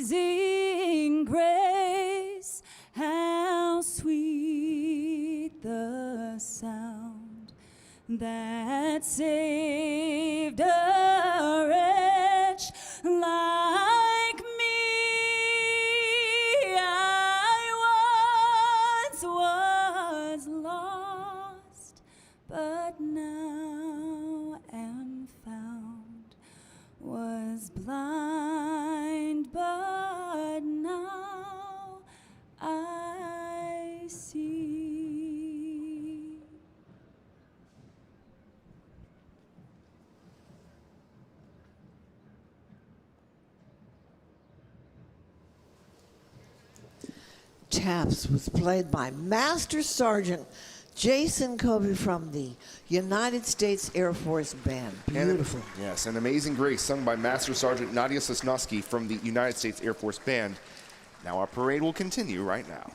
Amazing grace, how sweet the sound that saved a wretch like me. I once was lost, but now am found, was blind, but now I see. Taps was played by Master Sergeant Jason Kobe from the United States Air Force Band. Beautiful. Yes, an Amazing Grace sung by Master Sergeant Nadia Sosnowski from the United States Air Force Band. Now our parade will continue right now.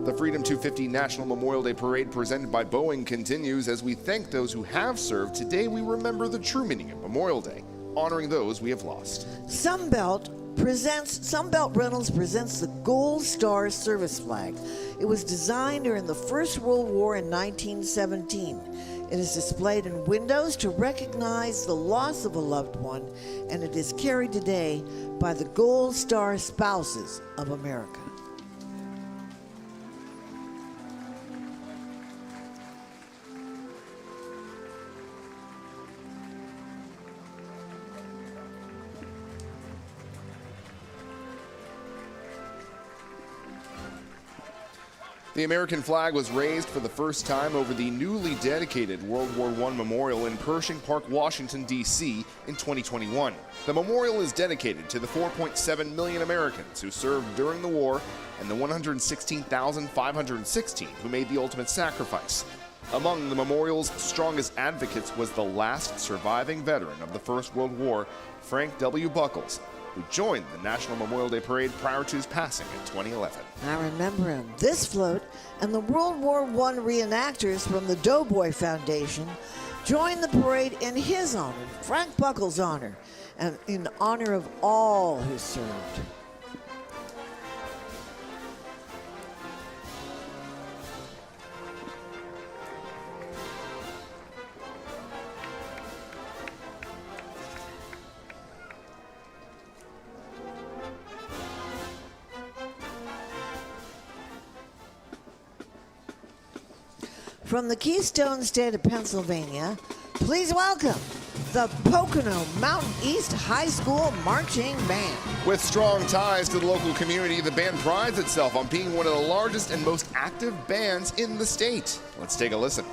The Freedom 250 National Memorial Day Parade presented by Boeing continues as we thank those who have served. Today we remember the true meaning of Memorial Day, honoring those we have lost. Sunbelt Rentals presents the Gold Star Service Flag. It was designed during the First World War in 1917. It is displayed in windows to recognize the loss of a loved one, and it is carried today by the Gold Star Spouses of America. The American flag was raised for the first time over the newly dedicated World War I Memorial in Pershing Park, Washington, D.C. in 2021. The memorial is dedicated to the 4.7 million Americans who served during the war and the 116,516 who made the ultimate sacrifice. Among the memorial's strongest advocates was the last surviving veteran of the First World War, Frank W. Buckles, who joined the National Memorial Day Parade prior to his passing in 2011. I remember him. This float and the World War I reenactors from the Doughboy Foundation joined the parade in his honor, Frank Buckles' honor, and in honor of all who served. From the Keystone State of Pennsylvania, please welcome the Pocono Mountain East High School Marching Band. With strong ties to the local community, the band prides itself on being one of the largest and most active bands in the state. Let's take a listen.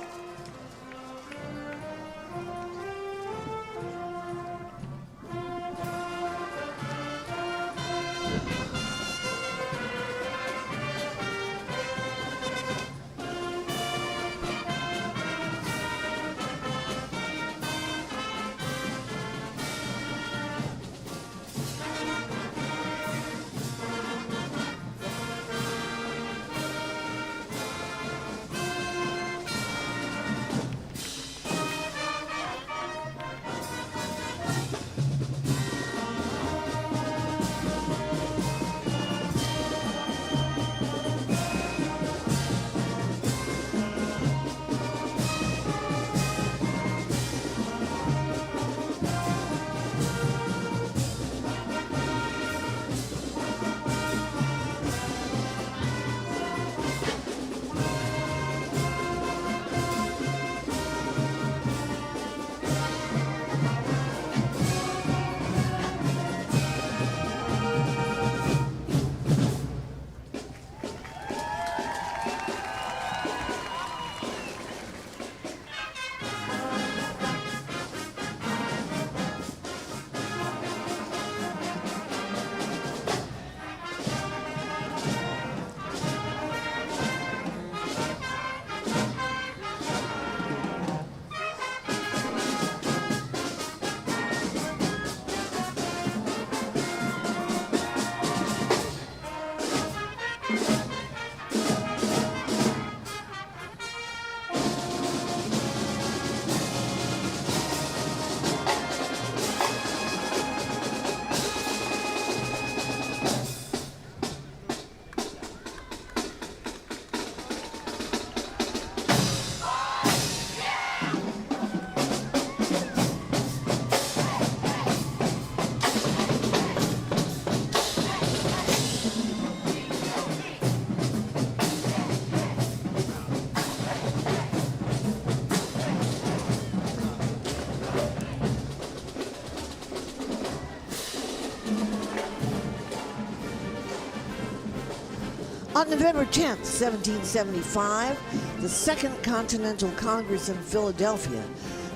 On November 10th, 1775, the Second Continental Congress in Philadelphia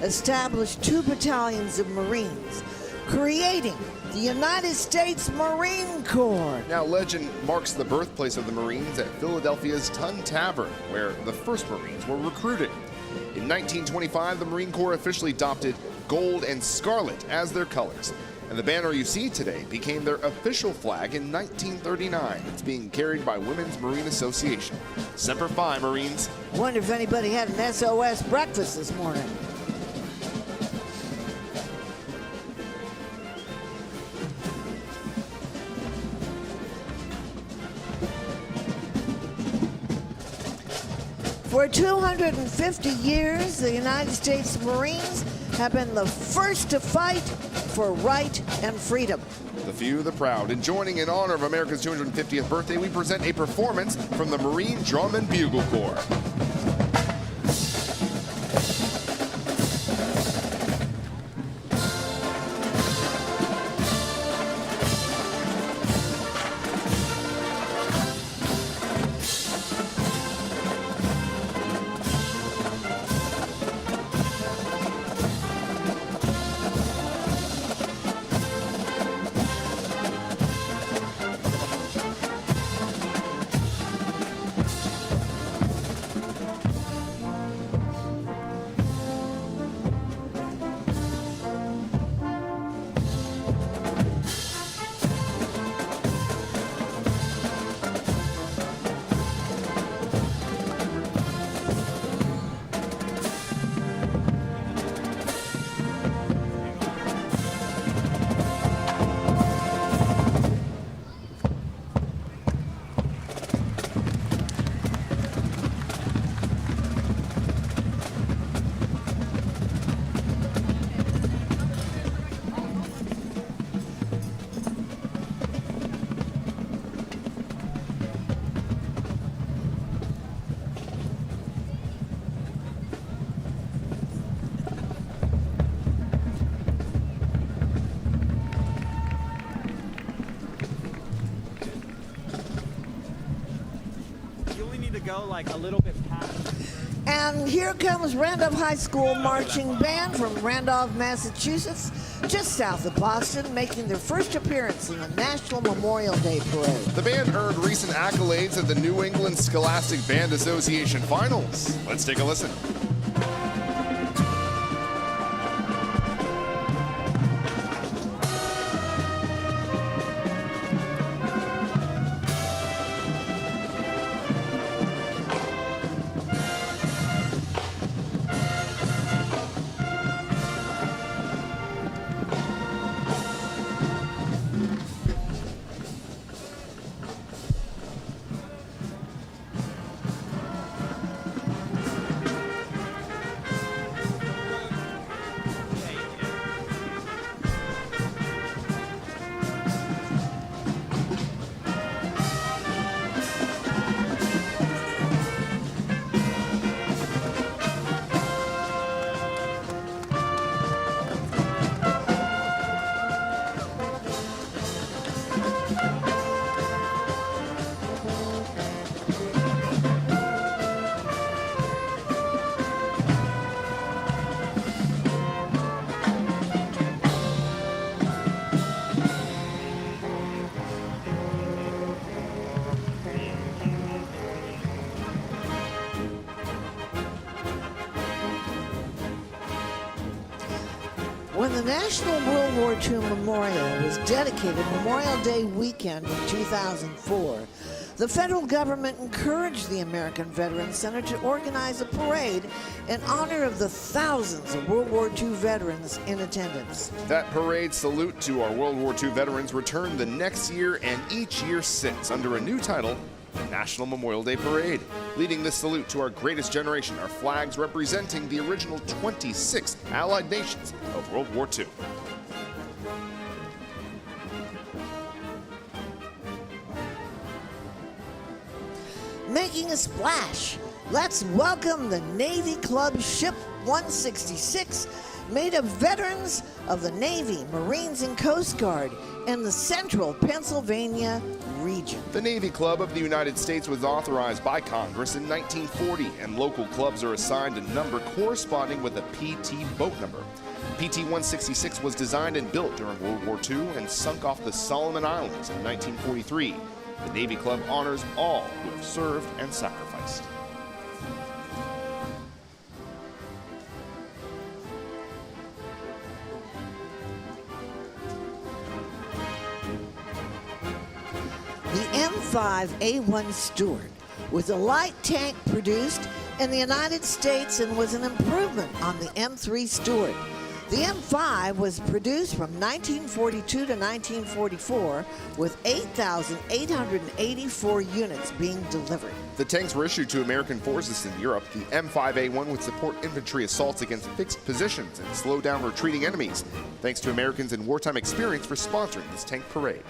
established 2 battalions of Marines, creating the United States Marine Corps. Now, legend marks the birthplace of the Marines at Philadelphia's Tun Tavern, where the first Marines were recruited. In 1925, the Marine Corps officially adopted gold and scarlet as their colors, and the banner you see today became their official flag in 1939. It's being carried by Women's Marine Association. Semper Fi, Marines. Wonder if anybody had an SOS breakfast this morning. For 250 years, the United States Marines have been the first to fight for right and freedom. The few, the proud. And joining in honor of America's 250th birthday, we present a performance from the Marine Drum and Bugle Corps. Go like a little bit past. And here comes Randolph High School Marching Band from Randolph, Massachusetts, just south of Boston, making their first appearance in the National Memorial Day Parade. The band earned recent accolades at the New England Scholastic Band Association Finals. Let's take a listen. When the National World War II Memorial was dedicated Memorial Day weekend in 2004, the federal government encouraged the American Veterans Center to organize a parade in honor of the thousands of World War II veterans in attendance. That parade salute to our World War II veterans returned the next year and each year since under a new title, the National Memorial Day Parade. Leading this salute to our greatest generation are flags representing the original 26 Allied nations of World War II. Making a splash, let's welcome the Navy Club Ship 166, made of veterans of the Navy, Marines, and Coast Guard in the central Pennsylvania region. region. The Navy Club of the United States was authorized by Congress in 1940, and local clubs are assigned a number corresponding with a PT boat number. PT-166 was designed and built during World War II and sunk off the Solomon Islands in 1943. The Navy Club honors all who have served and sacrificed. The M5A1 Stewart was a light tank produced in the United States and was an improvement on the M3 Stewart. The M5 was produced from 1942 to 1944 with 8,884 units being delivered. The tanks were issued to American forces in Europe. The M5A1 would support infantry assaults against fixed positions and slow down retreating enemies. Thanks to Americans in wartime experience for sponsoring this tank parade.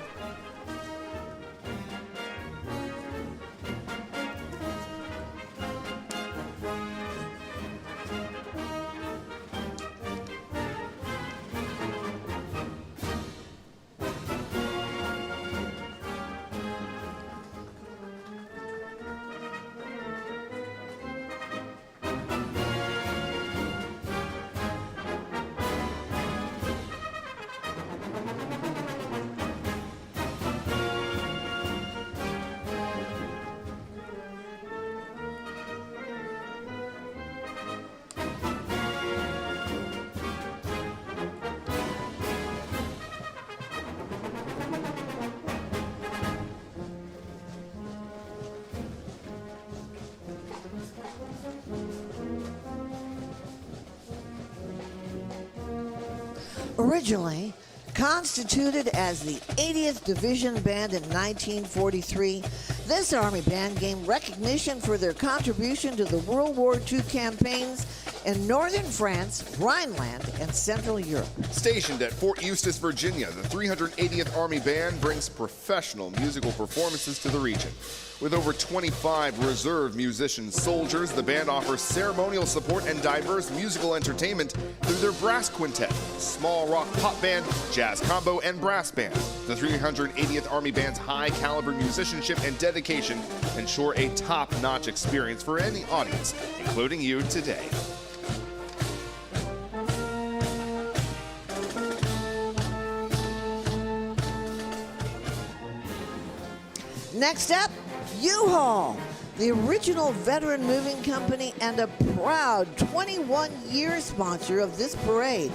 Originally constituted as the 80th Division Band in 1943, this Army band gained recognition for their contribution to the World War II campaigns in northern France, Rhineland, and Central Europe. Stationed at Fort Eustis, Virginia, the 380th Army Band brings professional musical performances to the region. With over 25 reserve musician soldiers, the band offers ceremonial support and diverse musical entertainment through their brass quintet, small rock pop band, jazz combo, and brass band. The 380th Army Band's high-caliber musicianship and dedication ensure a top-notch experience for any audience, including you today. Next up, U-Haul, the original veteran moving company and a proud 21-year sponsor of this parade.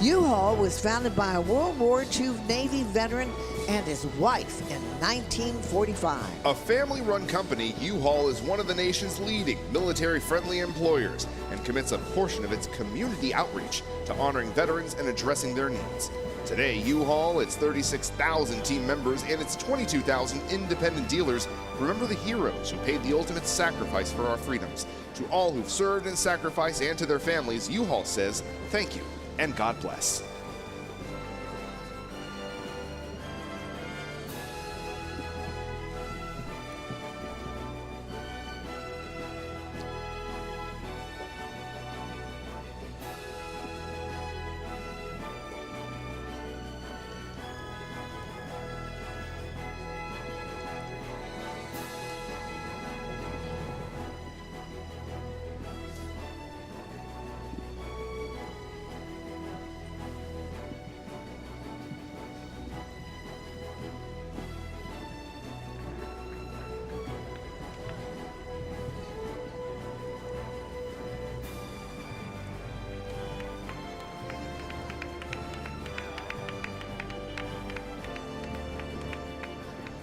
U-Haul was founded by a World War II Navy veteran and his wife in 1945. A family-run company, U-Haul is one of the nation's leading military-friendly employers and commits a portion of its community outreach to honoring veterans and addressing their needs. Today, U-Haul, its 36,000 team members, and its 22,000 independent dealers remember the heroes who paid the ultimate sacrifice for our freedoms. To all who've served and sacrificed and to their families, U-Haul says thank you and God bless.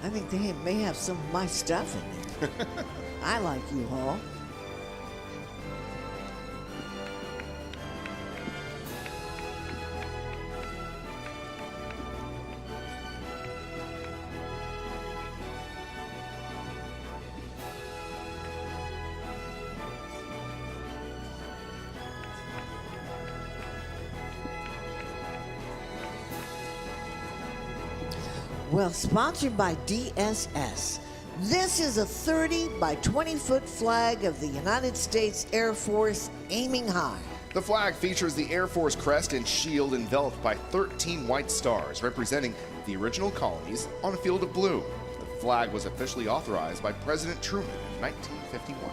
I think they may have some of my stuff in there. I like U-Haul. Well, sponsored by DSS. This is a 30 by 20-foot flag of the United States Air Force aiming high. The flag features the Air Force crest and shield enveloped by 13 white stars representing the original colonies on a field of blue. The flag was officially authorized by President Truman in 1951.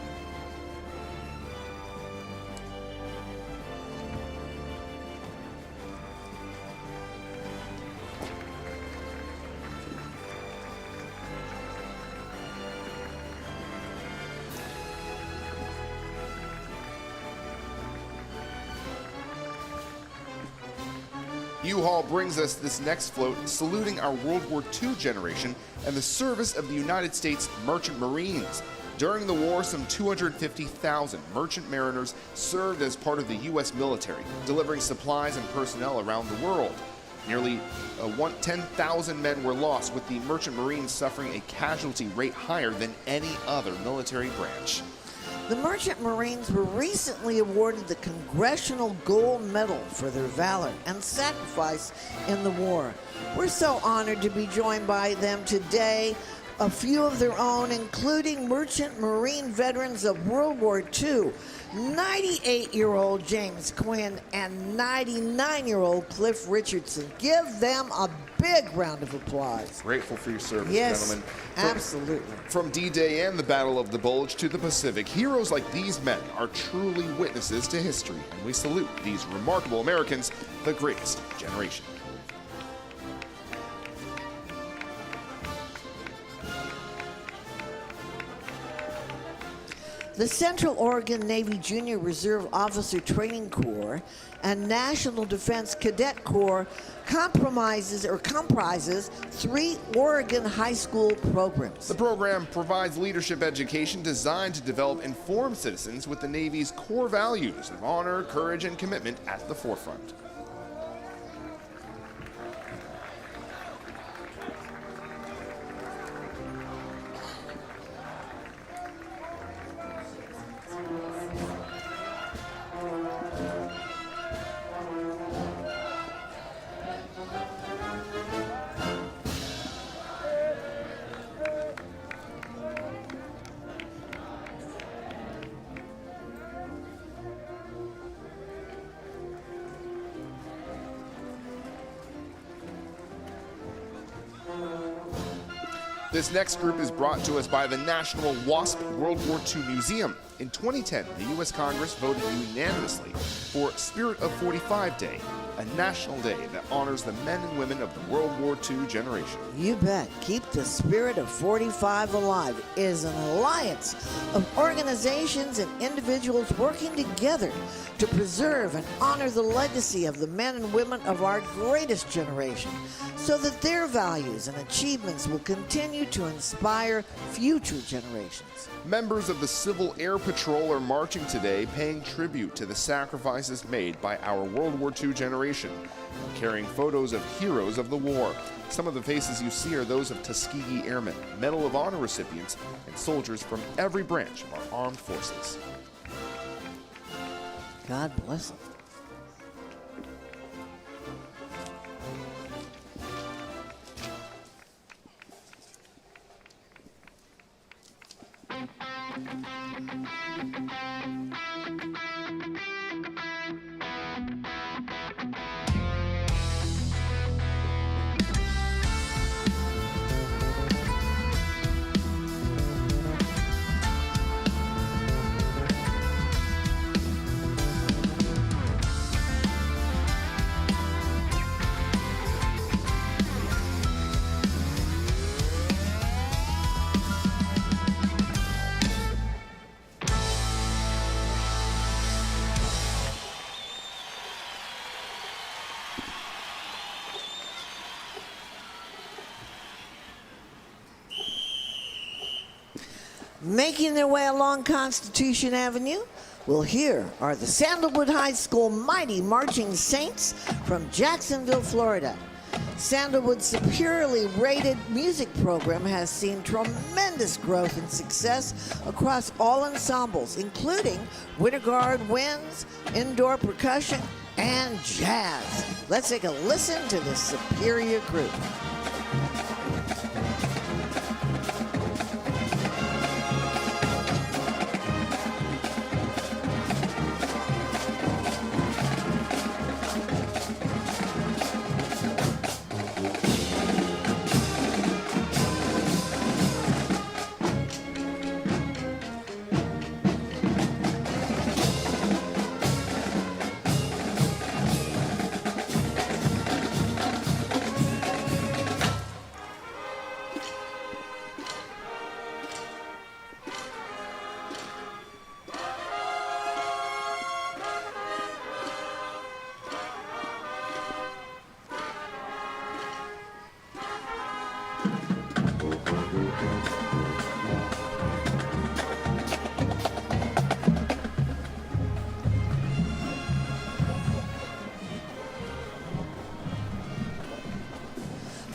U-Haul brings us this next float, saluting our World War II generation and the service of the United States Merchant Marines. During the war, some 250,000 merchant mariners served as part of the U.S. military, delivering supplies and personnel around the world. Nearly 10,000 men were lost, with the Merchant Marines suffering a casualty rate higher than any other military branch. The Merchant Marines were recently awarded the Congressional Gold Medal for their valor and sacrifice in the war. We're so honored to be joined by them today. A few of their own, including Merchant Marine veterans of World War II, 98-year-old James Quinn and 99-year-old Cliff Richardson. Give them a big round of applause. Grateful for your service, yes, gentlemen. Absolutely. From D-Day and the Battle of the Bulge to the Pacific, heroes like these men are truly witnesses to history, and we salute these remarkable Americans, the greatest generation. The Central Oregon Navy Junior Reserve Officer Training Corps and National Defense Cadet Corps comprises 3 Oregon high school programs. The program provides leadership education designed to develop informed citizens with the Navy's core values of honor, courage, and commitment at the forefront. This next group is brought to us by the National WASP World War II Museum. In 2010, the U.S. Congress voted unanimously for Spirit of 45 Day, a national day that honors the men and women of the World War II generation. You bet. Keep the Spirit of 45 Alive is an alliance of organizations and individuals working together to preserve and honor the legacy of the men and women of our greatest generation, so that their values and achievements will continue to inspire future generations. Members of the Civil Air Patrol are marching today, paying tribute to the sacrifices made by our World War II generation, carrying photos of heroes of the war. Some of the faces you see are those of Tuskegee Airmen, Medal of Honor recipients, and soldiers from every branch of our armed forces. God bless them. Making their way along Constitution Avenue, well, here are the Sandalwood High School Mighty Marching Saints from Jacksonville, Florida. Sandalwood's superiorly rated music program has seen tremendous growth and success across all ensembles, including Winter Guard winds, indoor percussion, and jazz. Let's take a listen to this superior group.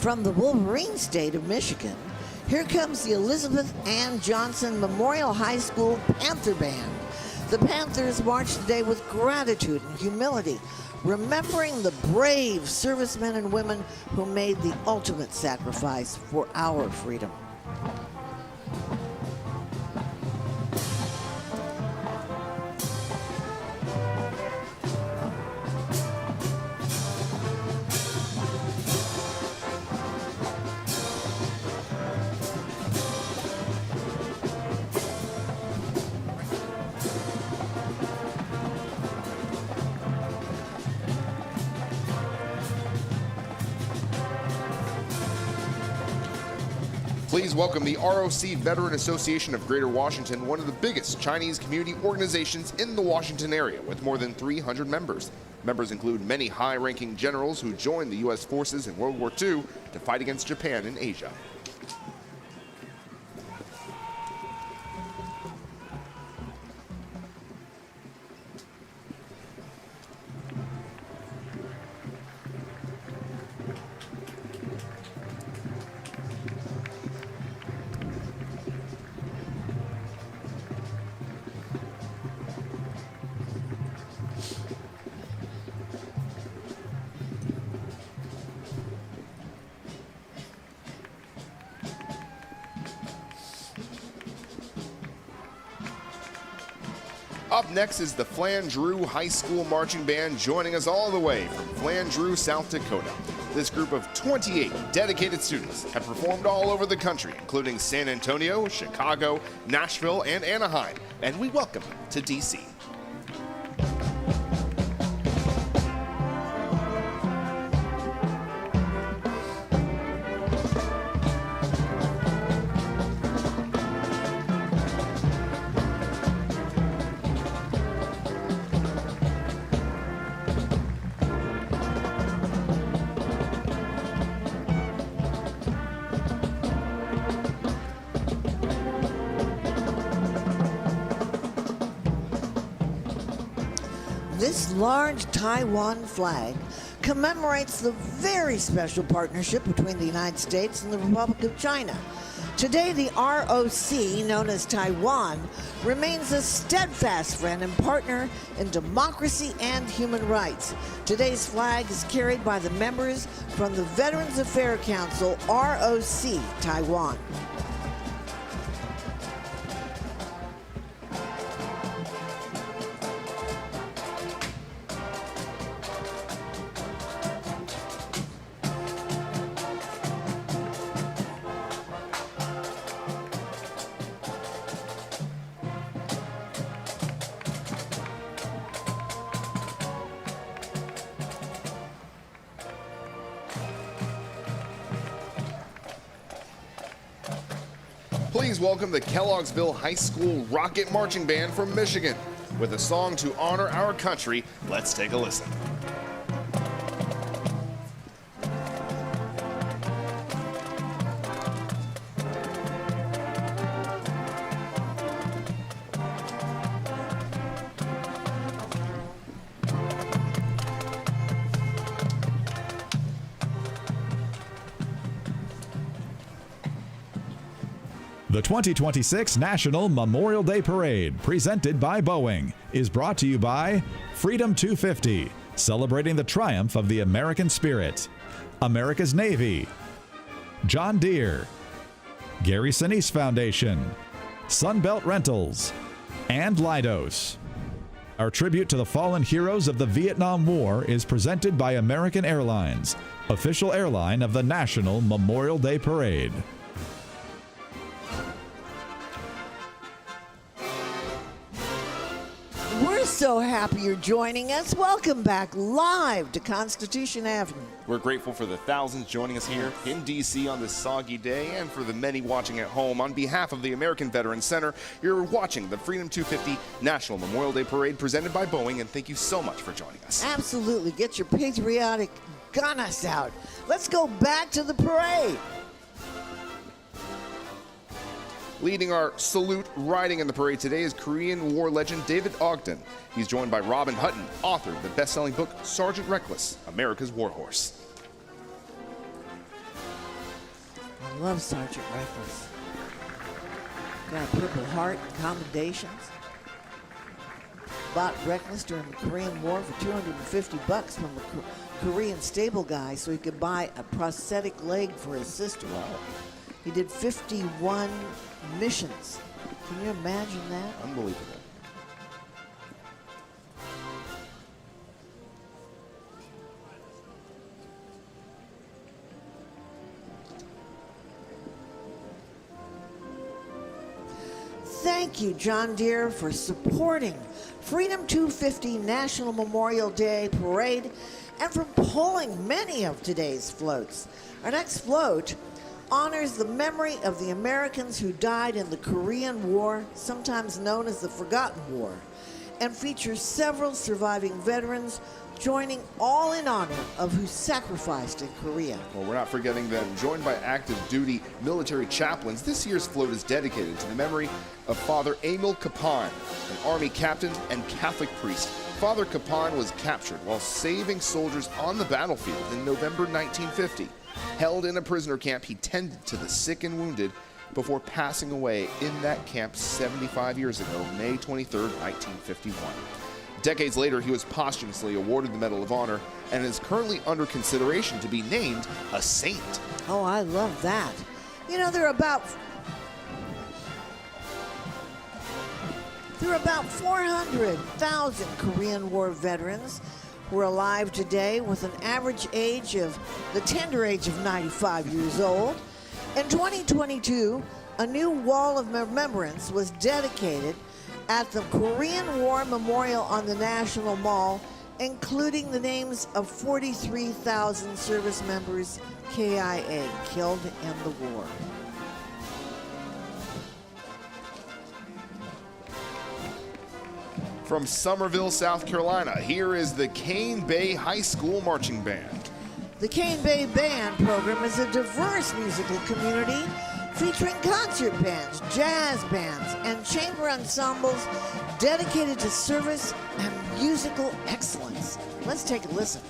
From the Wolverine State of Michigan, here comes the Elizabeth Ann Johnson Memorial High School Panther Band. The Panthers march today with gratitude and humility, remembering the brave servicemen and women who made the ultimate sacrifice for our freedom. Please welcome the ROC Veteran Association of Greater Washington, one of the biggest Chinese community organizations in the Washington area with more than 300 members. Members include many high-ranking generals who joined the U.S. forces in World War II to fight against Japan in Asia. Up next is the Flandreau High School Marching Band, joining us all the way from Flandreau, South Dakota. This group of 28 dedicated students have performed all over the country, including San Antonio, Chicago, Nashville, and Anaheim. And we welcome them to D.C. This large Taiwan flag commemorates the very special partnership between the United States and the Republic of China. Today, the ROC, known as Taiwan, remains a steadfast friend and partner in democracy and human rights. Today's flag is carried by the members from the Veterans Affairs Council, ROC, Taiwan. Please welcome the Kelloggsville High School Rocket Marching Band from Michigan. With a song to honor our country, let's take a listen. The 2026 National Memorial Day Parade, presented by Boeing, is brought to you by Freedom 250, celebrating the triumph of the American spirit, America's Navy, John Deere, Gary Sinise Foundation, Sunbelt Rentals, and Leidos. Our tribute to the fallen heroes of the Vietnam War is presented by American Airlines, official airline of the National Memorial Day Parade. We're so happy you're joining us. Welcome back live to Constitution Avenue. We're grateful for the thousands joining us here in D.C. on this soggy day, and for the many watching at home. On behalf of the American Veterans Center, you're watching the Freedom 250 National Memorial Day Parade presented by Boeing, and thank you so much for joining us. Absolutely. Get your patriotic gunners out. Let's go back to the parade. Leading our salute riding in the parade today is Korean War legend David Ogden. He's joined by Robin Hutton, author of the best-selling book Sergeant Reckless, America's Warhorse. I love Sergeant Rifles. Got a Purple Heart and commendations. Bought Reckless during the Korean War for $250 from a Korean stable guy so he could buy a prosthetic leg for his sister. He did 51 missions. Can you imagine that? Unbelievable. Thank you, John Deere, for supporting Freedom 250 National Memorial Day Parade and for pulling many of today's floats. Our next float honors the memory of the Americans who died in the Korean War, sometimes known as the Forgotten War, and features several surviving veterans joining all in honor of who sacrificed in Korea. Well, we're not forgetting them. Joined by active duty military chaplains, this year's float is dedicated to the memory of Father Emil Kapan, an Army captain and Catholic priest. Father Kapan was captured while saving soldiers on the battlefield in November 1950. Held in a prisoner camp, he tended to the sick and wounded before passing away in that camp 75 years ago, May 23, 1951. Decades later, he was posthumously awarded the Medal of Honor and is currently under consideration to be named a saint. Oh, I love that. You know, there are about 400,000 Korean War veterans who are alive today with an average age of the tender age of 95 years old. In 2022, a new wall of remembrance was dedicated at the Korean War Memorial on the National Mall, including the names of 43,000 service members, KIA, killed in the war. From Summerville, South Carolina, here is the Cane Bay High School Marching Band. The Cane Bay Band program is a diverse musical community featuring concert bands, jazz bands, and chamber ensembles dedicated to service and musical excellence. Let's take a listen.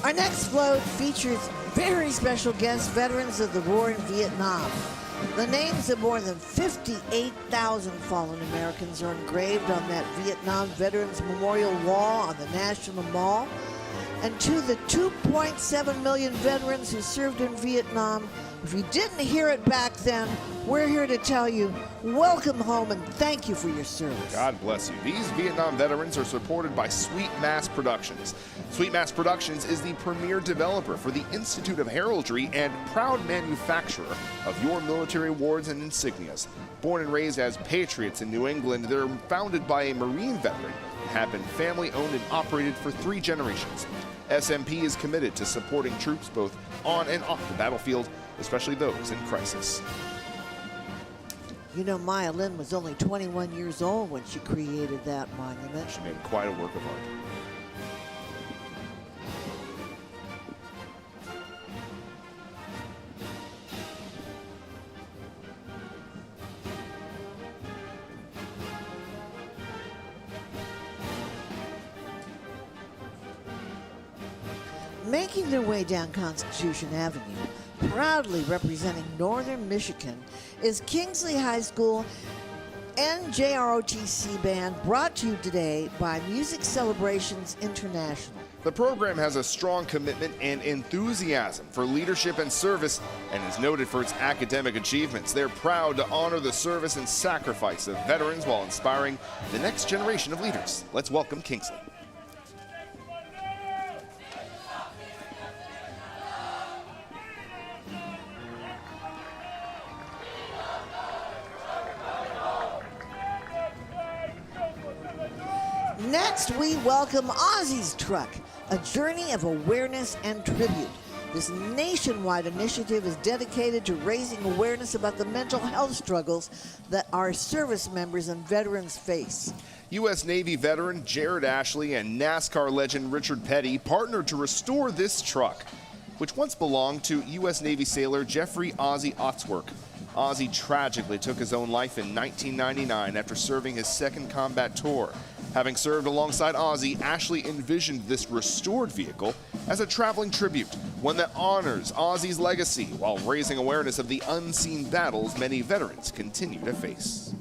Our next float features very special guests, veterans of the war in Vietnam. The names of more than 58,000 fallen Americans are engraved on that Vietnam Veterans Memorial Wall on the National Mall. And to the 2.7 million veterans who served in Vietnam, if you didn't hear it back then, we're here to tell you, welcome home and thank you for your service. God bless you. These Vietnam veterans are supported by Sweet Mass Productions. Sweet Mass Productions is the premier developer for the Institute of Heraldry and proud manufacturer of your military awards and insignias. Born and raised as patriots in New England, they're founded by a Marine veteran and have been family-owned and operated for 3 generations. SMP is committed to supporting troops both on and off the battlefield, especially those in crisis. You know, Maya Lin was only 21 years old when she created that monument. She made quite a work of art. Making their way down Constitution Avenue, proudly representing Northern Michigan, is Kingsley High School NJROTC Band, brought to you today by Music Celebrations International. The program has a strong commitment and enthusiasm for leadership and service and is noted for its academic achievements. They're proud to honor the service and sacrifice of veterans while inspiring the next generation of leaders. Let's welcome Kingsley. Next, we welcome Ozzy's Truck, a journey of awareness and tribute. This nationwide initiative is dedicated to raising awareness about the mental health struggles that our service members and veterans face. U.S. Navy veteran Jared Ashley and NASCAR legend Richard Petty partnered to restore this truck, which once belonged to U.S. Navy sailor Jeffrey Ozzie Otzwerk. Ozzie tragically took his own life in 1999 after serving his second combat tour. Having served alongside Ozzie, Ashley envisioned this restored vehicle as a traveling tribute, one that honors Ozzie's legacy while raising awareness of the unseen battles many veterans continue to face.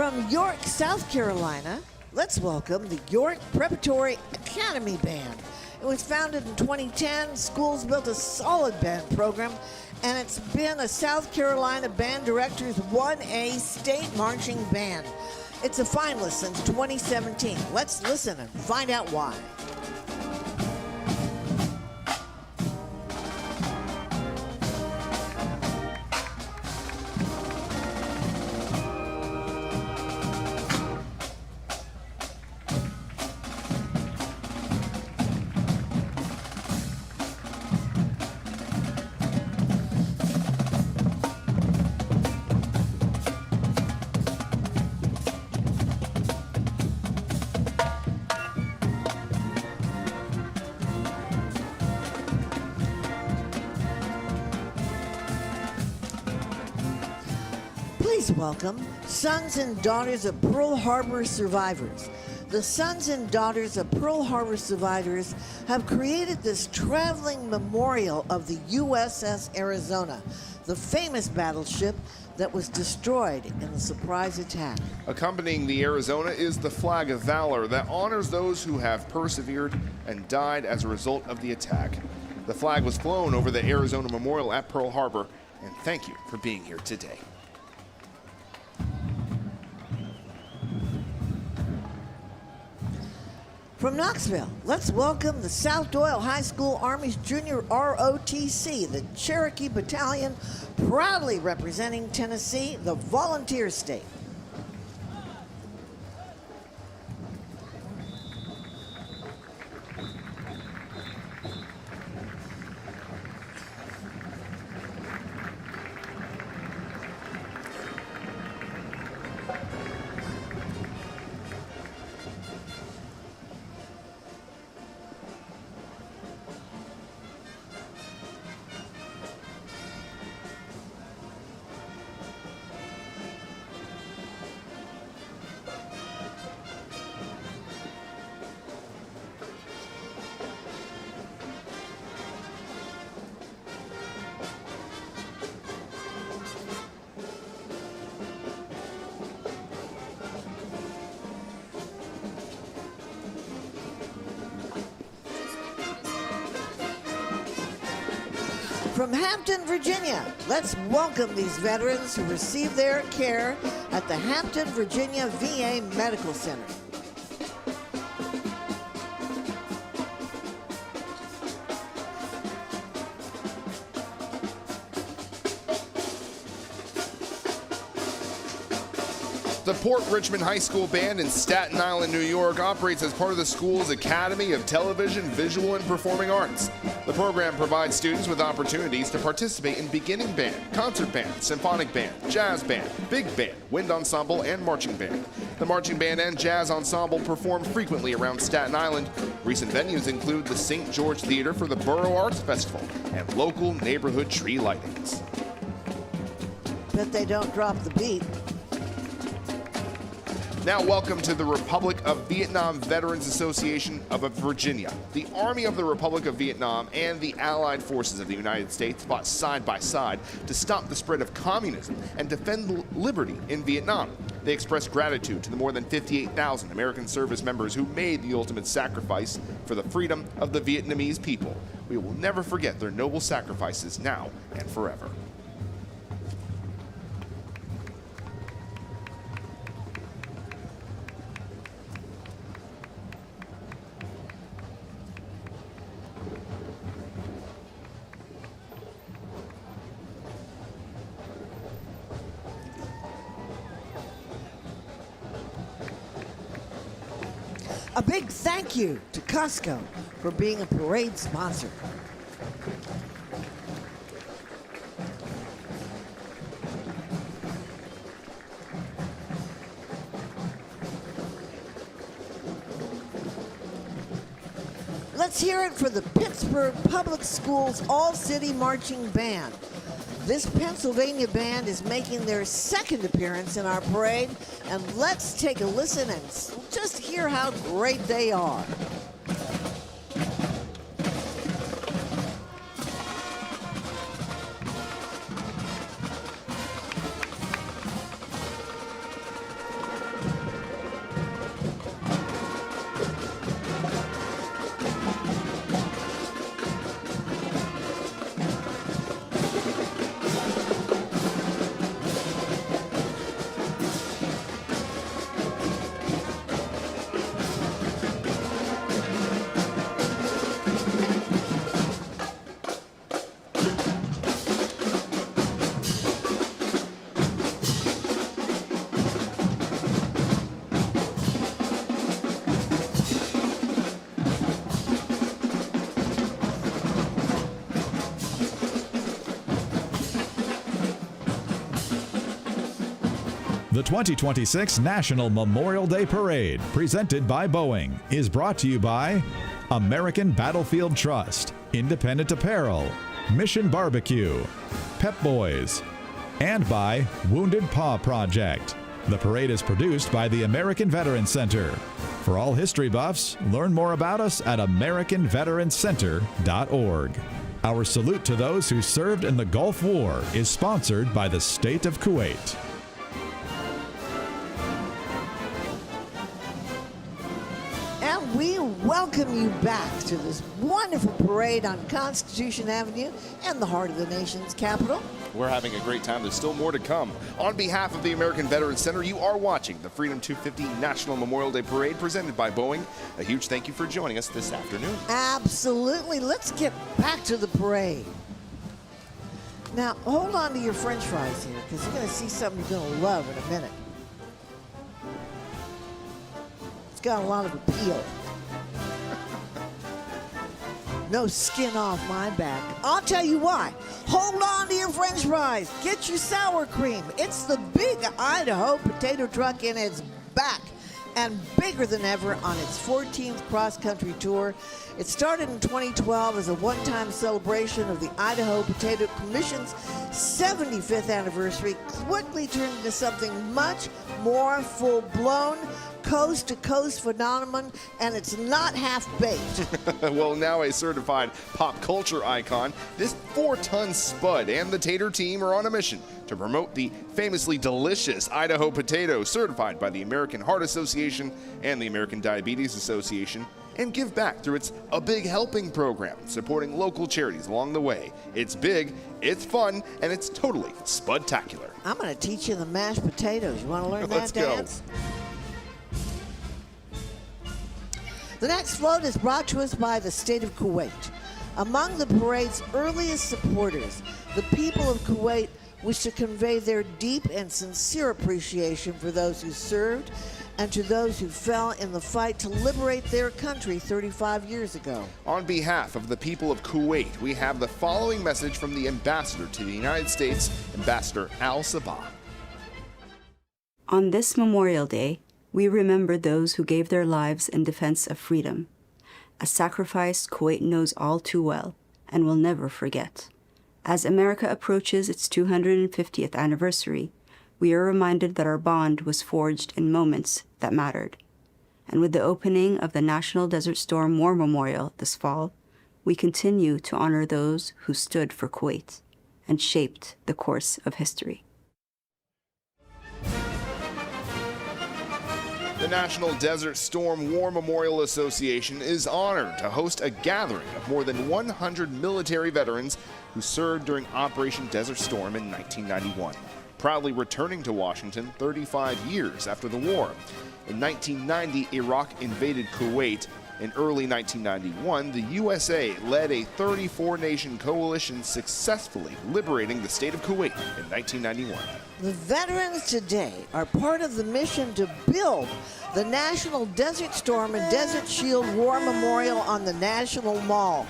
From York, South Carolina, let's welcome the York Preparatory Academy Band. It was founded in 2010. Schools built a solid band program, and it's been a South Carolina Band Director's 1A State Marching Band. It's a finalist since 2017. Let's listen and find out why. Please welcome Sons and Daughters of Pearl Harbor Survivors. The Sons and Daughters of Pearl Harbor Survivors have created this traveling memorial of the USS Arizona, the famous battleship that was destroyed in the surprise attack. Accompanying the Arizona is the Flag of Valor that honors those who have persevered and died as a result of the attack. The flag was flown over the Arizona Memorial at Pearl Harbor, and thank you for being here today. From Knoxville, let's welcome the South Doyle High School Army's Junior ROTC, the Cherokee Battalion, proudly representing Tennessee, the volunteer state. From Hampton, Virginia, let's welcome these veterans who receive their care at the Hampton, Virginia VA Medical Center. The Port Richmond High School Band in Staten Island, New York operates as part of the school's Academy of Television, Visual, and Performing Arts. The program provides students with opportunities to participate in beginning band, concert band, symphonic band, jazz band, big band, wind ensemble, and marching band. The marching band and jazz ensemble perform frequently around Staten Island. Recent venues include the St. George Theater for the Borough Arts Festival and local neighborhood tree lightings. Bet they don't drop the beat. Now welcome to the Republic of Vietnam Veterans Association of Virginia. The Army of the Republic of Vietnam and the Allied Forces of the United States fought side by side to stop the spread of communism and defend liberty in Vietnam. They expressed gratitude to the more than 58,000 American service members who made the ultimate sacrifice for the freedom of the Vietnamese people. We will never forget their noble sacrifices now and forever. A big thank you to Costco for being a parade sponsor. Let's hear it for the Pittsburgh Public Schools All-City Marching Band. This Pennsylvania band is making their second appearance in our parade, and let's take a listen and just hear how great they are. The 2026 National Memorial Day Parade, presented by Boeing, is brought to you by American Battlefield Trust, Independent Apparel, Mission Barbecue, Pep Boys, and by Wounded Paw Project. The parade is produced by the American Veterans Center. For all history buffs, learn more about us at AmericanVeteransCenter.org. Our salute to those who served in the Gulf War is sponsored by the State of Kuwait. And we welcome you back to this wonderful parade on Constitution Avenue in the heart of the nation's capital. We're having a great time. There's still more to come. On behalf of the American Veterans Center, you are watching the Freedom 250 National Memorial Day Parade presented by Boeing. A huge thank you for joining us this afternoon. Absolutely. Let's get back to the parade. Now, hold on to your french fries here, because you're going to see something you're going to love in a minute. It's got a lot of appeal. No skin off my back. I'll tell you why. Hold on to your french fries. Get your sour cream. It's the big Idaho potato truck in its back and bigger than ever on its 14th cross-country tour. It started in 2012 as a one-time celebration of the Idaho Potato Commission's 75th anniversary, quickly turned into something much more full-blown, coast-to-coast phenomenon, and it's not half-baked. Well, now a certified pop culture icon, this 4-ton spud and the Tater team are on a mission to promote the famously delicious Idaho potato, certified by the American Heart Association and the American Diabetes Association, and give back through its A Big Helping program, supporting local charities along the way. It's big, it's fun, and it's totally spudtacular. I'm going to teach you the mashed potatoes. You want to learn Let's that go. dance? The next float is brought to us by the state of Kuwait. Among the parade's earliest supporters, the people of Kuwait wish to convey their deep and sincere appreciation for those who served and to those who fell in the fight to liberate their country 35 years ago. On behalf of the people of Kuwait, we have the following message from the ambassador to the United States, Ambassador Al Sabah. On this Memorial Day, we remember those who gave their lives in defense of freedom, a sacrifice Kuwait knows all too well and will never forget. As America approaches its 250th anniversary, we are reminded that our bond was forged in moments that mattered. And with the opening of the National Desert Storm War Memorial this fall, we continue to honor those who stood for Kuwait and shaped the course of history. The National Desert Storm War Memorial Association is honored to host a gathering of more than 100 military veterans who served during Operation Desert Storm in 1991, proudly returning to Washington 35 years after the war. In 1990, Iraq invaded Kuwait. In early 1991, the USA led a 34-nation coalition successfully liberating the state of Kuwait in 1991. The veterans today are part of the mission to build the National Desert Storm and Desert Shield War Memorial on the National Mall.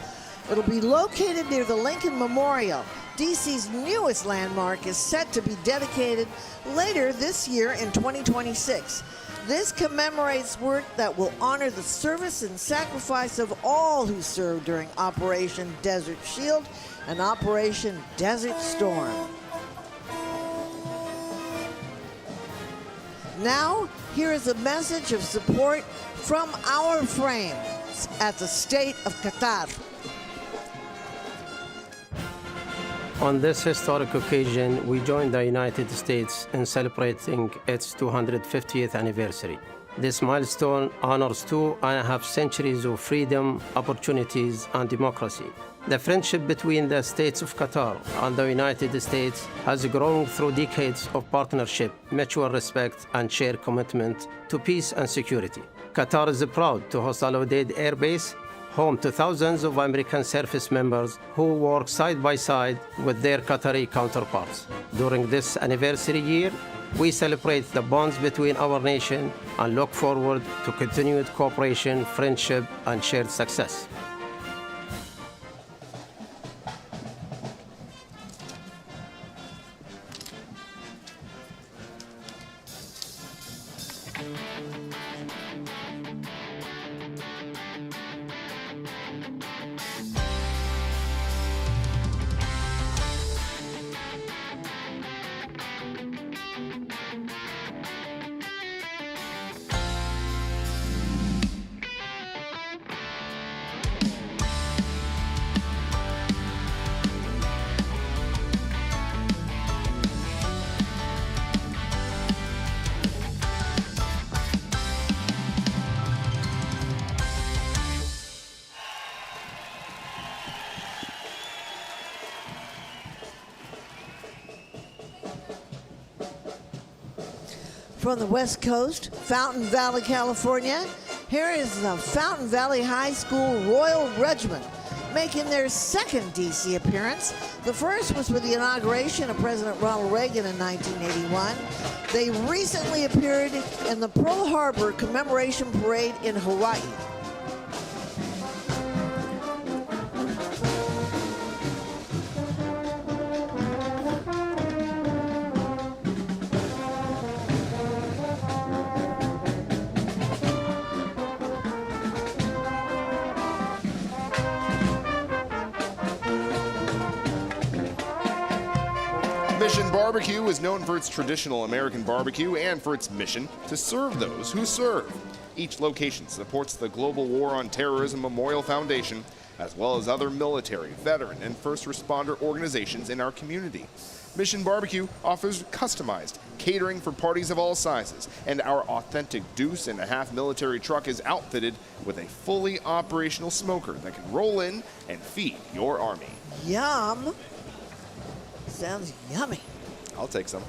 It'll be located near the Lincoln Memorial. DC's newest landmark is set to be dedicated later this year in 2026. This commemorates work that will honor the service and sacrifice of all who served during Operation Desert Shield and Operation Desert Storm. Now, here is a message of support from our friends at the State of Qatar. On this historic occasion, we join the United States in celebrating its 250th anniversary. This milestone honors 2.5 centuries of freedom, opportunities, and democracy. The friendship between the states of Qatar and the United States has grown through decades of partnership, mutual respect, and shared commitment to peace and security. Qatar is proud to host Al Udeid Air Base, home to thousands of American service members who work side by side with their Qatari counterparts. During this anniversary year, we celebrate the bonds between our nation and look forward to continued cooperation, friendship, and shared success. From the West Coast, Fountain Valley, California, here is the Fountain Valley High School Royal Regiment making their second DC appearance. The first was with the inauguration of President Ronald Reagan in 1981. They recently appeared in the Pearl Harbor Commemoration Parade in Hawaii. Mission Barbecue is known for its traditional American barbecue and for its mission to serve those who serve. Each location supports the Global War on Terrorism Memorial Foundation, as well as other military, veteran, and first responder organizations in our community. Mission Barbecue offers customized catering for parties of all sizes, and our authentic deuce-and-a-half military truck is outfitted with a fully operational smoker that can roll in and feed your army. Yum! Sounds yummy. I'll take some.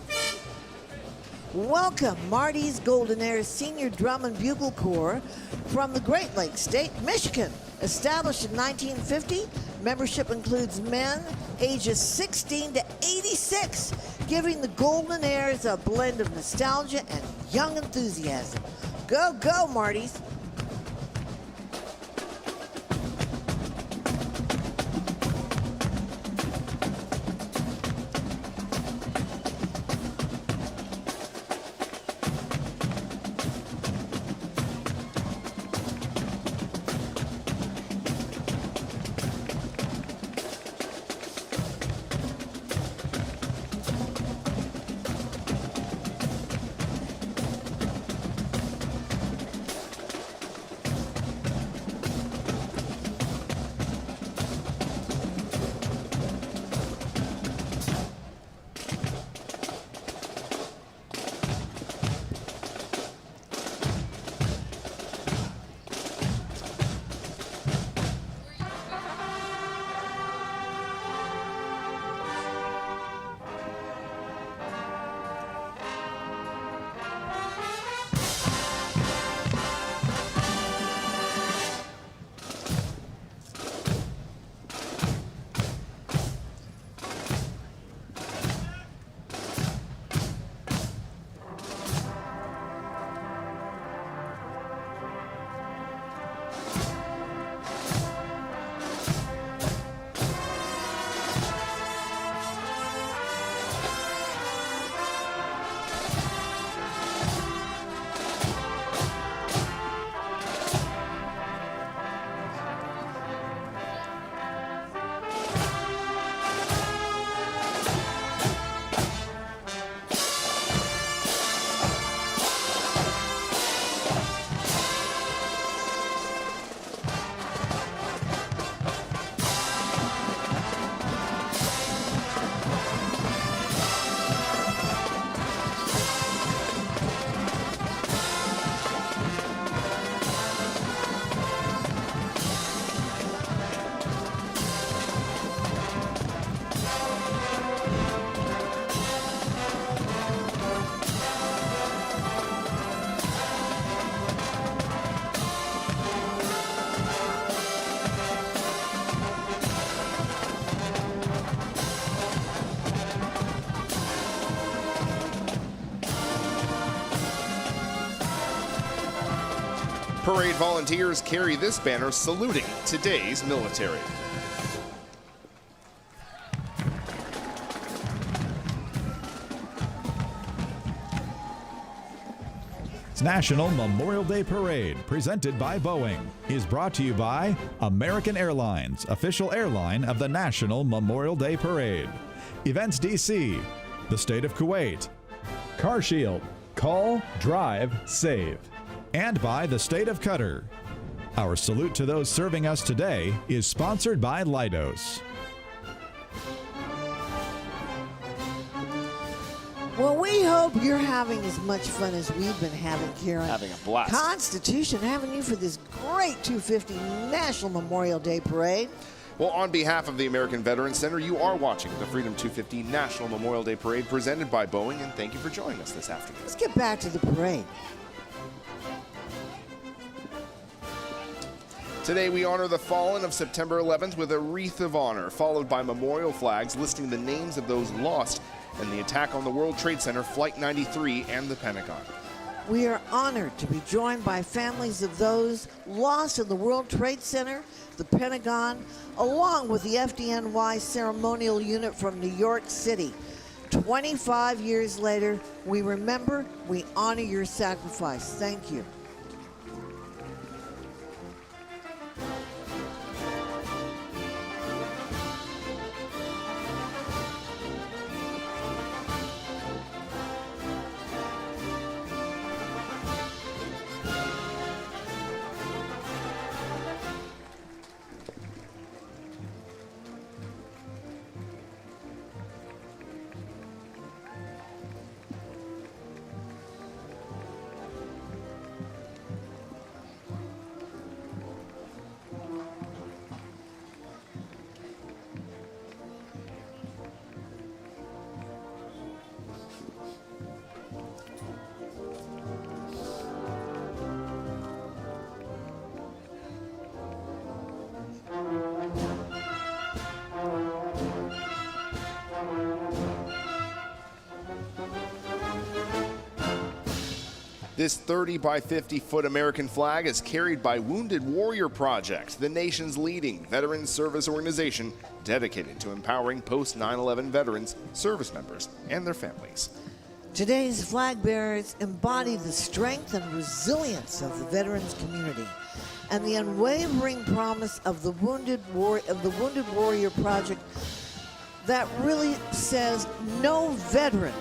Welcome, Marty's Golden Air Senior Drum and Bugle Corps from the Great Lakes State, Michigan. Established in 1950, membership includes men ages 16 to 86, giving the Golden Airs a blend of nostalgia and young enthusiasm. Go, go, Marty's. Parade volunteers carry this banner saluting today's military. National Memorial Day Parade, presented by Boeing, is brought to you by American Airlines, official airline of the National Memorial Day Parade. Events DC, the State of Kuwait, CarShield, call, drive, save. And by the State of Qatar. Our salute to those serving us today is sponsored by Leidos. Well, we hope you're having as much fun as we've been having here on Having a blast. Constitution Avenue for this great 250 National Memorial Day Parade. Well, on behalf of the American Veterans Center, you are watching the Freedom 250 National Memorial Day Parade presented by Boeing, and thank you for joining us this afternoon. Let's get back to the parade. Today, we honor the fallen of September 11th with a wreath of honor, followed by memorial flags listing the names of those lost in the attack on the World Trade Center, Flight 93, and the Pentagon. We are honored to be joined by families of those lost in the World Trade Center, the Pentagon, along with the FDNY ceremonial unit from New York City. 25 years later, we remember, we honor your sacrifice. Thank you. This 30 by 50 foot American flag is carried by Wounded Warrior Project, the nation's leading veteran service organization dedicated to empowering post 9/11 veterans, service members, and their families. Today's flag bearers embody the strength and resilience of the veterans community and the unwavering promise of the Wounded Warrior Project that really says no veteran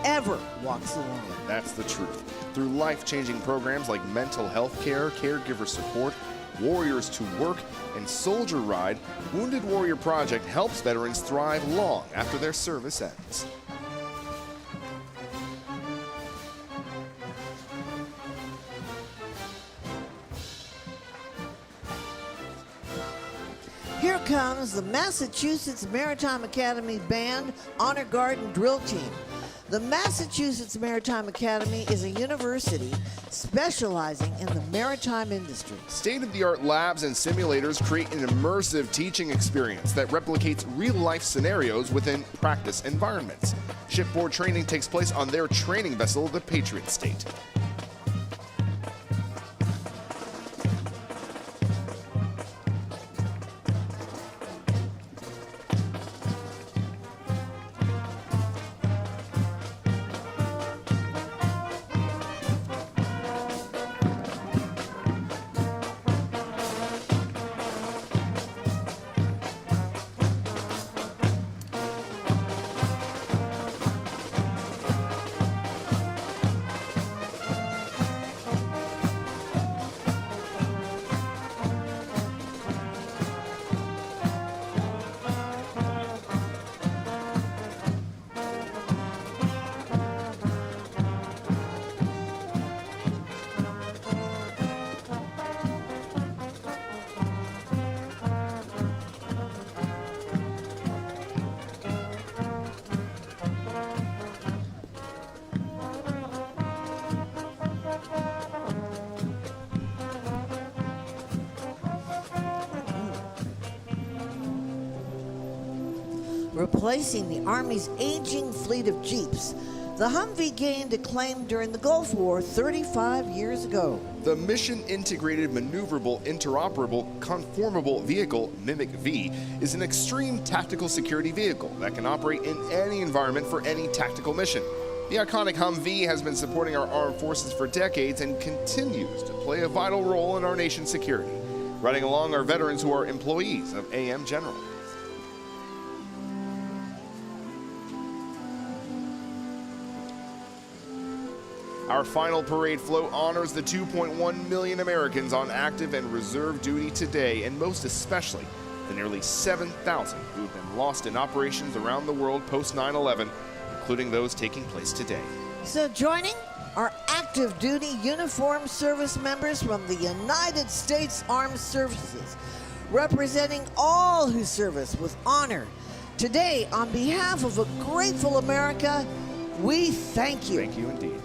ever walks alone. That's the truth. Through life-changing programs like mental health care, caregiver support, Warriors to Work, and Soldier Ride, Wounded Warrior Project helps veterans thrive long after their service ends. Here comes the Massachusetts Maritime Academy Band Honor Guard and Drill Team. The Massachusetts Maritime Academy is a university specializing in the maritime industry. State-of-the-art labs and simulators create an immersive teaching experience that replicates real-life scenarios within practice environments. Shipboard training takes place on their training vessel, the Patriot State. Replacing the Army's aging fleet of Jeeps, The Humvee gained acclaim during the Gulf War 35 years ago. The Mission-Integrated Maneuverable Interoperable Conformable Vehicle, MIMIC-V, is an extreme tactical security vehicle that can operate in any environment for any tactical mission. The iconic Humvee has been supporting our armed forces for decades and continues to play a vital role in our nation's security. Riding along are veterans who are employees of AM General. Our final parade float honors the 2.1 million Americans on active and reserve duty today, and most especially the nearly 7,000 who have been lost in operations around the world post 9/11, including those taking place today. So joining are active duty uniformed service members from the United States Armed Services, representing all who service with honor. Today, on behalf of a grateful America, we thank you. Thank you indeed.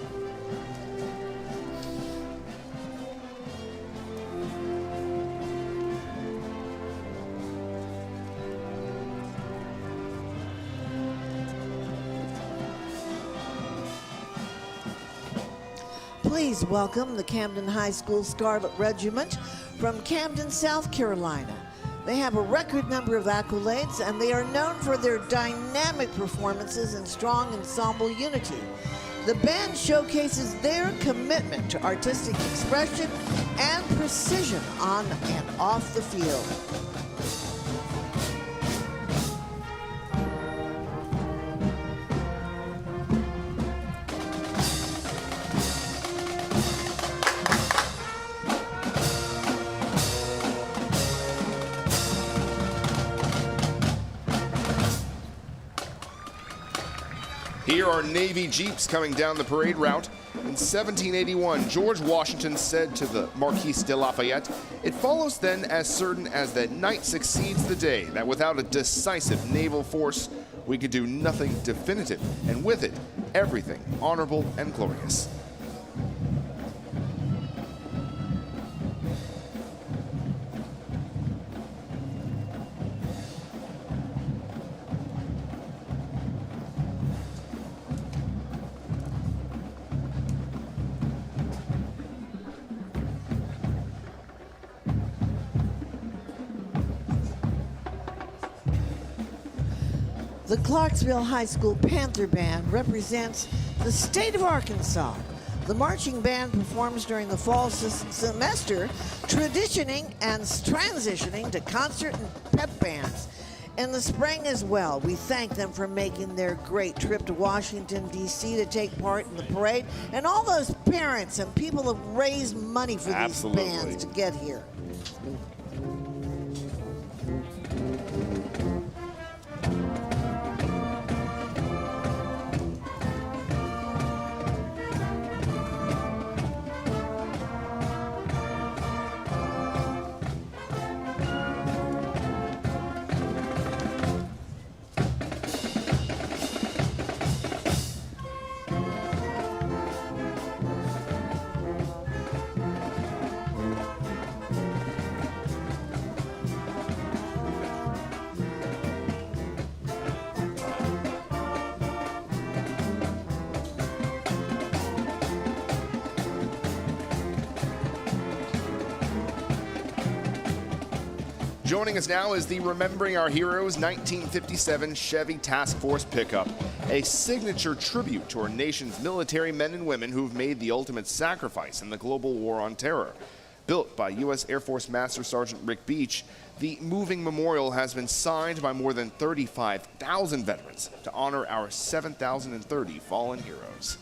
Please welcome the Camden High School Scarlet Regiment from Camden, South Carolina. They have a record number of accolades, and they are known for their dynamic performances and strong ensemble unity. The band showcases their commitment to artistic expression and precision on and off the field. Here are Navy Jeeps coming down the parade route. In 1781, George Washington said to the Marquis de Lafayette, "It follows then as certain as that night succeeds the day, that without a decisive naval force, we could do nothing definitive, and with it, everything honorable and glorious." The Clarksville High School Panther Band represents the state of Arkansas. The marching band performs during the fall semester, transitioning to concert and pep bands. In the spring as well, we thank them for making their great trip to Washington, D.C. to take part in the parade, and all those parents and people have raised money for these bands to get here. Joining us now is the Remembering Our Heroes 1957 Chevy Task Force pickup, a signature tribute to our nation's military men and women who've made the ultimate sacrifice in the global war on terror. Built by U.S. Air Force Master Sergeant Rick Beach, the moving memorial has been signed by more than 35,000 veterans to honor our 7,030 fallen heroes.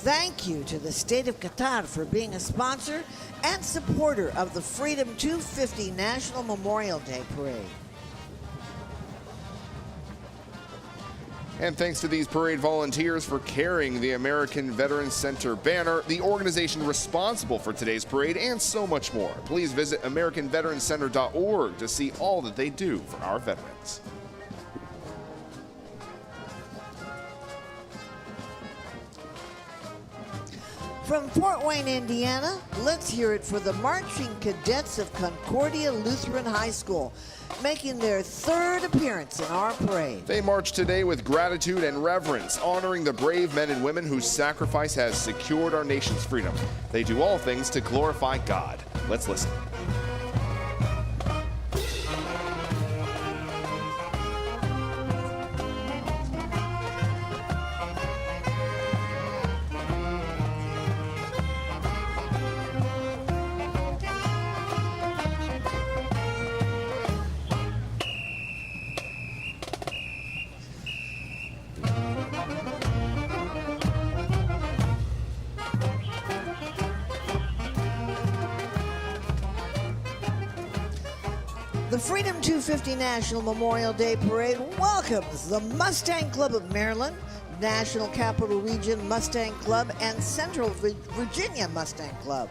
Thank you to the state of Qatar for being a sponsor and supporter of the Freedom 250 National Memorial Day Parade. And thanks to these parade volunteers for carrying the American Veterans Center banner, the organization responsible for today's parade, and so much more. Please visit AmericanVeteransCenter.org to see all that they do for our veterans. From Fort Wayne, Indiana, let's hear it for the marching cadets of Concordia Lutheran High School, making their third appearance in our parade. They march today with gratitude and reverence, honoring the brave men and women whose sacrifice has secured our nation's freedom. They do all things to glorify God. Let's listen. The Freedom 250 National Memorial Day Parade welcomes the Mustang Club of Maryland, National Capital Region Mustang Club, and Central Virginia Mustang Club.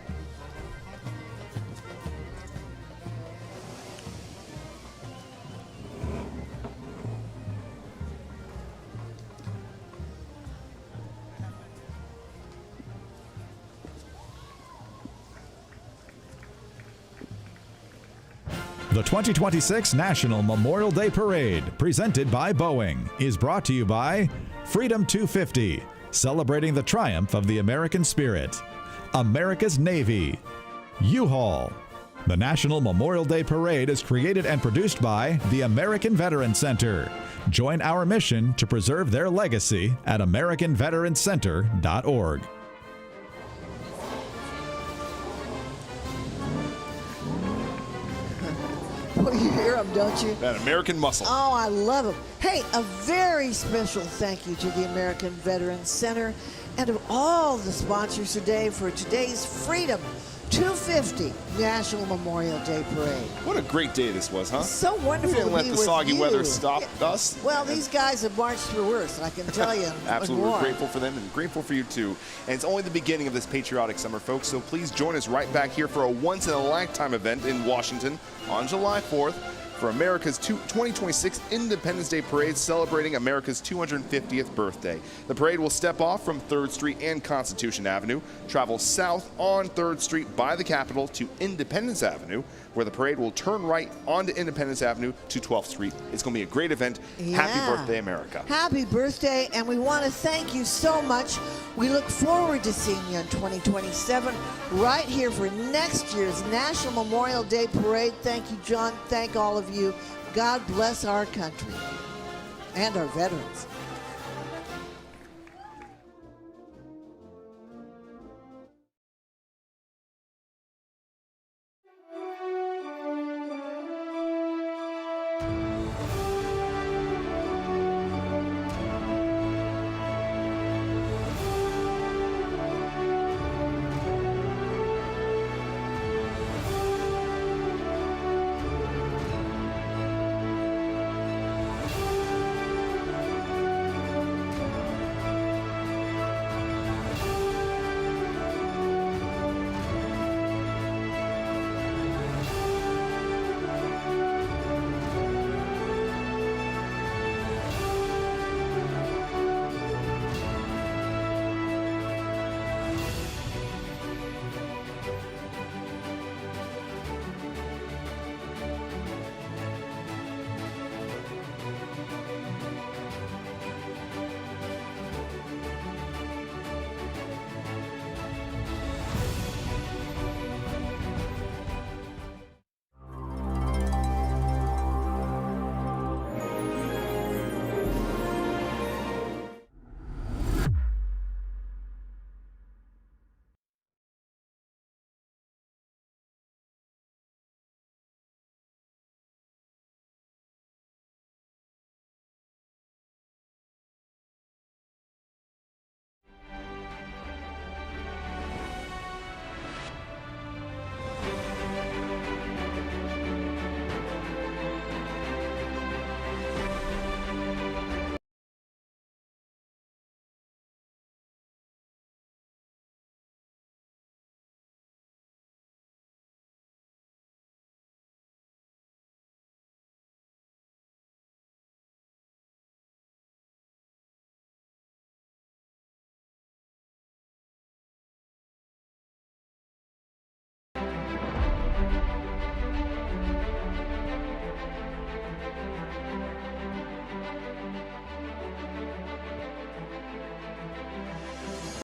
The 2026 National Memorial Day Parade, presented by Boeing, is brought to you by Freedom 250, celebrating the triumph of the American spirit, America's Navy, U-Haul. The National Memorial Day Parade is created and produced by the American Veterans Center. Join our mission to preserve their legacy at AmericanVeteransCenter.org. Oh, you hear them, don't you? That American muscle. Oh, I love them. Hey, a very special thank you to the American Veterans Center and of all the sponsors today for today's Freedom 250 National Memorial Day Parade. What a great day this was, huh? So wonderful. We didn't let to be the with soggy you. weather stop us. Well, these guys have marched through worse, I can tell you. Absolutely. We're grateful for them and grateful for you too. And it's only the beginning of this patriotic summer, folks, so please join us right back here for a once-in-a-lifetime event in Washington on July 4th for America's 2026 Independence Day Parade, celebrating America's 250th birthday. The parade will step off from 3rd Street and Constitution Avenue, travel south on 3rd Street by the Capitol to Independence Avenue, where the parade will turn right onto Independence Avenue to 12th Street. It's going to be a great event. Yeah. Happy birthday, America. Happy birthday, and we want to thank you so much. We look forward to seeing you in 2027 right here for next year's National Memorial Day Parade. Thank you, John. Thank all of you. God bless our country and our veterans.